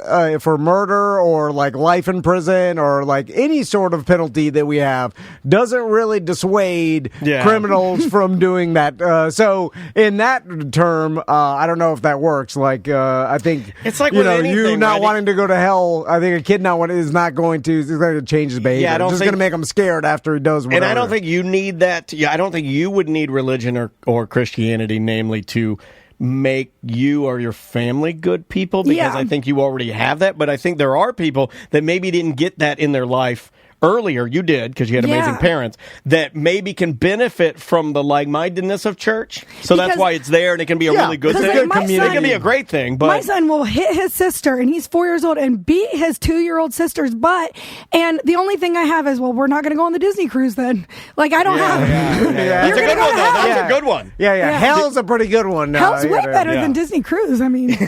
[SPEAKER 2] for murder or life in prison or any sort of penalty that we have doesn't really dissuade criminals from doing that. So in that term, I don't know if that works. I think
[SPEAKER 1] it's like
[SPEAKER 2] you not wanting to go to hell. I think a kid is not going to change his behavior.
[SPEAKER 1] Yeah,
[SPEAKER 2] it's just going to make him scared after he does whatever.
[SPEAKER 1] And I don't think you need that. I don't think you would need religion or Christianity, namely, to make you or your family good people, because I think you already have that. But I think there are people that maybe didn't get that in their life earlier. You did, because you had amazing parents that maybe can benefit from the like-mindedness of church. So that's why it's there, and it can be a really good thing. It can be a great thing. But
[SPEAKER 7] my son will hit his sister, and he's 4 years old, and beat his 2-year-old sister's butt. And the only thing I have is, we're not going to go on the Disney cruise then. I don't have.
[SPEAKER 1] That's a good one, though. That's a good one.
[SPEAKER 2] Yeah. Hell's a pretty good one.
[SPEAKER 7] Hell's way better than Disney cruise. I mean.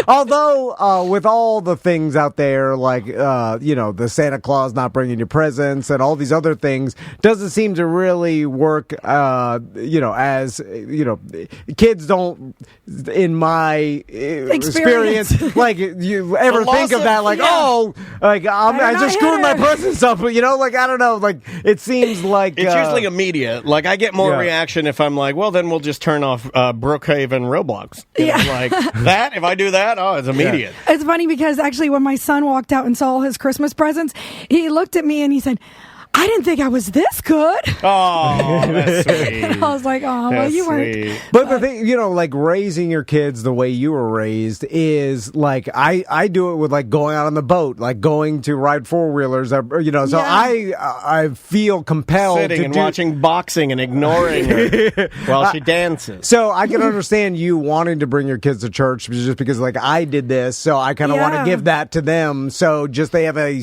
[SPEAKER 2] Although, with all the things out there, the Santa Claus not bringing you presents and all these other things, doesn't seem to really work, as, kids don't, in my experience, you ever think of that, I just screwed my presents up, I don't know, it seems like...
[SPEAKER 1] It's usually immediate. I get more reaction if I'm well, then we'll just turn off Brookhaven Roblox. That, if I do that, it's immediate.
[SPEAKER 7] Yeah. It's funny because actually when my son walked out and saw all his Christmas presents, he looked at me and he said, I didn't think I was this good.
[SPEAKER 1] Oh, that's sweet.
[SPEAKER 7] And I was like, you weren't.
[SPEAKER 2] But the thing, raising your kids the way you were raised is I do it with going out on the boat, going to ride four-wheelers, so I feel compelled
[SPEAKER 1] sitting and watching boxing and ignoring her while she dances.
[SPEAKER 2] So I can understand you wanting to bring your kids to church just because I did this, so I kind of want to give that to them. So just they have a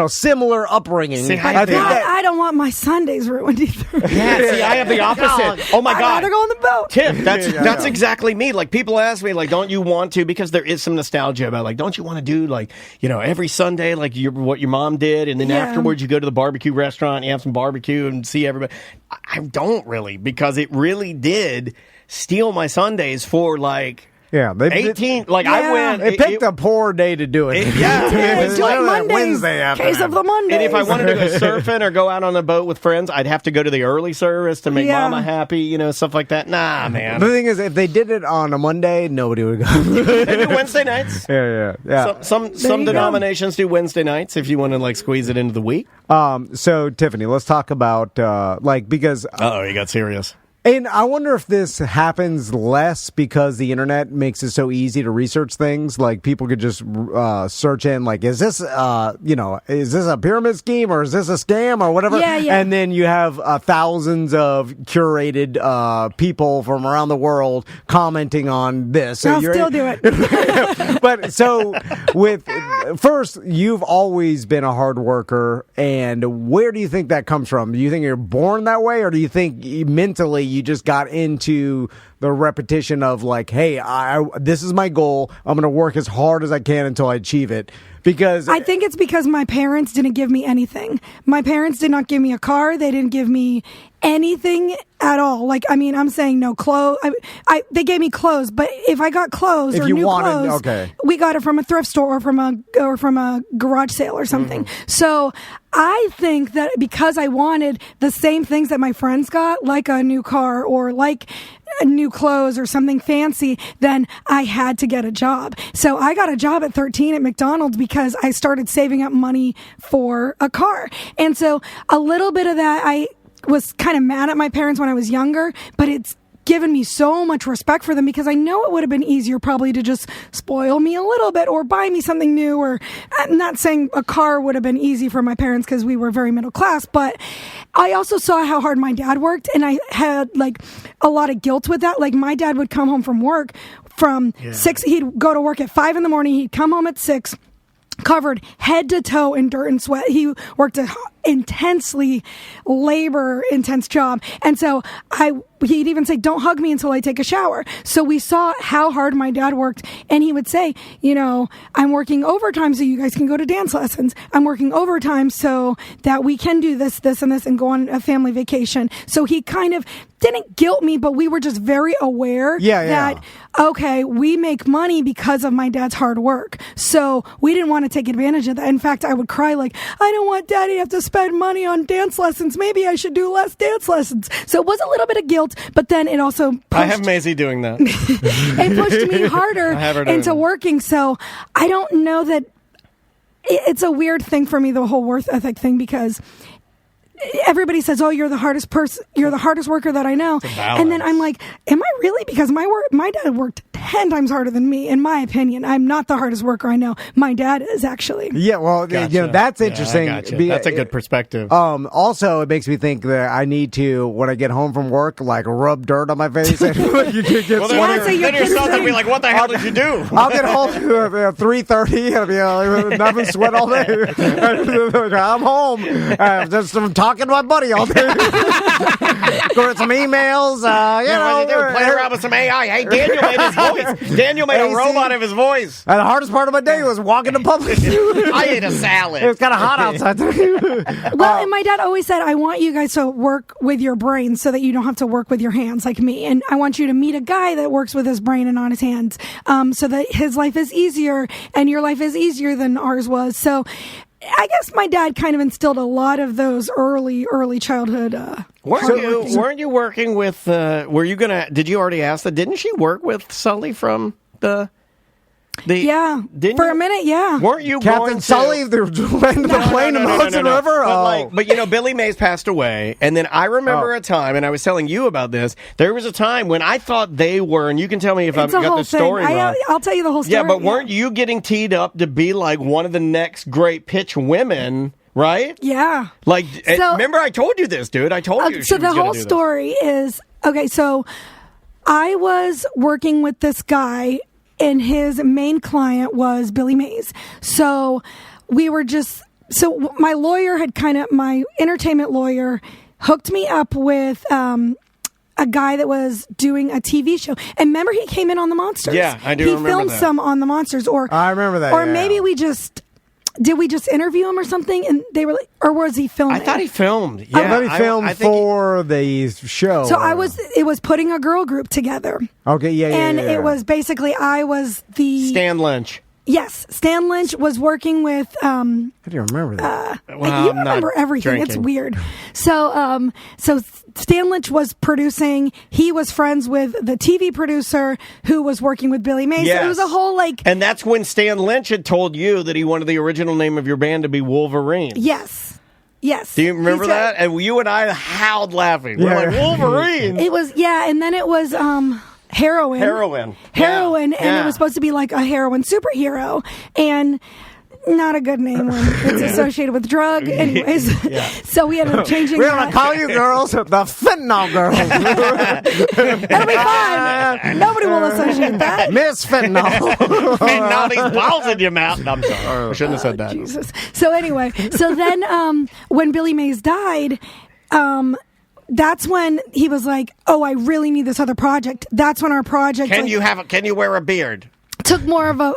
[SPEAKER 2] similar upbringing upbringing.
[SPEAKER 1] See,
[SPEAKER 2] I think that
[SPEAKER 7] I don't want my Sundays ruined either.
[SPEAKER 1] Yeah, see, I have the opposite. Oh my
[SPEAKER 7] I'd
[SPEAKER 1] God.
[SPEAKER 7] rather go on the boat.
[SPEAKER 1] Tiff, that's exactly me. Like, people ask me, like, don't you want to? Because there is some nostalgia about, like, don't you want to do, like, every Sunday, like, what your mom did, and then afterwards you go to the barbecue restaurant, and you have some barbecue and see everybody. I don't really, because it really did steal my Sundays for, like,
[SPEAKER 2] Yeah,
[SPEAKER 1] 18. Like, I went.
[SPEAKER 2] They picked a poor day to do it.
[SPEAKER 1] It's
[SPEAKER 7] like Mondays,
[SPEAKER 2] Wednesday after.
[SPEAKER 7] case of the Mondays.
[SPEAKER 1] And if I wanted to go surfing or go out on a boat with friends, I'd have to go to the early service to make mama happy, stuff like that. Nah, man.
[SPEAKER 2] The thing is, if they did it on a Monday, nobody would go.
[SPEAKER 1] They do Wednesday nights.
[SPEAKER 2] Yeah.
[SPEAKER 1] Some denominations do Wednesday nights if you want to, like, squeeze it into the week.
[SPEAKER 2] So, Tiffany, let's talk about, because...
[SPEAKER 1] Oh, you got serious.
[SPEAKER 2] And I wonder if this happens less because the internet makes it so easy to research things. Like, people could just search in, like, is this a pyramid scheme or is this a scam or whatever?
[SPEAKER 7] Yeah.
[SPEAKER 2] And then you have thousands of curated people from around the world commenting on this. So
[SPEAKER 7] I'll still do it.
[SPEAKER 2] But so first, you've always been a hard worker, and where do you think that comes from? Do you think you're born that way, or do you think mentally you just got into the repetition of, like, hey, this is my goal, I'm going to work as hard as I can until I achieve it? Because
[SPEAKER 7] I think it's because my parents didn't give me anything. My parents did not give me a car. They didn't give me anything at all. Like, I mean, I'm saying no clothes. They gave me clothes, but if I got clothes or new clothes, we got it from a thrift store or from a garage sale or something. So I think that because I wanted the same things that my friends got, like a new car or like new clothes or something fancy, then I had to get a job. So I got a job at 13 at McDonald's because I started saving up money for a car. And so a little bit of that, I was kind of mad at my parents when I was younger, but it's given me so much respect for them because I know it would have been easier probably to just spoil me a little bit or buy me something new. Or I'm not saying a car would have been easy for my parents because we were very middle class, but I also saw how hard my dad worked, and I had like a lot of guilt with that. Like, my dad would come home from work from 6, he'd go to work at 5 in the morning, he'd come home at 6, covered head to toe in dirt and sweat. He worked a intensely labor intense job. And so he'd even say, don't hug me until I take a shower. So we saw how hard my dad worked. And he would say, I'm working overtime so you guys can go to dance lessons. I'm working overtime so that we can do this, and this, and go on a family vacation. So he kind of didn't guilt me, but we were just very aware that, okay, we make money because of my dad's hard work. So we didn't want to take advantage of that. In fact, I would cry like, I don't want daddy to have to spend money on dance lessons. Maybe I should do less dance lessons. So it was a little bit of guilt, but then it also
[SPEAKER 1] I have Maisie doing that.
[SPEAKER 7] It pushed me harder into working. So I don't know that it's a weird thing for me, the whole worth ethic thing, because everybody says, "Oh, you're the hardest person. You're the hardest worker that I know." And then I'm like, "Am I really?" Because my dad worked 10 times harder than me. In my opinion, I'm not the hardest worker I know. My dad is actually.
[SPEAKER 2] Yeah, well, that's interesting.
[SPEAKER 1] That's a good perspective.
[SPEAKER 2] Also, it makes me think that I need to, when I get home from work, like rub dirt on my face.
[SPEAKER 1] Then your son's gonna be like, "What the hell did you do?"
[SPEAKER 2] I'll get home at 3:30. I'll be nothing sweat all day. I'm home. Just talking to my buddy all day. Going some emails.
[SPEAKER 1] Play around with some AI. Hey, Daniel made his voice. Daniel made a robot of his voice.
[SPEAKER 2] And the hardest part of my day was walking to public.
[SPEAKER 1] I ate a salad.
[SPEAKER 2] It was kind of hot outside.
[SPEAKER 7] Well, and my dad always said, I want you guys to work with your brain so that you don't have to work with your hands like me. And I want you to meet a guy that works with his brain and on his hands, so that his life is easier and your life is easier than ours was. So I guess my dad kind of instilled a lot of those early childhood.
[SPEAKER 1] Weren't you working with? Did you already ask that? Didn't she work with Sully from the? For a minute, yeah. Weren't you
[SPEAKER 2] Captain Sully, the plane in the Hudson River?
[SPEAKER 1] But Billy Mays passed away, and then I remember a time, and I was telling you about this. There was a time when I thought they were, and you can tell me if I've got the story wrong.
[SPEAKER 7] I'll tell you the whole story.
[SPEAKER 1] Yeah, but weren't you getting teed up to be like one of the next great pitch women? Right?
[SPEAKER 7] Yeah.
[SPEAKER 1] Like, remember I told you this, dude. I told you.
[SPEAKER 7] So the whole story is, okay, so I was working with this guy, and his main client was Billy Mays. So we were just so my lawyer had my entertainment lawyer hooked me up with a guy that was doing a TV show. And remember, he came in on The Monsters.
[SPEAKER 1] Yeah, I do remember
[SPEAKER 7] He filmed some on The Monsters.
[SPEAKER 2] I remember that.
[SPEAKER 7] Or maybe did we just interview him or something? And they were like, or was he filming?
[SPEAKER 1] I thought he filmed. Yeah,
[SPEAKER 2] I thought he filmed for the show.
[SPEAKER 7] So it was putting a girl group together.
[SPEAKER 2] Okay, yeah.
[SPEAKER 7] And it was basically, I was the...
[SPEAKER 1] Stan Lynch.
[SPEAKER 7] Yes, Stan Lynch was working with.
[SPEAKER 2] How do you remember that?
[SPEAKER 7] You remember everything.
[SPEAKER 1] Drinking.
[SPEAKER 7] It's weird. So Stan Lynch was producing. He was friends with the TV producer who was working with Billy Mays.
[SPEAKER 1] Yes.
[SPEAKER 7] So it was a whole
[SPEAKER 1] And that's when Stan Lynch had told you that he wanted the original name of your band to be Wolverine.
[SPEAKER 7] Yes. Yes.
[SPEAKER 1] Do you remember that? And you and I howled laughing. We're like, Wolverine.
[SPEAKER 7] It was, and then it was. Heroin. And it was supposed to be like a heroin superhero, and not a good name when it's associated with drug. Anyways, so we ended up changing.
[SPEAKER 2] We're gonna call you girls the fentanyl girls.
[SPEAKER 7] It'll be fine. Nobody will associate that.
[SPEAKER 2] Miss Fentanyl.
[SPEAKER 1] And all these balls in your mouth. I'm sorry. I shouldn't have said that.
[SPEAKER 7] Jesus. So anyway, then when Billy Mays died. That's when he was like, "Oh, I really need this other project." That's when our project.
[SPEAKER 1] Can you wear a beard?
[SPEAKER 7] Took more of a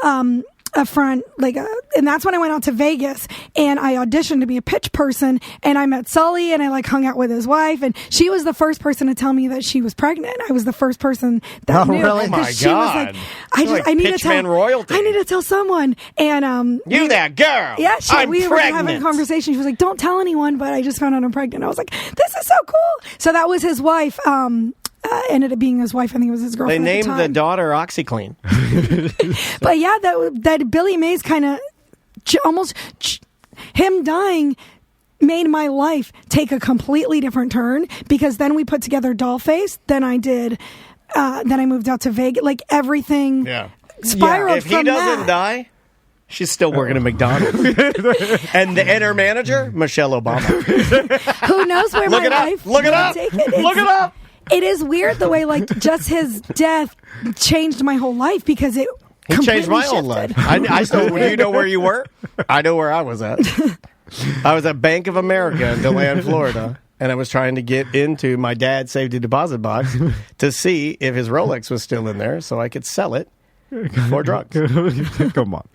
[SPEAKER 7] front, and that's when I went out to Vegas and I auditioned to be a pitch person, and I met Sully and I hung out with his wife, and she was the first person to tell me that she was pregnant. I was the first person that knew.
[SPEAKER 2] Really?
[SPEAKER 1] Oh my
[SPEAKER 7] she was
[SPEAKER 1] God!
[SPEAKER 7] I need to tell
[SPEAKER 1] royalty.
[SPEAKER 7] I need to tell someone. And
[SPEAKER 1] that girl.
[SPEAKER 7] Yeah, we were
[SPEAKER 1] pregnant.
[SPEAKER 7] having a conversation. She was like, "Don't tell anyone," but I just found out I'm pregnant. I was like, "This is so cool." So that was his wife. Ended up being his wife. I think it was his girlfriend.
[SPEAKER 1] They named
[SPEAKER 7] at the
[SPEAKER 1] the
[SPEAKER 7] time.
[SPEAKER 1] daughter OxyClean.
[SPEAKER 7] But yeah, that Billy Mays kind of him dying made my life take a completely different turn, because then we put together Dollface. Then I moved out to Vegas. Like everything spiraled
[SPEAKER 1] If
[SPEAKER 7] from
[SPEAKER 1] he doesn't
[SPEAKER 7] that.
[SPEAKER 1] die, she's still working at McDonald's. and her manager, Michelle Obama.
[SPEAKER 7] Who knows where my life
[SPEAKER 1] Look it
[SPEAKER 7] will
[SPEAKER 1] up.
[SPEAKER 7] take it.
[SPEAKER 1] Look it up.
[SPEAKER 7] It is weird the way just his death changed my whole life, because it
[SPEAKER 1] He changed my
[SPEAKER 7] completely
[SPEAKER 1] whole life.
[SPEAKER 7] shifted.
[SPEAKER 1] I still. Do you know where you were? I know where I was at. I was at Bank of America in DeLand, Florida, and I was trying to get into my dad's safety deposit box to see if his Rolex was still in there, so I could sell it for drugs.
[SPEAKER 2] Come on.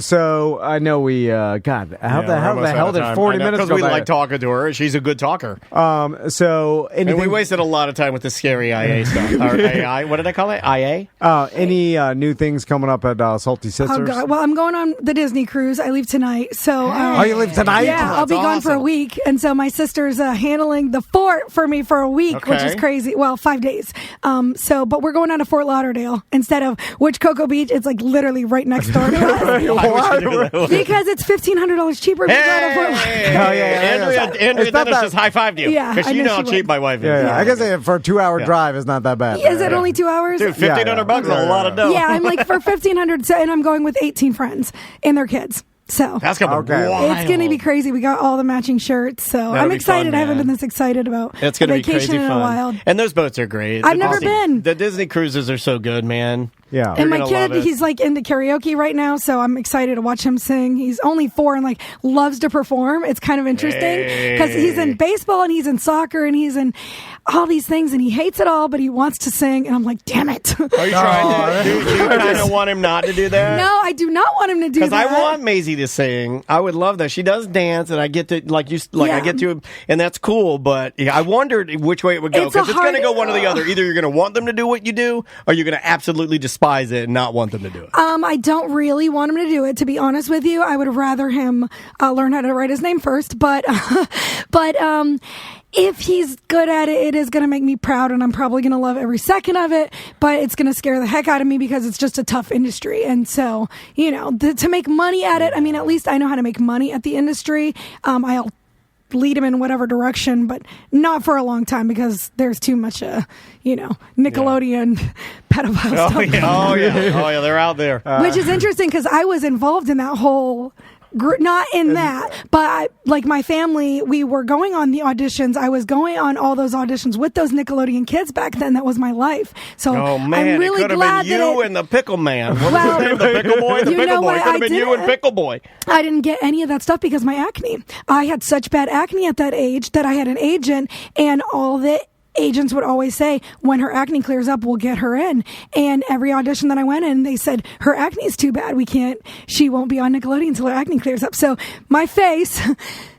[SPEAKER 2] So I know we how the hell did 40 minutes
[SPEAKER 1] because
[SPEAKER 2] go
[SPEAKER 1] we
[SPEAKER 2] by?
[SPEAKER 1] like talking to her. She's a good talker.
[SPEAKER 2] So anything,
[SPEAKER 1] and we wasted a lot of time with the scary IA stuff. Or AI. What did I call it? IA?
[SPEAKER 2] Any new things coming up at Salty Sisters?
[SPEAKER 7] Oh God! Well, I'm going on the Disney cruise. I leave tonight. So
[SPEAKER 2] you leave tonight?
[SPEAKER 7] Yeah, I'll be gone for a week, and so my sister's handling the fort for me for a week, which is crazy. Well, 5 days. But we're going out to Fort Lauderdale instead of Cocoa Beach. It's like literally right next door to us. Because it's $1,500 cheaper.
[SPEAKER 1] Andrea Dennis just high-fived you.
[SPEAKER 7] Yeah,
[SPEAKER 1] because you know how cheap my wife is.
[SPEAKER 2] Yeah. I guess for a 2-hour drive is not that bad.
[SPEAKER 7] Is it only 2 hours?
[SPEAKER 1] Dude, $1,500 is a lot of dough.
[SPEAKER 7] Yeah, I'm like for $1,500, and I'm going with 18 friends and their kids. So
[SPEAKER 1] that's gonna be wild.
[SPEAKER 7] It's gonna be crazy. We got all the matching shirts, so I'm excited. I haven't been this excited about
[SPEAKER 1] it's gonna
[SPEAKER 7] a vacation
[SPEAKER 1] be crazy
[SPEAKER 7] in
[SPEAKER 1] fun.
[SPEAKER 7] a while.
[SPEAKER 1] And those boats are great.
[SPEAKER 7] I've never been.
[SPEAKER 1] The Disney cruises are so good, man.
[SPEAKER 2] Yeah.
[SPEAKER 7] And my kid, he's like into karaoke right now, so I'm excited to watch him sing. He's only 4 and like loves to perform. It's kind of interesting because he's in baseball and he's in soccer and he's in all these things and he hates it all, but he wants to sing. And I'm like, damn it.
[SPEAKER 1] Are you trying to? Do you kind of want him not to do that?
[SPEAKER 7] No, I do not want him to do that.
[SPEAKER 1] Because I want Maisie to sing. I would love that. She does dance, and I get to I get to, and that's cool. But I wondered which way it would go because it's going to go one or the other. Either you're going to want them to do what you do, or you're going to absolutely despise it and not want them to do it.
[SPEAKER 7] I don't really want him to do it, to be honest with you. I would have rather him learn how to write his name first. But if he's good at it, it is going to make me proud, and I'm probably going to love every second of it. But it's going to scare the heck out of me because it's just a tough industry. And so, to make money at it, I mean, at least I know how to make money at the industry. I'll lead him in whatever direction, but not for a long time because there's too much, Nickelodeon pedophile stuff.
[SPEAKER 1] Oh yeah, they're out there.
[SPEAKER 7] Which is interesting because I was involved in that whole not in that, but like my family, we were going on the auditions. I was going on all those auditions with those Nickelodeon kids back then. That was my life. So I'm really glad
[SPEAKER 1] that you and the Pickle Man. What was his name? The Pickle Boy. The Pickle Boy. Could have been you and Pickle Boy.
[SPEAKER 7] I didn't get any of that stuff because my acne. I had such bad acne at that age that I had an agent, and all the agents would always say, when her acne clears up, we'll get her in. And every audition that I went in, they said, her acne is too bad. She won't be on Nickelodeon until her acne clears up. So my face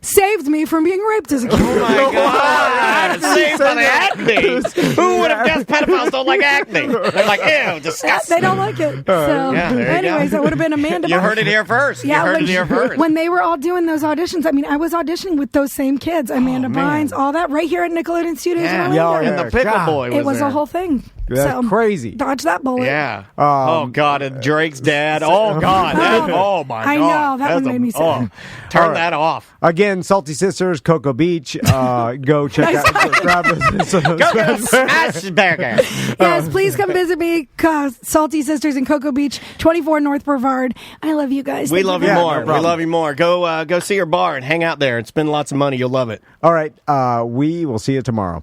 [SPEAKER 7] saved me from being raped as a kid.
[SPEAKER 1] Oh my God. Saved by the acne. Who would have guessed pedophiles don't like acne? They're like, ew, disgusting.
[SPEAKER 7] They don't like it. So, anyways, that would have been Amanda.
[SPEAKER 1] You heard it here first.
[SPEAKER 7] Yeah, you heard it here first. When they were all doing those auditions, I mean, I was auditioning with those same kids, Amanda Bynes, all that, right here at Nickelodeon Studios.
[SPEAKER 1] And the Pickle Boy was
[SPEAKER 7] It was
[SPEAKER 1] there.
[SPEAKER 7] a whole thing.
[SPEAKER 2] That's crazy.
[SPEAKER 7] Dodge that bullet.
[SPEAKER 1] Yeah. Oh, God. And Drake's dad. Oh, God. Oh, my God.
[SPEAKER 7] I know. That one made me sad.
[SPEAKER 1] Turn that off.
[SPEAKER 2] Again, Salty Sisters, Cocoa Beach. Go check out. Grab
[SPEAKER 1] Go get a smash burger.
[SPEAKER 7] Yes, please come visit me. Salty Sisters in Cocoa Beach, 24 North Brevard. I love you guys.
[SPEAKER 1] We love you more. We love you more. Go see your bar and hang out there and spend lots of money. You'll love it.
[SPEAKER 2] All right. We will see you tomorrow.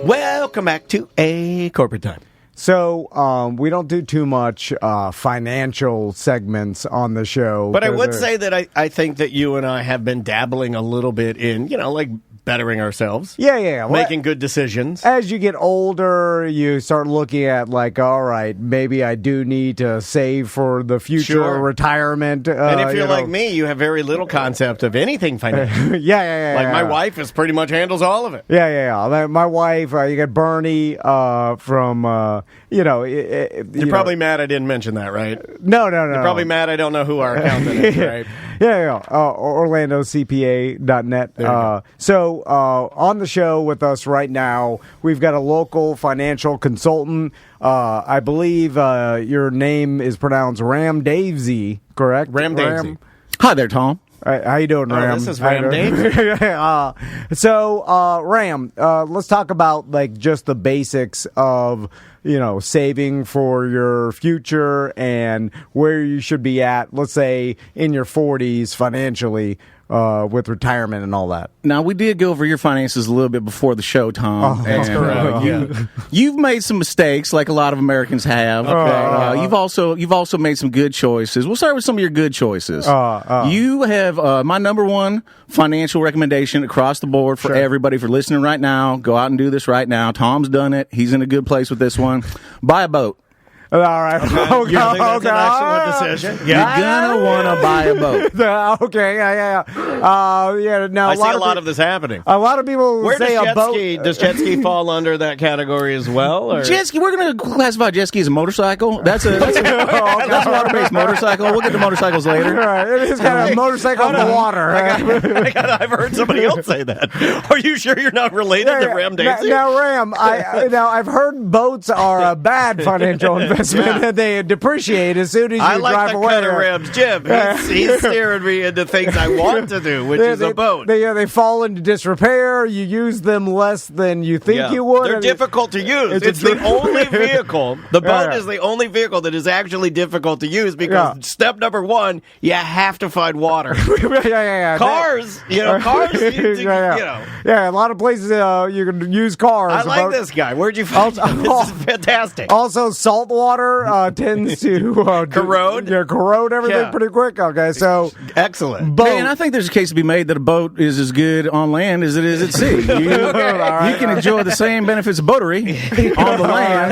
[SPEAKER 1] Welcome back to A Corporate Time.
[SPEAKER 2] So we don't do too much financial segments on the show.
[SPEAKER 1] But I would say that I think that you and I have been dabbling a little bit in, like bettering ourselves.
[SPEAKER 2] Yeah.
[SPEAKER 1] Making good decisions.
[SPEAKER 2] As you get older, you start looking at like, all right, maybe I do need to save for the future retirement.
[SPEAKER 1] And if you're like me, you have very little concept of anything financial.
[SPEAKER 2] Yeah.
[SPEAKER 1] Like my wife is pretty much handles all of it.
[SPEAKER 2] Yeah. My wife, you got Bernie from,
[SPEAKER 1] You're probably mad I didn't mention that, right?
[SPEAKER 2] No.
[SPEAKER 1] You're probably mad I don't know who our accountant is, right?
[SPEAKER 2] Yeah. OrlandoCPA.net. So on the show with us right now, we've got a local financial consultant. I believe your name is pronounced Ram Davesy, correct?
[SPEAKER 1] Ram Davesy.
[SPEAKER 10] Hi there, Tom.
[SPEAKER 2] How you doing, Ram?
[SPEAKER 1] This is Ram Davesy.
[SPEAKER 2] So, Ram, let's talk about like just the basics of saving for your future and where you should be at, let's say, in your 40s financially with retirement and all that.
[SPEAKER 10] Now, we did go over your finances a little bit before the show, Tom.
[SPEAKER 2] That's correct.
[SPEAKER 10] You've made some mistakes, like a lot of Americans have. Okay. You've also made some good choices. We'll start with some of your good choices. You have my number one financial recommendation across the board for everybody for listening right now. Go out and do this right now. Tom's done it. He's in a good place with this one. Buy a boat.
[SPEAKER 2] All right.
[SPEAKER 1] You think that's an excellent decision?
[SPEAKER 10] You're gonna want to buy a boat.
[SPEAKER 2] Okay. Yeah. Now
[SPEAKER 1] I see a lot of this happening.
[SPEAKER 2] A lot of people say a boat.
[SPEAKER 1] Does jet ski fall under that category as well? Or?
[SPEAKER 10] Jet ski. We're gonna classify jet ski as a motorcycle. That's a water-based motorcycle. We'll get to motorcycles later.
[SPEAKER 2] Right. It is kind of a motorcycle on the water.
[SPEAKER 1] I've heard somebody else say that. Are you sure you're not related to Ram Davesy?
[SPEAKER 2] Now, Ram, I've heard boats are a bad financial investment. And they depreciate as soon as you drive away.
[SPEAKER 1] I like the cut of Ram's jib. He's steering me into things I want to do, which is a boat.
[SPEAKER 2] They fall into disrepair. You use them less than you think you would.
[SPEAKER 1] They're difficult to use. It's the only vehicle. The boat is the only vehicle that is actually difficult to use because step number one, you have to find water. Cars, cars.
[SPEAKER 2] Yeah, a lot of places you can use cars.
[SPEAKER 1] I like this guy. Where'd you find him? This is fantastic.
[SPEAKER 2] Also, salt water tends to
[SPEAKER 1] corrode.
[SPEAKER 2] Corrode everything pretty quick. Okay, so
[SPEAKER 1] excellent.
[SPEAKER 10] Man, I think there's a case to be made that a boat is as good on land as it is at sea. You can enjoy the same benefits of boatery on the land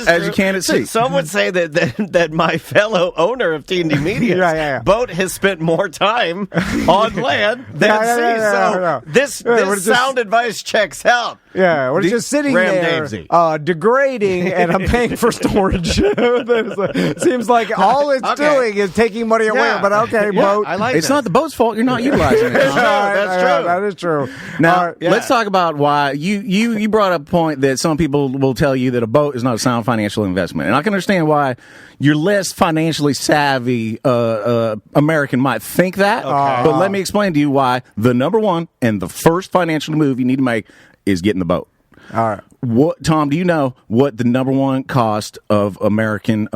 [SPEAKER 10] as you can at sea.
[SPEAKER 1] Some would say that my fellow owner of T&D Media boat has spent more time on land than sea. So this sound advice checks out.
[SPEAKER 2] Yeah, we're just sitting there degrading, and I'm paying for storage. Seems like all it's doing is taking money away. But boat.
[SPEAKER 1] I like
[SPEAKER 10] it's not the boat's fault. You're not utilizing it.
[SPEAKER 1] That's true.
[SPEAKER 2] That is true.
[SPEAKER 10] Now, let's talk about why you brought up a point that some people will tell you that a boat is not a sound financial investment. And I can understand why your less financially savvy American might think that. But let me explain to you why the number one and the first financial move you need to make is getting the boat.
[SPEAKER 2] All right.
[SPEAKER 10] What, Tom? Do you know what the number one cost of American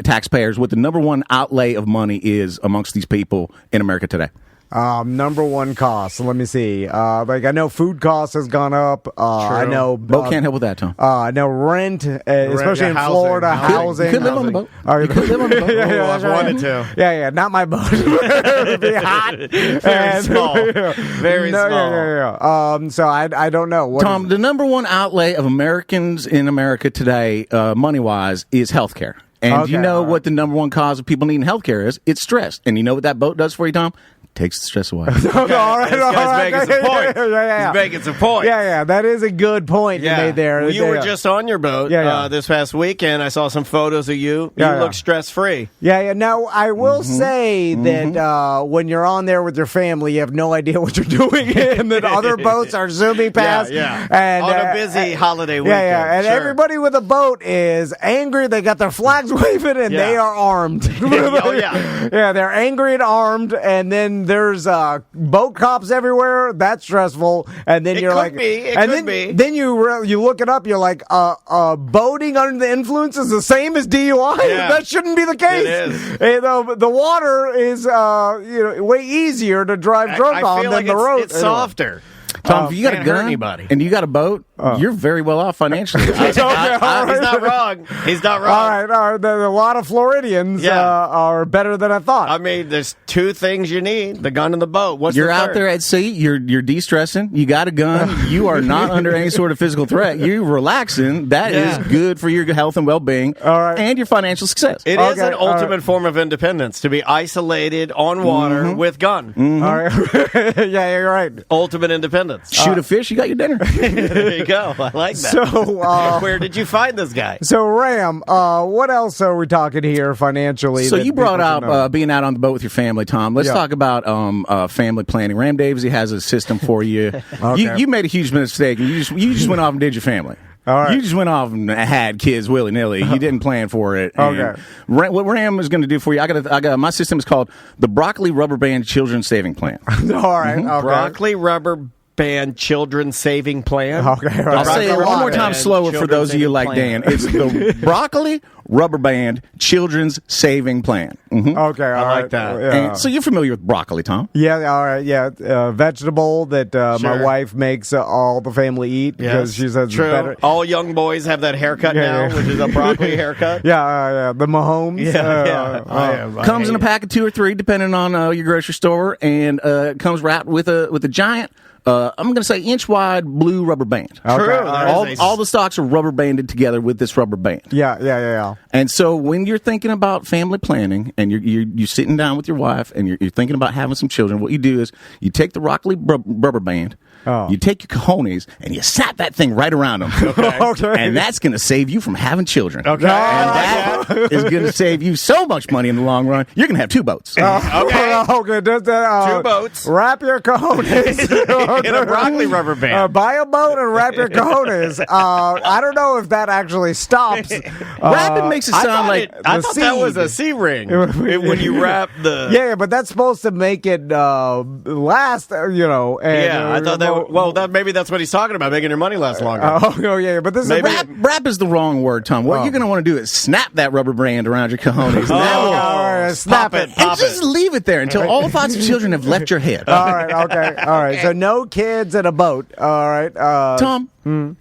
[SPEAKER 10] taxpayers? What the number one outlay of money is amongst these people in America today?
[SPEAKER 2] Number one cost. So let me see. Like I know food costs has gone up. I know
[SPEAKER 10] boat can't help with that, Tom.
[SPEAKER 2] I know rent, especially in Florida, housing.
[SPEAKER 10] You could live on the boat.
[SPEAKER 2] You could live on the boat.
[SPEAKER 1] I've wanted to.
[SPEAKER 2] Yeah, not my boat. It'd be hot.
[SPEAKER 1] Very small. Very small.
[SPEAKER 2] Yeah. So I don't know.
[SPEAKER 10] Tom, the number one outlay of Americans in America today, money-wise, is healthcare. And you know what the number one cause of people needing healthcare is? It's stress. And you know what that boat does for you, Tom? Takes the stress away.
[SPEAKER 1] This guy's making some point. He's making some point.
[SPEAKER 2] Yeah. That is a good point you made there.
[SPEAKER 1] Well, you were just on your boat this past weekend. I saw some photos of you. You look stress-free.
[SPEAKER 2] Yeah. Now, I will say that when you're on there with your family, you have no idea what you're doing, and that other boats are zooming past. And,
[SPEAKER 1] on a busy holiday weekend.
[SPEAKER 2] And everybody with a boat is angry. They got their flags waving, and they are armed. They're angry and armed, and then there's boat cops everywhere. That's stressful. And then you're like, then you look it up. You're like, boating under the influence is the same as DUI. That shouldn't be the case.
[SPEAKER 1] It is.
[SPEAKER 2] The water is way easier to drive drunk on than the road.
[SPEAKER 1] It's softer.
[SPEAKER 10] Tom, if you got a gun and you got a boat, you're very well off financially.
[SPEAKER 1] He's not wrong. He's not wrong.
[SPEAKER 2] All right. A lot of Floridians are better than I thought.
[SPEAKER 1] I mean, there's two things you need: the gun and the boat. What's
[SPEAKER 10] you're
[SPEAKER 1] the
[SPEAKER 10] out
[SPEAKER 1] third?
[SPEAKER 10] there at sea. You're de-stressing. You got a gun. You are not under any sort of physical threat. You're relaxing. That is good for your health and well-being.
[SPEAKER 2] All right.
[SPEAKER 10] And your financial success.
[SPEAKER 1] It is an ultimate form of independence to be isolated on water with gun.
[SPEAKER 2] All right. You're right.
[SPEAKER 1] Ultimate independence.
[SPEAKER 10] Shoot a fish. You got your dinner.
[SPEAKER 1] There you go. I like that.
[SPEAKER 2] So,
[SPEAKER 1] where did you find this guy?
[SPEAKER 2] So, Ram, what else are we talking here financially?
[SPEAKER 10] So you brought up being out on the boat with your family, Tom. Let's talk about family planning. Ram Daviesy has a system for you. You made a huge mistake. And you just went off and did your family.
[SPEAKER 2] All right.
[SPEAKER 10] You just went off and had kids willy-nilly. You didn't plan for it.
[SPEAKER 2] Okay.
[SPEAKER 10] What Ram is going to do for you, I got my system is called the Broccoli Rubber Band Children's Saving Plan.
[SPEAKER 2] All right. Okay.
[SPEAKER 1] Broccoli Rubber Band Children's Saving Plan.
[SPEAKER 2] Okay.
[SPEAKER 10] I'll say it one more time slower for those of you like Dan. It's the Broccoli Rubber Band Children's Saving Plan.
[SPEAKER 2] Okay.
[SPEAKER 1] I like that.
[SPEAKER 10] And so you're familiar with broccoli, Tom?
[SPEAKER 2] Yeah. All right. Yeah. Vegetable that my wife makes all the family eat because she says
[SPEAKER 1] True.
[SPEAKER 2] It's better.
[SPEAKER 1] All young boys have that haircut now, which is a broccoli haircut.
[SPEAKER 2] The Mahomes.
[SPEAKER 10] Comes in a pack of 2 or 3, depending on your grocery store, and comes wrapped with a giant. I'm going to say inch-wide blue rubber band.
[SPEAKER 2] Okay.
[SPEAKER 1] True.
[SPEAKER 10] All the stocks are rubber banded together with this rubber band.
[SPEAKER 2] Yeah.
[SPEAKER 10] And so when you're thinking about family planning and you're sitting down with your wife and you're thinking about having some children, what you do is you take the broccoli rubber band, you take your cojones, and you slap that thing right around them.
[SPEAKER 2] Okay.
[SPEAKER 10] And that's going to save you from having children.
[SPEAKER 1] Okay.
[SPEAKER 10] And that is going to save you so much money in the long run. You're going to have 2 boats.
[SPEAKER 2] Okay.
[SPEAKER 1] 2 boats.
[SPEAKER 2] Wrap your cojones
[SPEAKER 1] in a broccoli rubber band.
[SPEAKER 2] Buy a boat and wrap your cojones. I don't know if that actually stops.
[SPEAKER 10] Wrapping makes it sound like
[SPEAKER 1] I thought that was a C ring when you wrap the.
[SPEAKER 2] Yeah, but that's supposed to make it last. And,
[SPEAKER 1] I thought that. Well, maybe that's what he's talking about, making your money last longer.
[SPEAKER 2] But this
[SPEAKER 10] maybe wrap is the wrong word, Tom. What you're going to want to do is snap that rubber band around your cojones.
[SPEAKER 2] Snap it.
[SPEAKER 10] And just leave it there until all thoughts of children have left your head.
[SPEAKER 2] All right. Okay. All right. So no kids and a boat. All right.
[SPEAKER 10] Tom,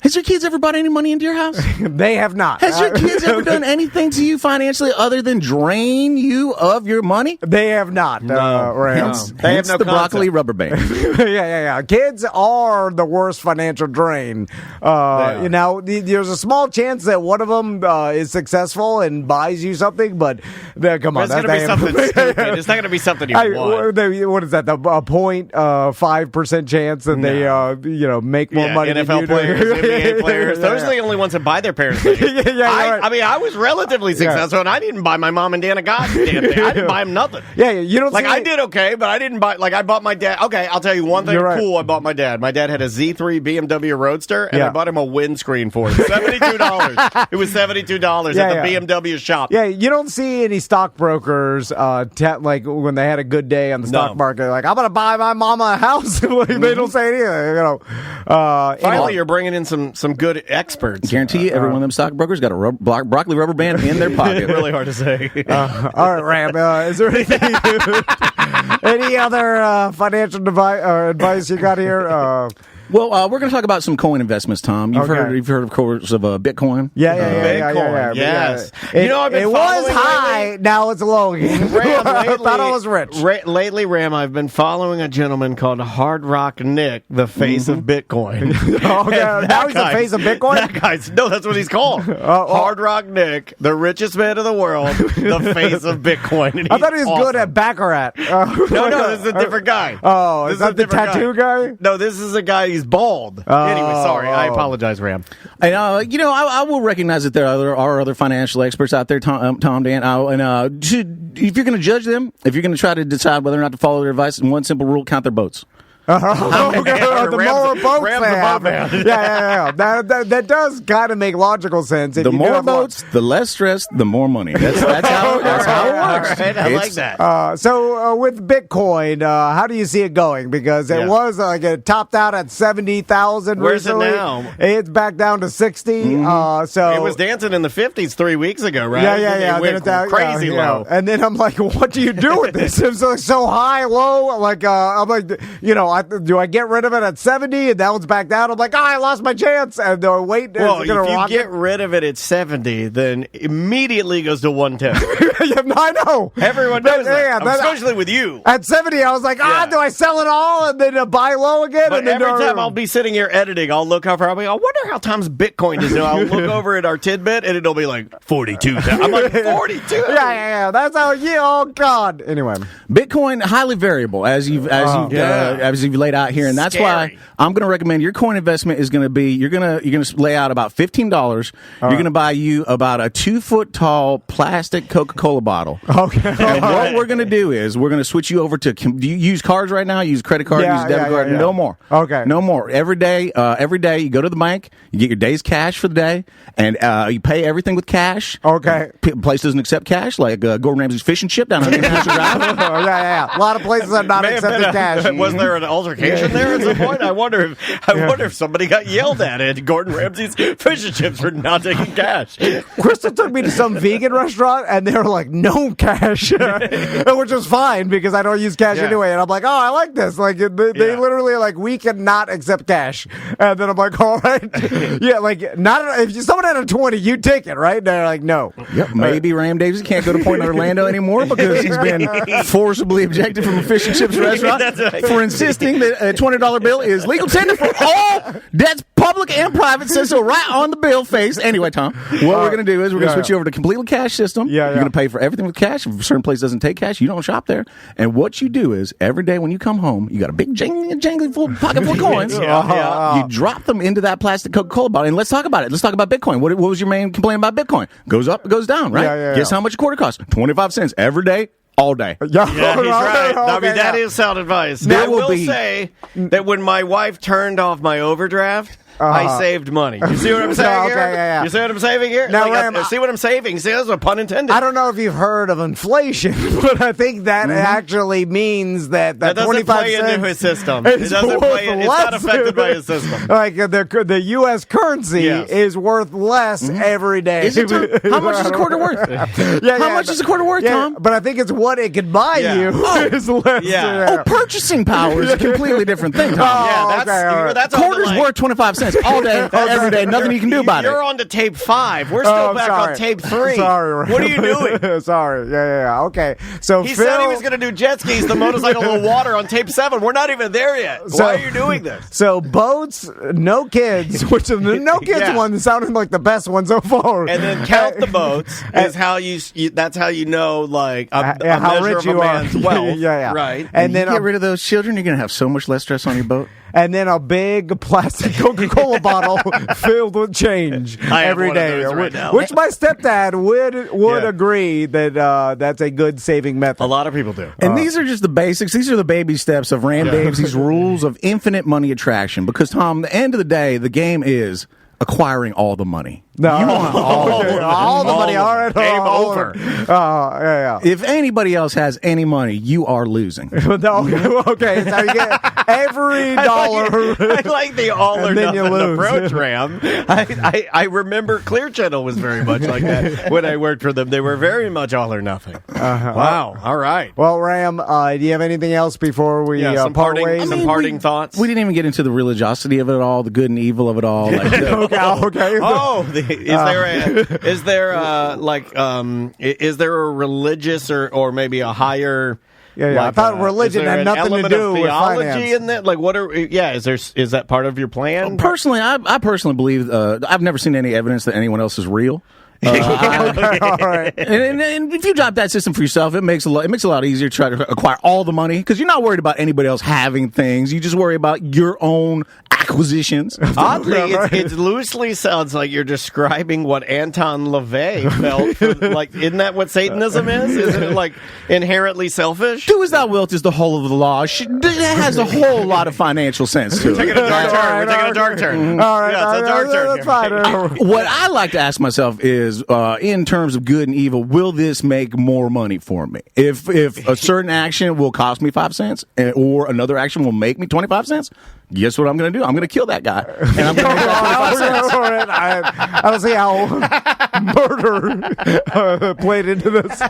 [SPEAKER 10] has your kids ever brought any money into your house?
[SPEAKER 2] They have not.
[SPEAKER 10] Has your kids ever done anything to you financially other than drain you of your money?
[SPEAKER 2] They have not.
[SPEAKER 1] They have no
[SPEAKER 10] the broccoli rubber band.
[SPEAKER 2] Yeah. Kids are the worst financial drain. There's a small chance that one of them is successful and buys you something, but come on,
[SPEAKER 1] it's going to be something stupid. It's not going to be something you want.
[SPEAKER 2] What is that? The 0.5% chance that they make more money
[SPEAKER 1] NFL
[SPEAKER 2] than you
[SPEAKER 1] players, NBA players. Those are the only ones that buy their parents things. I mean, I was relatively successful, and I didn't buy my mom and dad a goddamn thing. I didn't buy them nothing.
[SPEAKER 2] You don't
[SPEAKER 1] I did okay, but I didn't buy. I bought my dad. Okay, I'll tell you one thing cool. I bought my dad. My dad had a Z3 BMW Roadster, and I bought him a windscreen for it. $72. It was $72 at the BMW shop.
[SPEAKER 2] Yeah, you don't see any stockbrokers stockbrokers, like when they had a good day on the stock market, like I'm going to buy my mama a house. Like, they don't say anything.
[SPEAKER 1] Finally, you're bringing in some good experts.
[SPEAKER 10] Guarantee you, every one of them stockbrokers got a broccoli rubber band in their pocket.
[SPEAKER 1] Really hard to say.
[SPEAKER 2] All right, Ram. Is there anything? Any other financial advice you got here?
[SPEAKER 10] Well, we're going to talk about some coin investments, Tom. You've heard, of course, of Bitcoin.
[SPEAKER 1] Yeah. Yes.
[SPEAKER 2] I've been was high. Lately. Now it's low again.
[SPEAKER 1] Ram,
[SPEAKER 2] I thought I was rich.
[SPEAKER 1] Lately, Ram, I've been following a gentleman called Hard Rock Nick, the face of Bitcoin.
[SPEAKER 2] Now he's the face of Bitcoin?
[SPEAKER 1] That's what he's called. Hard Rock Nick, the richest man in the world, the face of Bitcoin.
[SPEAKER 2] I thought he was good at Baccarat.
[SPEAKER 1] No, this is a different guy.
[SPEAKER 2] Oh, is that the tattoo guy?
[SPEAKER 1] No, this is a guy. He's bald. Anyway, sorry. I apologize, Ram.
[SPEAKER 10] And, I will recognize that there are other financial experts out there, Tom, Dan. If you're going to judge them, if you're going to try to decide whether or not to follow their advice, one simple rule: count their boats.
[SPEAKER 2] The more boats they have. Yeah. That does kind of make logical sense.
[SPEAKER 10] The more boats, the less stress, the more money. That's how it works.
[SPEAKER 1] Right, I like that.
[SPEAKER 2] So with Bitcoin, how do you see it going? Because it was like it topped out at 70,000
[SPEAKER 1] Where's
[SPEAKER 2] recently.
[SPEAKER 1] it now?
[SPEAKER 2] It's back down to 60. So
[SPEAKER 1] it was dancing in the 50s 3 weeks ago, right?
[SPEAKER 2] Yeah.
[SPEAKER 1] It went crazy low.
[SPEAKER 2] And then I'm like, what do you do with this? It's like so high, low. Like I'm like, do I get rid of it at 70 and now it's back down? I'm like, I lost my chance. And wait,
[SPEAKER 1] well, if you get rid of it at 70, then immediately goes to 110.
[SPEAKER 2] I know.
[SPEAKER 1] Everyone knows that. Especially with you.
[SPEAKER 2] At 70, I was like, do I sell it all and then buy low again?
[SPEAKER 1] But
[SPEAKER 2] and then
[SPEAKER 1] every time I'll be sitting here editing, I'll look over. I'll be, I wonder how Tom's Bitcoin is. I'll look over at our tidbit and it'll be like 42. I'm like 42.
[SPEAKER 2] Yeah. That's how oh God. Anyway,
[SPEAKER 10] Bitcoin highly variable as you've laid out here, and that's why I'm going to recommend your coin investment is going to be you're going to lay out about $15. You're going to buy you about a 2-foot tall plastic Coca-Cola bottle.
[SPEAKER 2] Okay.
[SPEAKER 10] And what we're going to do is we're going to switch you over to. Do you use cards right now? You use credit card? Use debit card? No more.
[SPEAKER 2] Okay.
[SPEAKER 10] No more. Every day you go to the bank, you get your day's cash for the day, and you pay everything with cash.
[SPEAKER 2] Okay.
[SPEAKER 10] Place doesn't accept cash, like Gordon Ramsay's Fish and Chip down on International Drive.
[SPEAKER 2] Yeah. A lot of places have not accepted cash.
[SPEAKER 1] Wasn't there an altercation there at some point? I wonder if somebody got yelled at Gordon Ramsay's Fish and Chips for not taking cash.
[SPEAKER 2] Crystal took me to some vegan restaurant and they were like, no cash, which was fine because I don't use cash anyway. And I'm like, I like this. Like they literally are like, we cannot accept cash. And then I'm like, all right, like not if someone had a 20, you take it, right? And they're like, no.
[SPEAKER 10] Yep. Maybe Ram Davis can't go to Point Orlando anymore because he's been forcibly ejected from a fish and chips restaurant for insisting that a $20 bill is legal tender for all debts, public and private. Says so right on the bill face. Anyway, Tom, what we're going to do is we're going to switch you over to completely cash system. You're going to pay for everything with cash. If a certain place doesn't take cash, you don't shop there. And what you do is every day when you come home, you got a big jangly full pocket full of coins. You drop them into that plastic Coca-Cola bottle. And let's talk about it. Let's talk about Bitcoin. What was your main complaint about Bitcoin? Goes up, it goes down, right? Guess how much a quarter costs? 25 cents every day. All day.
[SPEAKER 1] Yeah, he's right. I mean, that is sound advice. I will say that when my wife turned off my overdraft, I saved money. You see what I'm saying here? You see what I'm saving here?
[SPEAKER 2] Now,
[SPEAKER 1] Ram, see what I'm saving? See, that's a pun intended.
[SPEAKER 2] I don't know if you've heard of inflation, but I think that actually means that
[SPEAKER 1] doesn't
[SPEAKER 2] 25
[SPEAKER 1] play
[SPEAKER 2] cents
[SPEAKER 1] into his system. It doesn't play. It's not affected by his system.
[SPEAKER 2] Like the U.S. currency is worth less every day.
[SPEAKER 10] Is it, how much is a quarter worth? How much is a quarter worth, Tom?
[SPEAKER 2] But I think it's what it can buy you is less.
[SPEAKER 10] Purchasing power is a completely different thing, Tom.
[SPEAKER 1] That's
[SPEAKER 10] quarter's worth 25 cents. All day, every day, nothing you can do about it.
[SPEAKER 1] You're on to tape 5. We're still back on tape 3.
[SPEAKER 2] Sorry.
[SPEAKER 1] What are you doing?
[SPEAKER 2] Sorry. Yeah. Okay. So
[SPEAKER 1] he said he was going to do jet skis, the motorcycle in the water on tape 7. We're not even there yet. Why are you doing this?
[SPEAKER 2] So boats, no kids, which the no kids one sounded like the best one so far.
[SPEAKER 1] And then count the boats is how that's how you know like a
[SPEAKER 2] how
[SPEAKER 1] measure
[SPEAKER 2] rich
[SPEAKER 1] of a
[SPEAKER 2] you
[SPEAKER 1] man's
[SPEAKER 2] are.
[SPEAKER 1] wealth.
[SPEAKER 2] Right.
[SPEAKER 10] And then get rid of those children, you're going to have so much less stress on your boat.
[SPEAKER 2] And then a big plastic Coca-Cola bottle filled with change every day, which my stepdad would agree that that's a good saving method.
[SPEAKER 1] A lot of people do.
[SPEAKER 10] And these are just the basics. These are the baby steps of Ram Dave's, these rules of infinite money attraction. Because, Tom, the end of the day, the game is acquiring all the money.
[SPEAKER 2] No,
[SPEAKER 10] You want
[SPEAKER 2] all the money. All right,
[SPEAKER 1] Game over.
[SPEAKER 2] Yeah.
[SPEAKER 10] If anybody else has any money, you are losing.
[SPEAKER 2] Okay, so you get every dollar.
[SPEAKER 1] I like the all or
[SPEAKER 2] And then you
[SPEAKER 1] nothing
[SPEAKER 2] lose.
[SPEAKER 1] approach, Ram. I remember Clear Channel was very much like that when I worked for them. They were very much all or nothing. Wow. All right.
[SPEAKER 2] Well, Ram, do you have anything else before we
[SPEAKER 1] some
[SPEAKER 2] part
[SPEAKER 1] parting,
[SPEAKER 2] ways?
[SPEAKER 1] some parting thoughts.
[SPEAKER 10] We didn't even get into the religiosity of it all, the good and evil of it all. Like,
[SPEAKER 2] Okay.
[SPEAKER 1] Oh, is there a religious or maybe a higher?
[SPEAKER 2] Yeah. I thought religion
[SPEAKER 1] is there
[SPEAKER 2] had
[SPEAKER 1] an
[SPEAKER 2] nothing to
[SPEAKER 1] element
[SPEAKER 2] do
[SPEAKER 1] of
[SPEAKER 2] with
[SPEAKER 1] theology
[SPEAKER 2] finance.
[SPEAKER 1] in that. Like, is that part of your plan?
[SPEAKER 10] personally, I personally believe I've never seen any evidence that anyone else is real.
[SPEAKER 2] Okay, all right.
[SPEAKER 10] And if you drop that system for yourself, it makes it a lot easier to try to acquire all the money because you're not worried about anybody else having things. You just worry about your own acquisitions.
[SPEAKER 1] Oddly, it loosely sounds like you're describing what Anton LaVey felt. Like, isn't that what Satanism is? Isn't it like inherently selfish?
[SPEAKER 10] Do as thou wilt is the whole of the law. It has a whole lot of financial sense to it.
[SPEAKER 1] We're taking a dark turn.
[SPEAKER 2] All right,
[SPEAKER 1] Yeah, it's a dark turn.
[SPEAKER 2] that's fine.
[SPEAKER 10] What I like to ask myself is, in terms of good and evil, will this make more money for me? If a certain action will cost me 5 cents or another action will make me 25 cents, guess what I'm going to do? I'm going to kill that guy. And I'm going to make that 25 cents.
[SPEAKER 2] I don't see how murder played into this.
[SPEAKER 1] I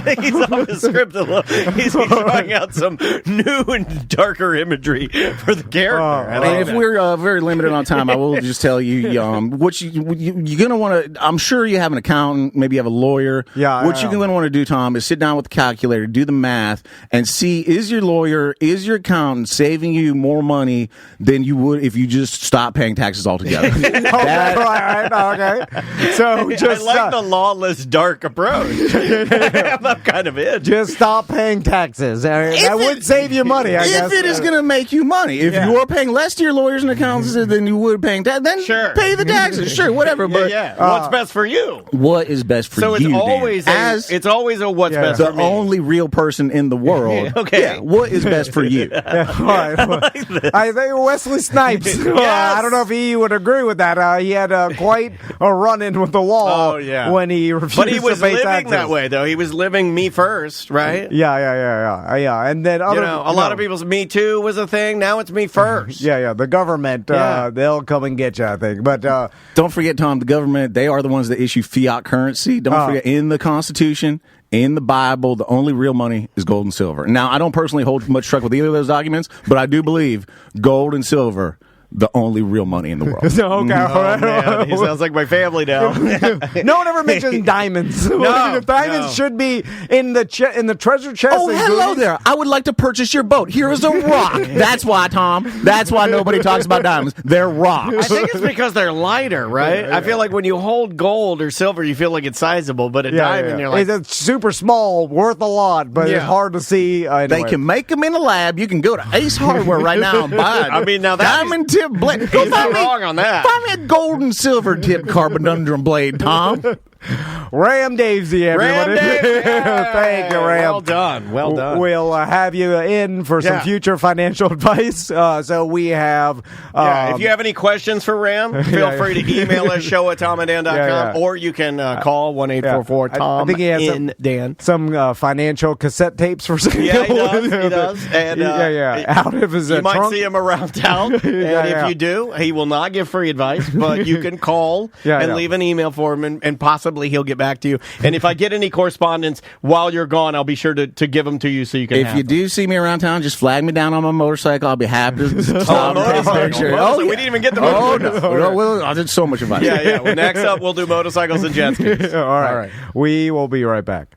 [SPEAKER 1] think he's off the script a little. He's trying out some new and darker imagery for the character.
[SPEAKER 10] And if we're very limited on time, I will just tell you what you're going to want to. I'm sure you have an accountant, maybe you have a lawyer.
[SPEAKER 2] Yeah.
[SPEAKER 10] What you're going to want to do, Tom, is sit down with the calculator, do the math, and see is your lawyer, is your accountant saving you more money than you would if you just stop paying taxes altogether.
[SPEAKER 2] Okay. So just
[SPEAKER 1] I like the lawless, dark approach. I'm kind of in.
[SPEAKER 2] Just stop paying taxes. That would save you money, I guess.
[SPEAKER 10] If it is going to make you money. If you are paying less to your lawyers and accountants than you would paying taxes, then pay the taxes. Sure, whatever. But
[SPEAKER 1] what's best for you?
[SPEAKER 10] What is best for you?
[SPEAKER 1] So it's always a what's best for me.
[SPEAKER 10] The only real person in the world.
[SPEAKER 1] Okay.
[SPEAKER 10] Yeah, what is best for you?
[SPEAKER 2] All right. I think Wesley Snipes. I don't know if he would agree with that. He had quite a run-in with the law when he refused to pay taxes.
[SPEAKER 1] But he was living that way, though. He was living me first, right?
[SPEAKER 2] Yeah. And then
[SPEAKER 1] a lot of people's Me Too was a thing. Now it's me first.
[SPEAKER 2] Yeah. The government, they'll come and get you, I think. But
[SPEAKER 10] don't forget, Tom, the government, they are the ones that issue fiat currency. Don't forget, in the Constitution, in the Bible, the only real money is gold and silver. Now, I don't personally hold much truck with either of those documents, but I do believe gold and silver, the only real money in the world.
[SPEAKER 1] Man, he sounds like my family now.
[SPEAKER 2] No one ever mentions diamonds. Diamonds should be in the treasure chest.
[SPEAKER 10] Oh, hello there. I would like to purchase your boat. Here is a rock. That's why, Tom. That's why nobody talks about diamonds. They're rocks.
[SPEAKER 1] I think it's because they're lighter, right? I feel like when you hold gold or silver, you feel like it's sizable, but a diamond, you're like...
[SPEAKER 2] It's super small, worth a lot, but it's hard to see. Anyway.
[SPEAKER 10] They can make them in a lab. You can go to Ace Hardware right now and buy
[SPEAKER 1] now
[SPEAKER 10] diamond tip blade.
[SPEAKER 1] Go find me wrong on that.
[SPEAKER 10] Find me a gold and silver tip carbonundrum blade, Tom.
[SPEAKER 2] Ram Davesy, everybody. Thank you, Ram.
[SPEAKER 1] Well done.
[SPEAKER 2] We'll have you in for some future financial advice. So we have...
[SPEAKER 1] if you have any questions for Ram, feel free to email us, show@tomandan.com, or you can call 1-844-TOM.
[SPEAKER 2] I think he has
[SPEAKER 1] Dan.
[SPEAKER 2] Some financial cassette tapes for sale.
[SPEAKER 1] Yeah, he does. And,
[SPEAKER 2] out of his
[SPEAKER 1] you
[SPEAKER 2] trunk.
[SPEAKER 1] might see him around town, and if you do, he will not give free advice, but you can call and leave an email for him, and possibly he'll get back to you. And if I get any correspondence while you're gone, I'll be sure to give them to you so you can
[SPEAKER 10] If you do see me around town, just flag me down on my motorcycle. I'll be happy to stop and take a picture.
[SPEAKER 1] We didn't even get the motorcycle.
[SPEAKER 10] No, I did so much advice.
[SPEAKER 1] Well, next up, we'll do motorcycles and jet skis.
[SPEAKER 2] All right. We will be right back.